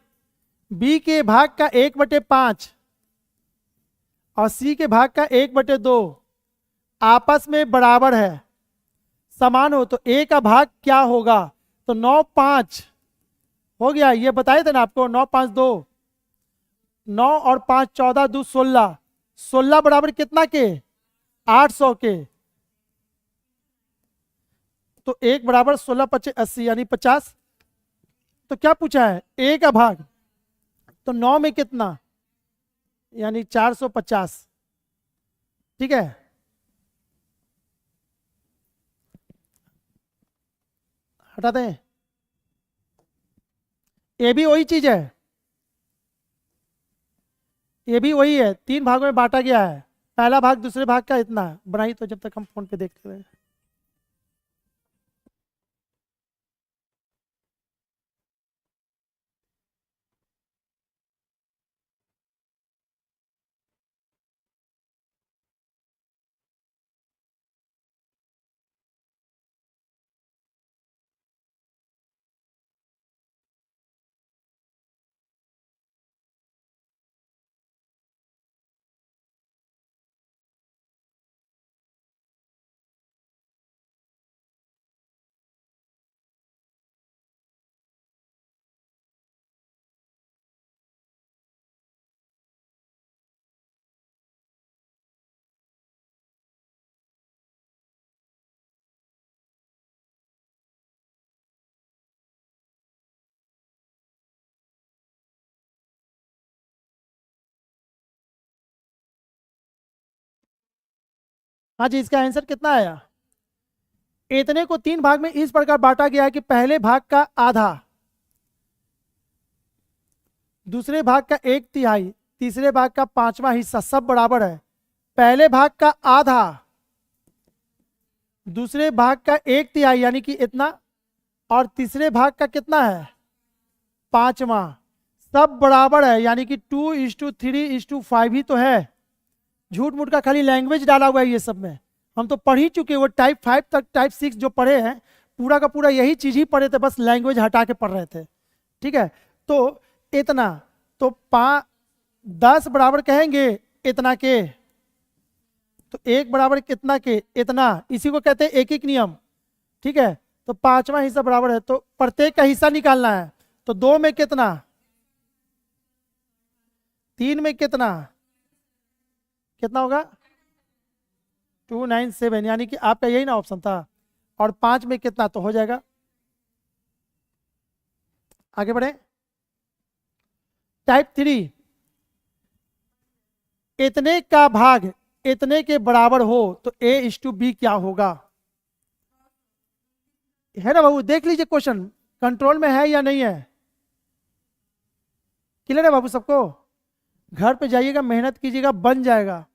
बी के भाग का 1/5 और सी के भाग का 1/2 आपस में बराबर है, समान हो। तो ए का भाग क्या होगा? तो 9/5 हो गया, ये बताए थे ना आपको, 9/5 2, 9 और 5 14 2 16, 16 बराबर कितना के? 800 के। तो 1 बराबर 16 5 80 यानी 50। तो क्या पूछा है? ए का भाग, तो 9 में कितना यानी 450। ठीक है, हटा दें। ये भी वही चीज है, ये भी वही है, 3 भागों में बांटा गया है। पहला भाग दूसरे भाग का इतना बनाई, तो जब तक हम फोन पे देखते रहे। हाँ जी, इसका आंसर कितना आया? इतने को 3 भाग में इस प्रकार बांटा गया है कि पहले भाग का आधा, दूसरे भाग का 1/3, तीसरे भाग का 5वां हिस्सा सब बराबर है। पहले भाग का आधा, दूसरे भाग का 1/3 यानी कि इतना, और तीसरे भाग का कितना है? 5वां, सब बराबर है यानी कि 2:3:5 ही तो है। झूठ मूठ का खाली लैंग्वेज डाला हुआ है ये सब में। हम तो पढ़ ही चुके, वो टाइप 5 तक टाइप 6 जो पढ़े हैं, पूरा का पूरा यही चीज ही पढ़े थे, बस लैंग्वेज हटा के पढ़ रहे थे। ठीक है, तो इतना, तो 10 बराबर कहेंगे इतना के, तो 1 बराबर कितना के? इतना। इसी को कहते हैं एक एक नियम। ठीक है, तो 5वां हिस्सा बराबर है, तो प्रत्येक का हिस्सा निकालना है। तो 2 में कितना? 3 में कितना? कितना होगा? 297 यानी कि आपका यही ना ऑप्शन था। और 5 में कितना? तो हो जाएगा। आगे बढ़े। टाइप 3, इतने का भाग इतने के बराबर हो तो A/B क्या होगा? है ना बाबू, देख लीजिए क्वेश्चन कंट्रोल में है या नहीं है। क्लियर है बाबू सबको? घर पे जाइएगा, मेहनत कीजिएगा, बन जाएगा।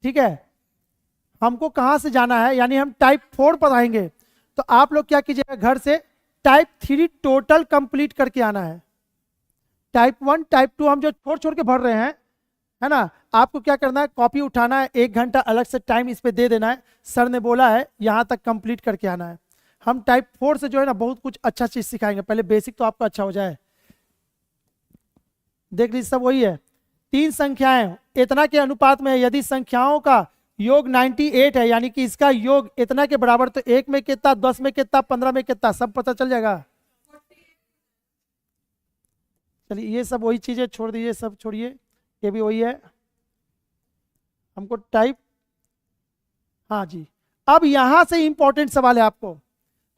ठीक है, हमको कहां से जाना है, यानी हम टाइप 4 पढ़ाएंगे, तो आप लोग क्या कीजिएगा, घर से टाइप 3 टोटल कंप्लीट करके आना है। टाइप 1 टाइप 2 हम जो छोड़ छोड़ के भर रहे हैं, है ना, आपको क्या करना है, कॉपी उठाना है, 1 घंटा अलग से टाइम इस पे दे देना है। सर ने बोला है यहां तक कंप्लीट करके आना है। हम टाइप 4 से जो है ना बहुत कुछ अच्छा चीज सिखाएंगे, पहले बेसिक तो आपका अच्छा हो जाए। देख लीजिए सब वही है, 3 संख्याएं इतना के अनुपात में है, यदि संख्याओं का योग 98 है यानी कि इसका योग इतना के बराबर, तो 1 में कितना, 10 में कितना, 15 में कितना, सब पता चल जाएगा। चलिए ये सब वही चीजें छोड़ दीजिए, सब छोड़िए, ये भी वही है, हमको टाइप, हाँ जी। अब यहां से इंपॉर्टेंट सवाल है आपको,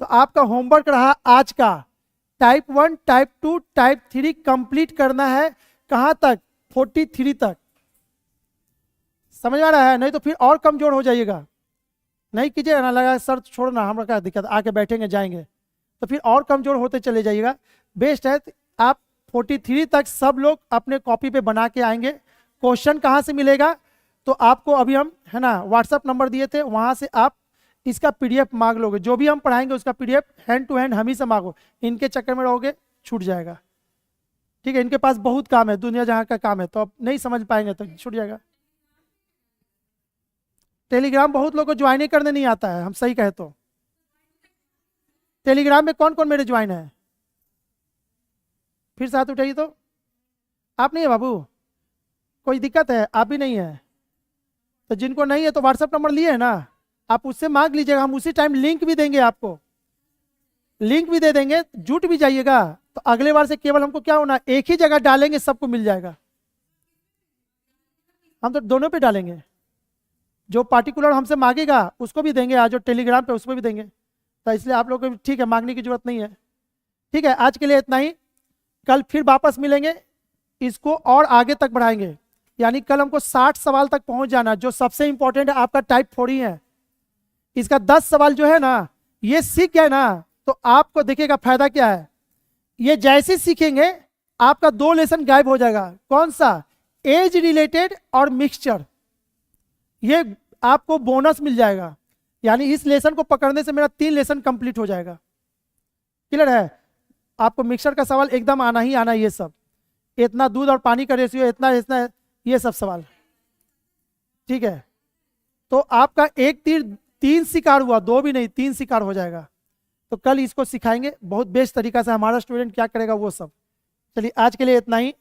तो आपका होमवर्क रहा आज का, टाइप 1 टाइप 2 टाइप 3 कंप्लीट करना है। कहां तक? 43 तक। समझ में आ रहा है? नहीं तो फिर और कमजोर हो जाइएगा, नहीं कीजिएगा ना, लगा सर छोड़ना हमारा क्या दिक्कत, आके बैठेंगे जाएंगे, तो फिर और कमजोर होते चले जाइएगा। बेस्ट है आप 43 तक सब लोग अपने कॉपी पे बना के आएंगे। क्वेश्चन कहाँ से मिलेगा? तो आपको अभी हम है ना व्हाट्सएप नंबर दिए थे, वहां से आप इसका पीडीएफ मांग लोगे, जो भी हम पढ़ाएंगे उसका पीडीएफ हैंड टू हैंड हम ही से मांगो, इनके चक्कर में रहोगे छूट जाएगा। ठीक है, इनके पास बहुत काम है, दुनिया जहाँ का काम है, तो अब नहीं समझ पाएंगे तो छूट जाएगा। टेलीग्राम बहुत लोगों को ज्वाइन ही करने नहीं आता है, हम सही कहे तो। टेलीग्राम में कौन कौन मेरे ज्वाइन है? फिर से हाथ उठाइए। तो आप नहीं है बाबू? कोई दिक्कत है? आप भी नहीं है? तो जिनको नहीं है तो व्हाट्सएप नंबर लिए है ना, आप उससे मांग लीजिएगा, हम उसी टाइम लिंक भी देंगे आपको, लिंक भी दे देंगे, जुट भी जाइएगा। तो अगले बार से केवल हमको क्या होना, एक ही जगह डालेंगे, सबको मिल जाएगा। हम तो दोनों पे डालेंगे, जो पार्टिकुलर हमसे मांगेगा उसको भी देंगे, आज जो टेलीग्राम पे उसको भी देंगे। तो इसलिए आप लोग को ठीक है, मांगने की जरूरत नहीं है। ठीक है, आज के लिए इतना ही, कल फिर वापस मिलेंगे, इसको और आगे तक बढ़ाएंगे। यानी कल हमको 60 सवाल तक पहुंच जाना, जो सबसे इंपॉर्टेंट है आपका टाइप 4 ही है। इसका 10 सवाल जो है ना, ये सीख गए ना, तो आपको देखिएगा फायदा क्या है। ये जैसे सीखेंगे आपका 2 लेसन गायब हो जाएगा। कौन सा? एज रिलेटेड और मिक्सचर, ये आपको बोनस मिल जाएगा। यानी इस लेसन को पकड़ने से मेरा 3 लेसन कंप्लीट हो जाएगा। क्लियर है? आपको मिक्सचर का सवाल एकदम आना ही आना, ये सब इतना दूध और पानी का रेशियो, इतना इतना, ये सब सवाल। ठीक है, तो आपका एक तीर 3 शिकार हुआ, 2 भी नहीं 3 शिकार हो जाएगा। तो कल इसको सिखाएंगे बहुत बेस्ट तरीका से, हमारा स्टूडेंट क्या करेगा वो सब। चलिए आज के लिए इतना ही।